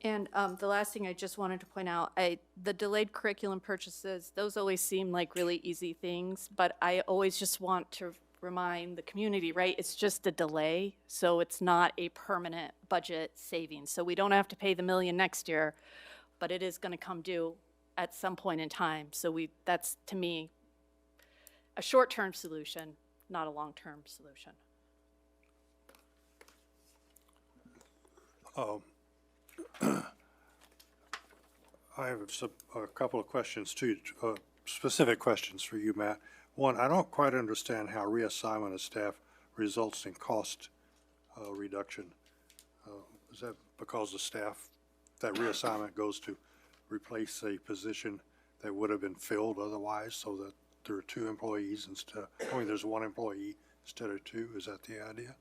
And the last thing I just wanted to point out, the delayed curriculum purchases, those always seem like really easy things, but I always just want to remind the community, right? It's just a delay, so it's not a permanent budget savings. So we don't have to pay the $1 million next year, but it is going to come due at some point in time. So that's, to me, a short-term solution, not a long-term solution. I have a couple of questions too, specific questions for you, Matt. One, I don't quite understand how reassignment of staff results in cost reduction. Is that because the staff, that reassignment goes to replace a position that would have been filled otherwise, so that there are 2 employees instead, there's 1 employee instead of 2? Is that the idea?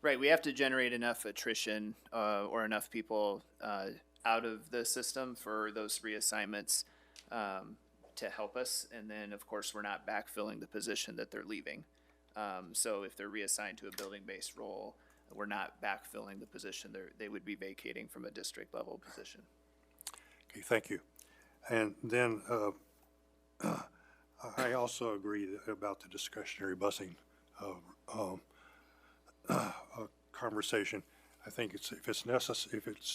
Right, we have to generate enough attrition or enough people out of the system for those reassignments to help us. And then, of course, we're not backfilling the position that they're leaving. So if they're reassigned to a building-based role, we're not backfilling the position. They would be vacating from a district-level position. Okay, thank you. And then I also agree about the discretionary busing conversation. I think if it's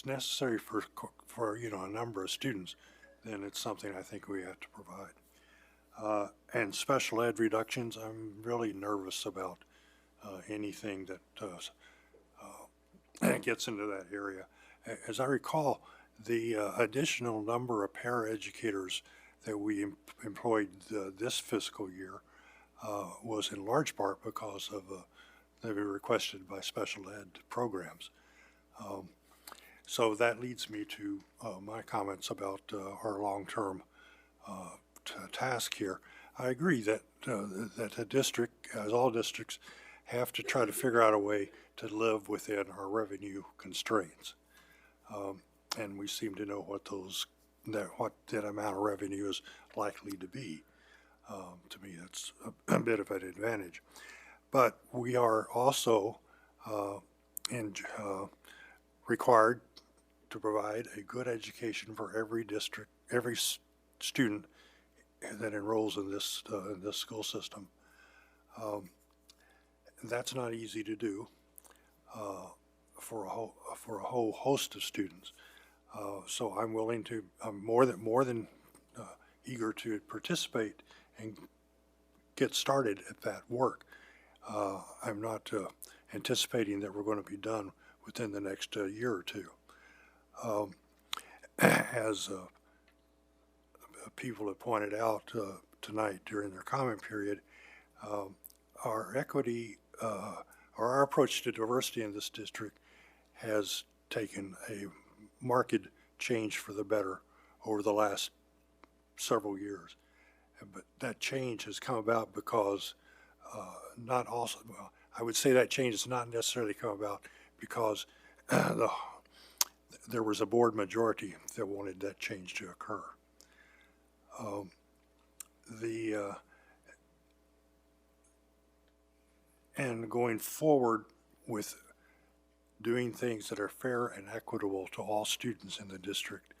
necessary for a number of students, then it's something I think we have to provide. And special ed reductions, I'm really nervous about anything that gets into that area. As I recall, the additional number of paraeducators that we employed this fiscal year was in large part because of they were requested by special ed programs. So that leads me to my comments about our long-term task here. I agree that the district, as all districts, have to try to figure out a way to live within our revenue constraints. And we seem to know what that amount of revenue is likely to be. To me, that's a bit of an advantage. But we are also required to provide a good education for every district, every student that enrolls in this school system. That's not easy to do for a whole host of students. So I'm more than eager to participate and get started at that work. I'm not anticipating that we're going to be done within the next year or two. As people have pointed out tonight during their comment period, our equity, or our approach to diversity in this district has taken a marked change for the better over the last several years. But that change has come about because I would say that change has not necessarily come about because there was a board majority that wanted that change to occur. And going forward with doing things that are fair and equitable to all students in the district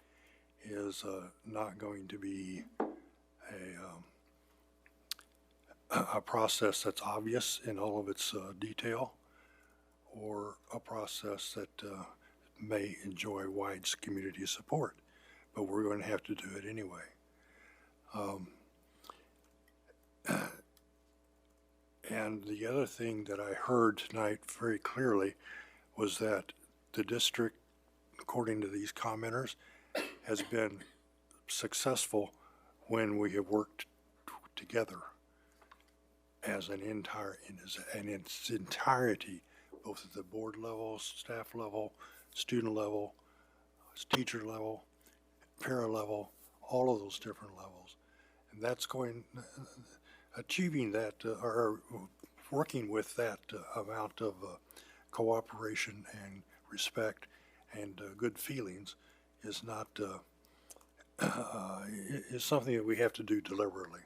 is not going to be a process that's obvious in all of its detail, or a process that may enjoy wide community support, but we're going to have to do it anyway. And the other thing that I heard tonight very clearly was that the district, according to these commenters, has been successful when we have worked together as an entire, in its entirety, both at the board level, staff level, student level, teacher level, para level, all of those different levels. And that's achieving that, or working with that amount of cooperation and respect and good feelings is not, is something that we have to do deliberately.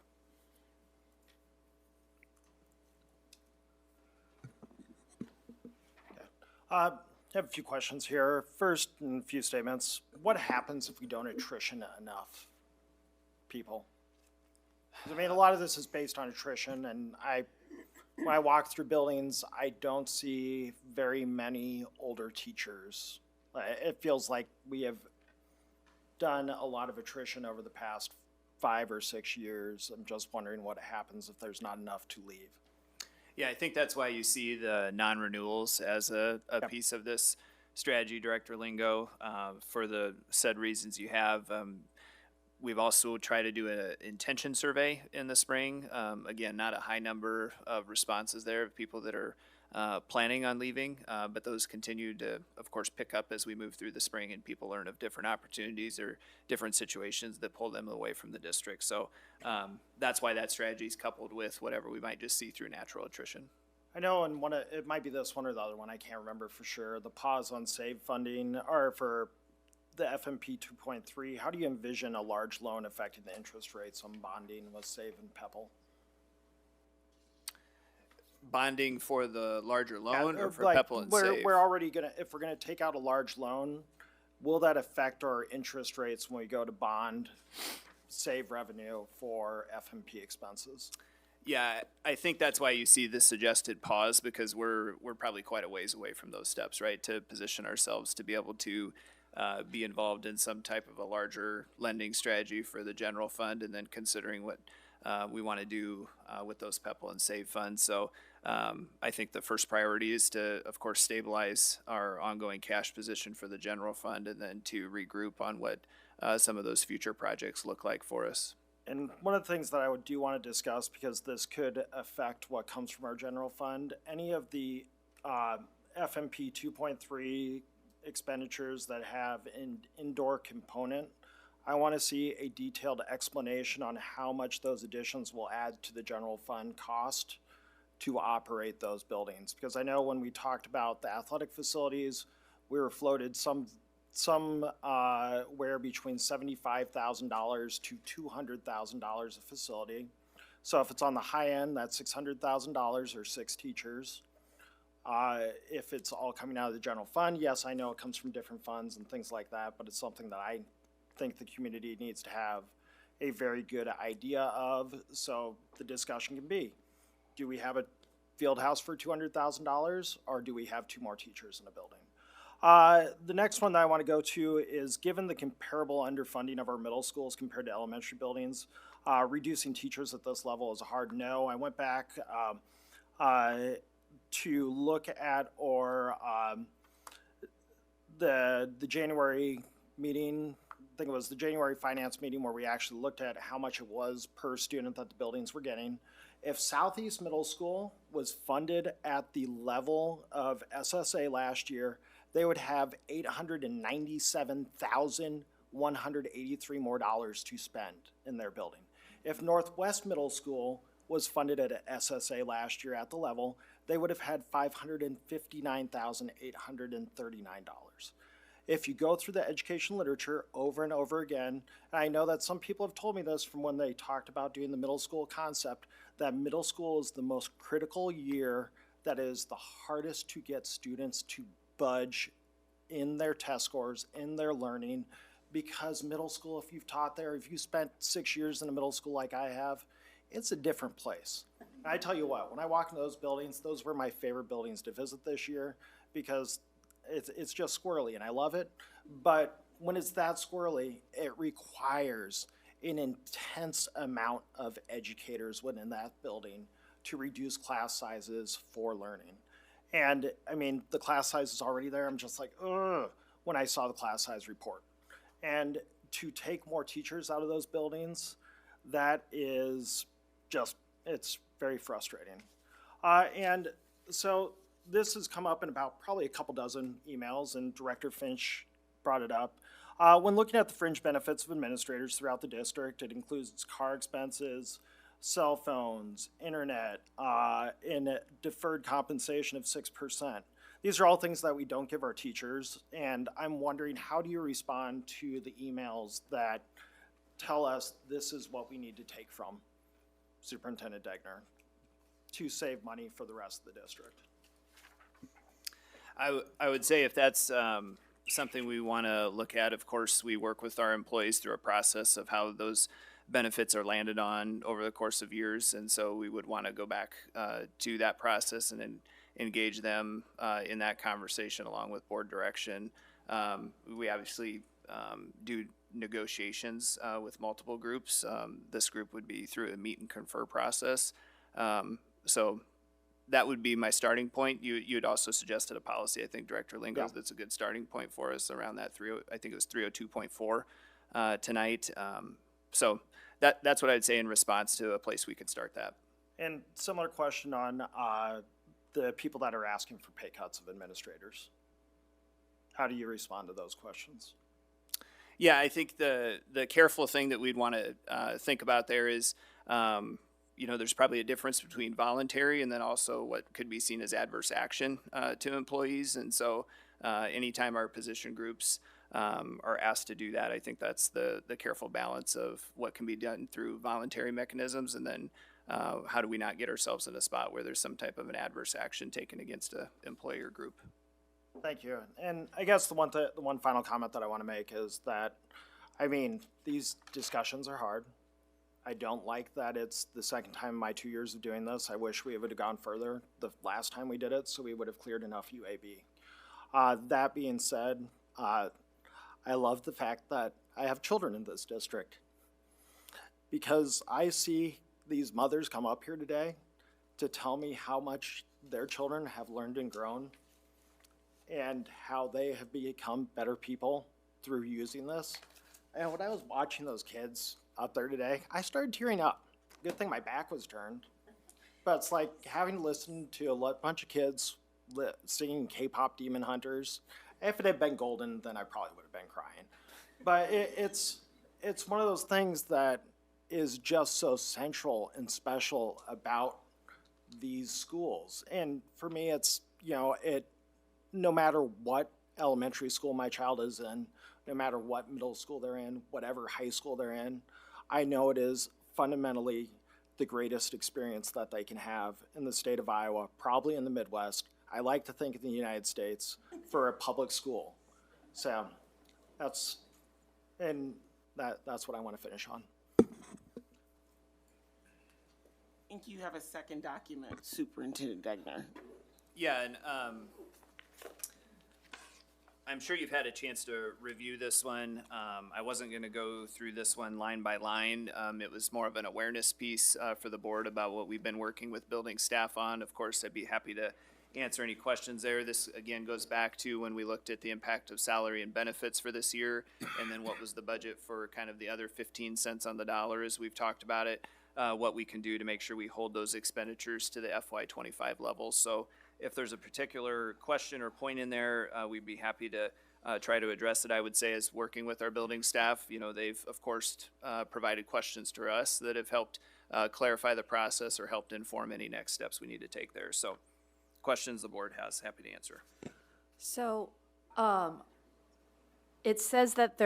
I have a few questions here. First, in a few statements, what happens if we don't attrition enough people? I mean, a lot of this is based on attrition, and when I walk through buildings, I don't see very many older teachers. It feels like we have done a lot of attrition over the past 5 or 6 years. I'm just wondering what happens if there's not enough to leave. Yeah, I think that's why you see the non-renewals as a piece of this strategy, Director Lingo, for the said reasons you have. We've also tried to do an intention survey in the spring. Again, not a high number of responses there of people that are planning on leaving, but those continue to, of course, pick up as we move through the spring and people learn of different opportunities or different situations that pull them away from the district. So that's why that strategy is coupled with whatever we might just see through natural attrition. I know in it might be this one or the other one, I can't remember for sure, the pause on SAVE funding, or for the FMP 2.3, how do you envision a large loan affecting the interest rates on bonding with SAVE and PEPL? Bonding for the larger loan or for Like, PEPL and SAVE? we're already gonna, if we're gonna take out a large loan, will that affect our interest rates when we go to bond SAVE revenue for FMP expenses? Yeah, I think that's why you see this suggested pause, because we're probably quite a ways away from those steps, right? To position ourselves to be able to be involved in some type of a larger lending strategy for the general fund, and then considering what we want to do with those PEPL and SAVE funds. So I think the first priority is to, of course, stabilize our ongoing cash position for the general fund, and then to regroup on what some of those future projects look like for us. And one of the things that I do want to discuss, because this could affect what comes from our general fund, any of the FMP 2.3 expenditures that have an indoor component, I want to see a detailed explanation on how much those additions will add to the general fund cost to operate those buildings. Because I know when we talked about the athletic facilities, we were floated somewhere between $75,000 to $200,000 a facility. So if it's on the high end, that's $600,000 or 6 teachers. If it's all coming out of the general fund, yes, I know it comes from different funds and things like that, but it's something that I think the community needs to have a very good idea of, so the discussion can be, do we have a field house for $200,000, or do we have 2 more teachers in a building? The next one that I want to go to is, given the comparable underfunding of our middle schools compared to elementary buildings, reducing teachers at this level is a hard no. I went back to look at the January meeting. I think it was the January finance meeting where we actually looked at how much it was per student that the buildings were getting. If Southeast Middle School was funded at the level of SSA last year, they would have $897,183 more dollars to spend in their building. If Northwest Middle School was funded at SSA last year at the level, they would have had $559,839. If you go through the education literature over and over again, and I know that some people have told me this from when they talked about doing the middle school concept, that middle school is the most critical year, that is the hardest to get students to budge in their test scores, in their learning, because middle school, if you've taught there, if you spent 6 years in a middle school like I have, it's a different place. And I tell you what, when I walk into those buildings, those were my favorite buildings to visit this year, because it's just squirrely, and I love it. But when it's that squirrely, it requires an intense amount of educators within that building to reduce class sizes for learning. And I mean, the class size is already there. I'm just like, ugh, when I saw the class size report. And to take more teachers out of those buildings, that is just, it's very frustrating. And so this has come up in about probably a couple dozen emails, and Director Finch brought it up. When looking at the fringe benefits of administrators throughout the district, it includes car expenses, cell phones, internet, and deferred compensation of 6%. These are all things that we don't give our teachers, and I'm wondering, how do you respond to the emails that tell us this is what we need to take from Superintendent Degner to save money for the rest of the district? I would say if that's something we want to look at, of course, we work with our employees through a process of how those benefits are landed on over the course of years. And so we would want to go back to that process and then engage them in that conversation along with board direction. We obviously do negotiations with multiple groups. This group would be through a meet and confer process. So that would be my starting point. You had also suggested a policy, I think, Director Lingo, that's a good starting point for us around that I think it was 302.4 tonight. So that's what I'd say in response to a place we could start that. And similar question on the people that are asking for pay cuts of administrators. How do you respond to those questions? Yeah, I think the careful thing that we'd want to think about there is there's probably a difference between voluntary and then also what could be seen as adverse action to employees. And so anytime our position groups are asked to do that, I think that's the careful balance of what can be done through voluntary mechanisms, and then how do we not get ourselves in a spot where there's some type of an adverse action taken against a employer group. Thank you. And I guess the one final comment that I want to make is that, I mean, these discussions are hard. I don't like that it's the second time in my 2 years of doing this. I wish we would have gone further the last time we did it, so we would have cleared enough UAB. That being said, I love the fact that I have children in this district, because I see these mothers come up here today to tell me how much their children have learned and grown and how they have become better people through using this. And when I was watching those kids out there today, I started tearing up. Good thing my back was turned. But it's like having to listen to a bunch of kids singing K-pop Demon Hunters. If it had been Golden, then I probably would have been crying. But it's one of those things that is just so central and special about these schools. And for me, it's, no matter what elementary school my child is in, no matter what middle school they're in, whatever high school they're in, I know it is fundamentally the greatest experience that they can have in the state of Iowa, probably in the Midwest. I like to think in the United States for a public school. So that's what I want to finish on. I think you have a second document, Superintendent Degner. Yeah, and I'm sure you've had a chance to review this one. I wasn't going to go through this one line by line. It was more of an awareness piece for the board about what we've been working with building staff on. Of course, I'd be happy to answer any questions there. This, again, goes back to when we looked at the impact of salary and benefits for this year, and then what was the budget for kind of the other 15 cents on the dollar as we've talked about it, what we can do to make sure we hold those expenditures to the FY25 levels. So if there's a particular question or point in there, we'd be happy to try to address it. I would say, as working with our building staff, they've, of course, provided questions to us that have helped clarify the process or helped inform any next steps we need to take there. So questions the board has, happy to answer. So, it says that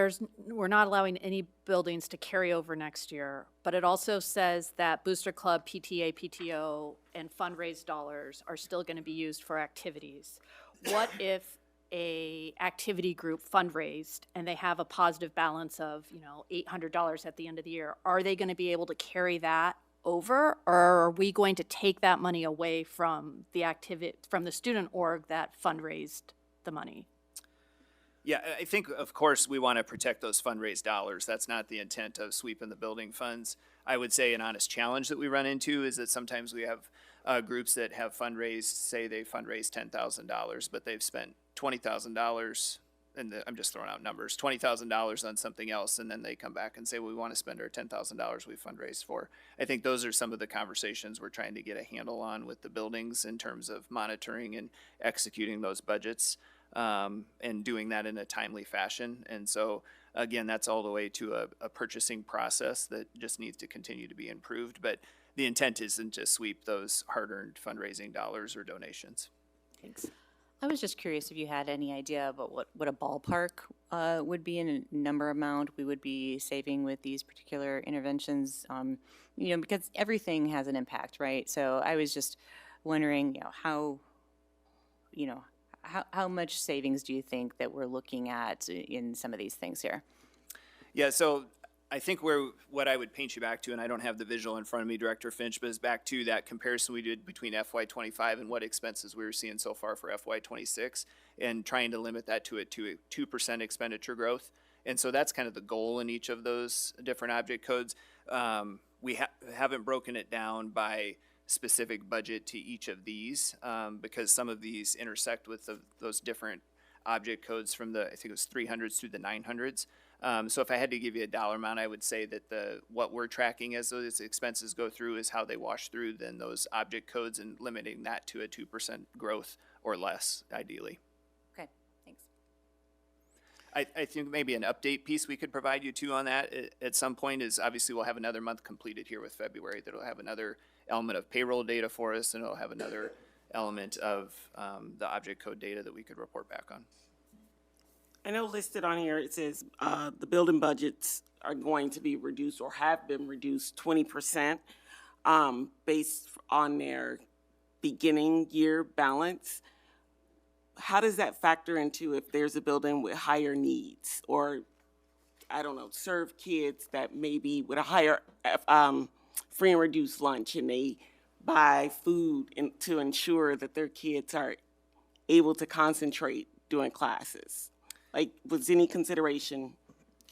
we're not allowing any buildings to carry over next year, but it also says that Booster Club, PTA, PTO, and fundraised dollars are still going to be used for activities. What if a activity group fundraised and they have a positive balance of, $800 at the end of the year? Are they going to be able to carry that over, or are we going to take that money away from the student org that fundraised the money? Yeah, I think, of course, we want to protect those fundraised dollars. That's not the intent of sweeping the building funds. I would say an honest challenge that we run into is that sometimes we have groups that have fundraised, say they fundraised $10,000, but they've spent $20,000, and I'm just throwing out numbers, $20,000 on something else, and then they come back and say, well, we want to spend our $10,000 we fundraised for. I think those are some of the conversations we're trying to get a handle on with the buildings in terms of monitoring and executing those budgets. And doing that in a timely fashion. And so, again, that's all the way to a purchasing process that just needs to continue to be improved. But the intent isn't to sweep those hard-earned fundraising dollars or donations. Thanks. I was just curious if you had any idea about what a ballpark would be in a number amount we would be saving with these particular interventions, because everything has an impact, right? So I was just wondering, how much savings do you think that we're looking at in some of these things here? Yeah, so I think what I would paint you back to, and I don't have the visual in front of me, Director Finch, but is back to that comparison we did between FY25 and what expenses we were seeing so far for FY26, and trying to limit that to a 2% expenditure growth. And so that's kind of the goal in each of those different object codes. We haven't broken it down by specific budget to each of these because some of these intersect with those different object codes from I think it was 300s through the 900s. So if I had to give you a dollar amount, I would say that what we're tracking as those expenses go through is how they wash through then those object codes, and limiting that to a 2% growth or less, ideally. Okay, thanks. I think maybe an update piece we could provide you too on that at some point is obviously we'll have another month completed here with February that'll have another element of payroll data for us, and it'll have another element of the object code data that we could report back on. I know listed on here, it says the building budgets are going to be reduced or have been reduced 20% based on their beginning year balance. How does that factor into if there's a building with higher needs or, I don't know, serve kids that maybe with a higher free and reduced lunch and they buy food to ensure that their kids are able to concentrate during classes? Like, was any consideration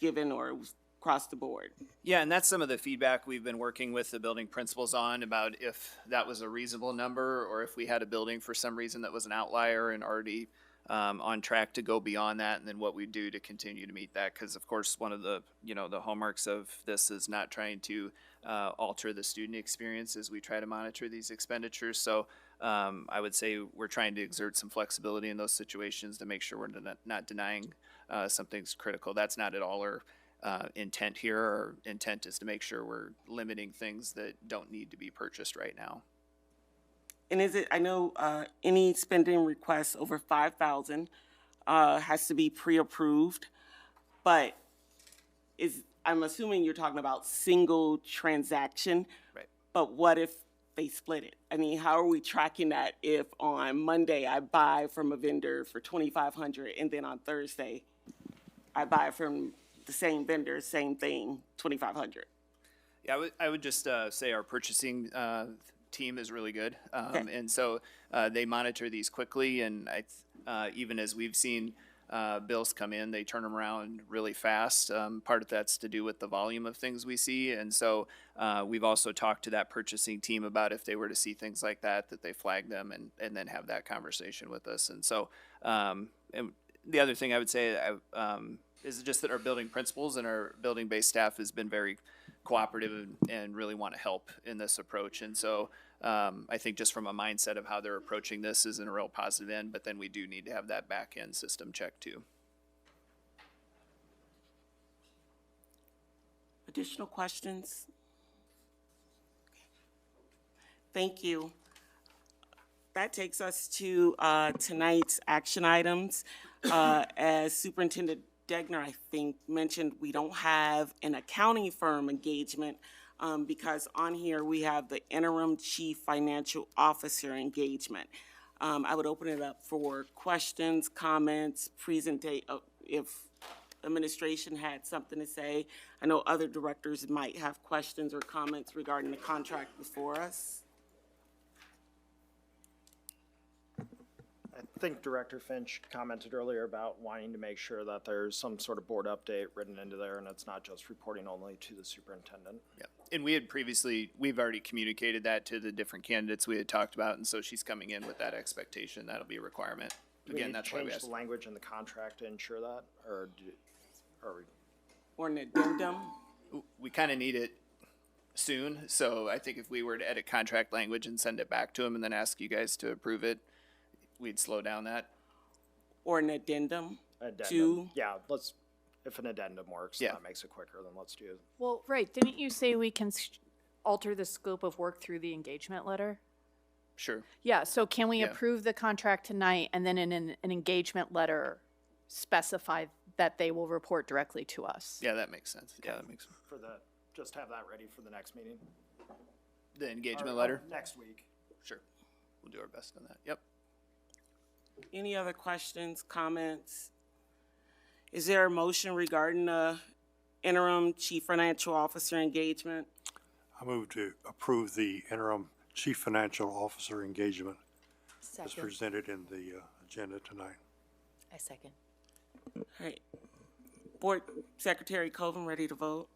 given or across the board? Yeah, and that's some of the feedback we've been working with the building principals on about if that was a reasonable number or if we had a building for some reason that was an outlier and already on track to go beyond that, and then what we do to continue to meet that. Because of course, one of the the hallmarks of this is not trying to alter the student experience as we try to monitor these expenditures. So I would say we're trying to exert some flexibility in those situations to make sure we're not denying something's critical. That's not at all our intent here. Our intent is to make sure we're limiting things that don't need to be purchased right now. And is it, I know any spending request over 5,000 has to be pre-approved, but I'm assuming you're talking about single transaction. Right. But what if they split it? I mean, how are we tracking that if on Monday I buy from a vendor for $2,500 and then on Thursday I buy from the same vendor, same thing, $2,500? Yeah, I would just say our purchasing team is really good. And so they monitor these quickly, and even as we've seen bills come in, they turn them around really fast. Part of that's to do with the volume of things we see, and so we've also talked to that purchasing team about if they were to see things like that they flag them and then have that conversation with us. And so and the other thing I would say is just that our building principals and our building-based staff has been very cooperative and really want to help in this approach. And so I think just from a mindset of how they're approaching this is in a real positive end, but then we do need to have that back-end system checked too. Additional questions? Thank you. That takes us to tonight's action items. As Superintendent Degner, I think, mentioned, we don't have an accounting firm engagement because on here we have the interim chief financial officer engagement. I would open it up for questions, comments, if administration had something to say. I know other directors might have questions or comments regarding the contract before us. I think Director Finch commented earlier about wanting to make sure that there's some sort of board update written into there and it's not just reporting only to the superintendent. Yeah, and we've already communicated that to the different candidates we had talked about, and so she's coming in with that expectation. That'll be a requirement. Again, that's why we change asked. the language in the contract to ensure that, or Or an addendum? We kind of need it soon, so I think if we were to edit contract language and send it back to them and then ask you guys to approve it, we'd slow down that. Or an addendum? Yeah, if an addendum works, Yeah. that makes it quicker, then let's do it. Well, right, didn't you say we can alter the scope of work through the engagement letter? Sure. Yeah, so can we Yeah. approve the contract tonight and then in an engagement letter specify that they will report directly to us? Yeah, that makes sense. Yeah, that makes sense. Just have that ready for the next meeting. The engagement Or letter? Next week. Sure. We'll do our best on that. Yep. Any other questions, comments? Is there a motion regarding the interim chief financial officer engagement? I move to approve the interim chief financial officer engagement as presented in the agenda tonight. I second. All right. Board Secretary Coven, ready to vote?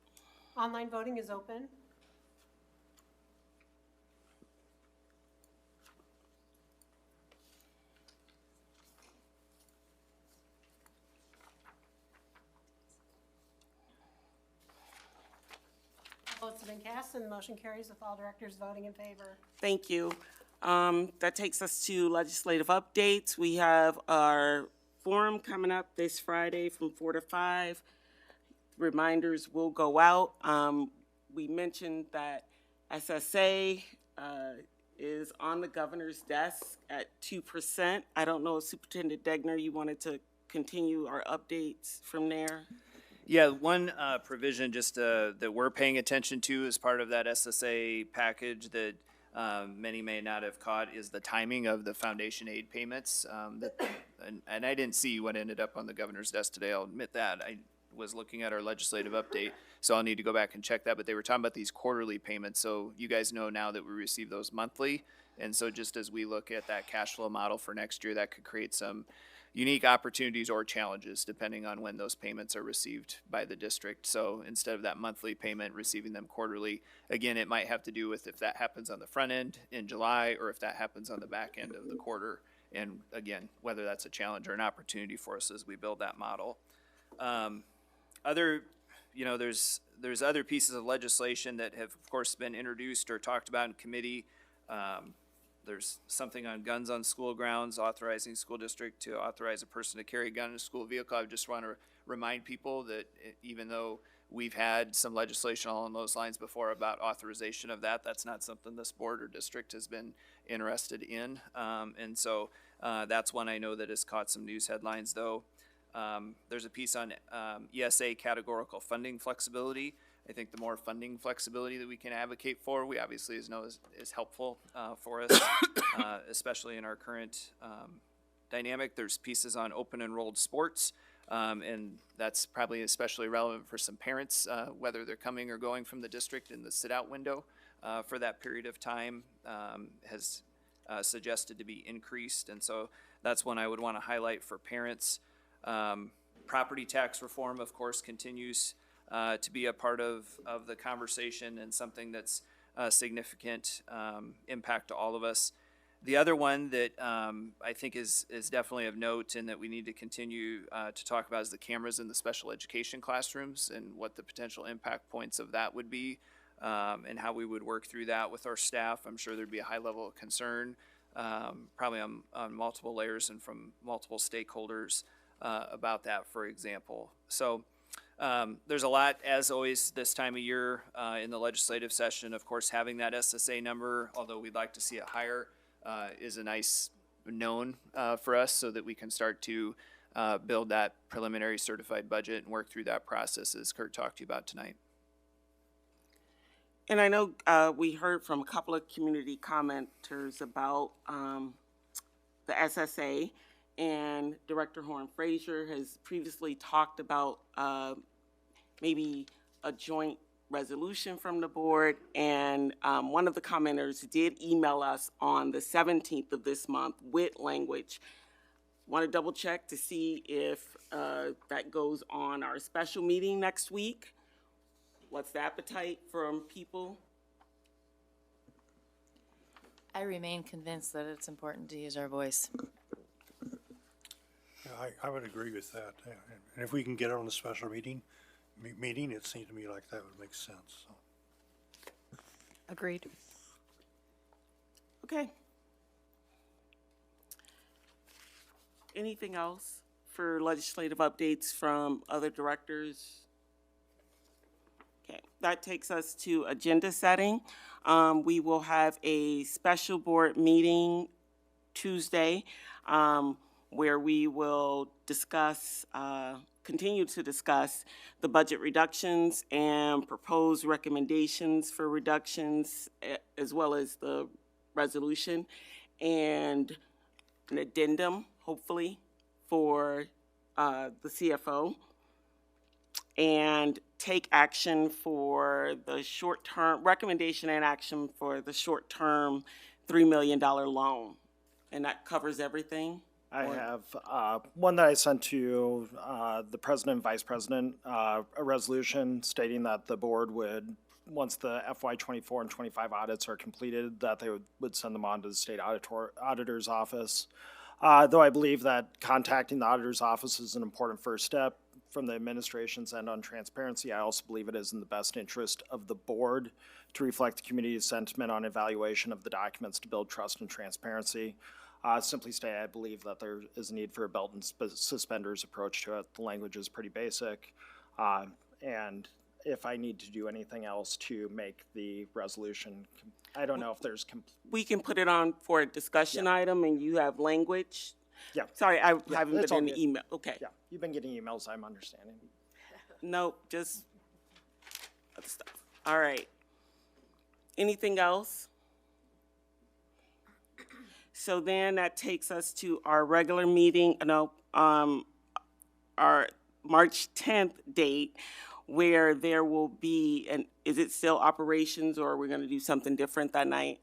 Online voting is open. Votes have been cast and the motion carries with all directors voting in favor. Thank you. That takes us to legislative updates. We have our forum coming up this Friday from 4 to 5. Reminders will go out. We mentioned that SSA is on the governor's desk at 2%. I don't know if Superintendent Degner, you wanted to continue our updates from there? Yeah, one provision just that we're paying attention to as part of that SSA package that many may not have caught is the timing of the foundation aid payments. And I didn't see what ended up on the governor's desk today, I'll admit that. I was looking at our legislative update, so I'll need to go back and check that. But they were talking about these quarterly payments, so you guys know now that we receive those monthly. And so just as we look at that cash flow model for next year, that could create some unique opportunities or challenges depending on when those payments are received by the district. So instead of that monthly payment, receiving them quarterly, again, it might have to do with if that happens on the front end in July or if that happens on the back end of the quarter. And again, whether that's a challenge or an opportunity for us as we build that model. There's other pieces of legislation that have, of course, been introduced or talked about in committee. There's something on guns on school grounds, authorizing school district to authorize a person to carry a gun in a school vehicle. I just want to remind people that even though we've had some legislation along those lines before about authorization of that, that's not something this board or district has been interested in. And so that's one I know that has caught some news headlines, though. There's a piece on ESA categorical funding flexibility. I think the more funding flexibility that we can advocate for, we obviously is helpful for us, especially in our current dynamic. There's pieces on open enrolled sports, and that's probably especially relevant for some parents, whether they're coming or going from the district in the sit-out window for that period of time has suggested to be increased. And so that's one I would want to highlight for parents. Property tax reform, of course, continues to be a part of the conversation and something that's a significant impact to all of us. The other one that I think is definitely of note and that we need to continue to talk about is the cameras in the special education classrooms and what the potential impact points of that would be and how we would work through that with our staff. I'm sure there'd be a high level of concern, probably on multiple layers and from multiple stakeholders about that, for example. So there's a lot, as always, this time of year in the legislative session. Of course, having that SSA number, although we'd like to see it higher, is a nice known for us so that we can start to build that preliminary certified budget and work through that process as Kurt talked to you about tonight. And I know we heard from a couple of community commenters about the SSA, and Director Horn-Frazier has previously talked about maybe a joint resolution from the board, and one of the commenters did email us on the 17th of this month with language. Want to double check to see if that goes on our special meeting next week. What's the appetite from people? I remain convinced that it's important to use our voice. Yeah, I would agree with that. Yeah. And if we can get it on the special meeting, it seemed to me like that would make sense. So. Agreed. Okay. Anything else for legislative updates from other directors? Okay, that takes us to agenda setting. We will have a special board meeting Tuesday where we will discuss, continue to discuss the budget reductions and propose recommendations for reductions, as well as the resolution and an addendum, hopefully, for the CFO, and take action for the short-term, recommendation and action for the short-term $3 million loan. And that covers everything? I have one that I sent to the president and vice president, a resolution stating that the board would, once the FY24 and 25 audits are completed, that they would send them on to the state auditor's office. Though I believe that contacting the auditor's office is an important first step from the administration's end on transparency, I also believe it is in the best interest of the board to reflect the community's sentiment on evaluation of the documents to build trust and transparency. Simply state, I believe that there is a need for a belt and suspenders approach to it. The language is pretty basic. And if I need to do anything else to make the resolution, I don't know if there's. We can put it on for a discussion item and you have language? Yeah. Sorry, I Yeah, haven't it's been all in the good. email. Okay. Yeah, you've been getting emails, I'm understanding. Nope, just other stuff. All right. Anything else? So then that takes us to our regular meeting, our March 10th date, where there will be, is it still operations, or are we going to do something different that night?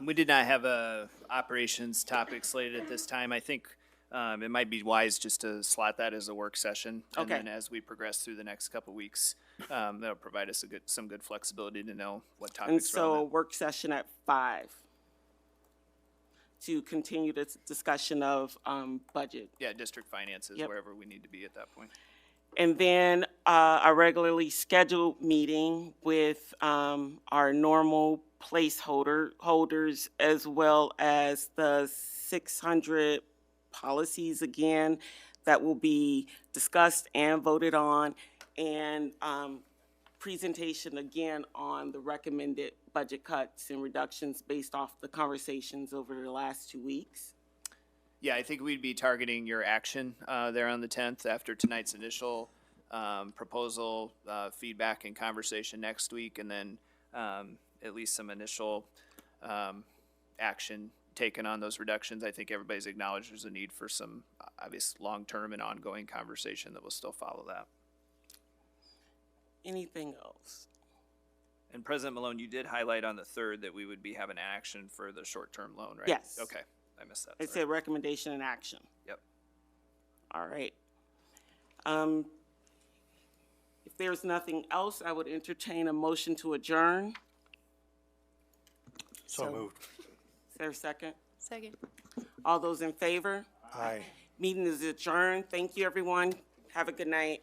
We did not have a operations topic slated at this time. I think it might be wise just to slot that as a work session. Okay. And then as we progress through the next couple weeks, that'll provide us some good flexibility to know what And topics so a relevant. work session at 5 to continue the discussion of budget. Yeah, district finances, Yep. wherever we need to be at that point. And then a regularly scheduled meeting with our normal placeholders, as well as the 600 policies again that will be discussed and voted on, and presentation again on the recommended budget cuts and reductions based off the conversations over the last 2 weeks. Yeah, I think we'd be targeting your action there on the 10th after tonight's initial proposal, feedback and conversation next week, and then at least some initial action taken on those reductions. I think everybody's acknowledged there's a need for some obvious long-term and ongoing conversation that will still follow that. Anything else? And President Malone, you did highlight on the 3rd that we would be having action for the short-term loan, right? Yes. Okay, I missed that. It sorry. said recommendation and action. Yep. All right. If there's nothing else, I would entertain a motion to adjourn. So moved. Is there a second? Second. All those in favor? Aye. Meeting is adjourned. Thank you, everyone. Have a good night.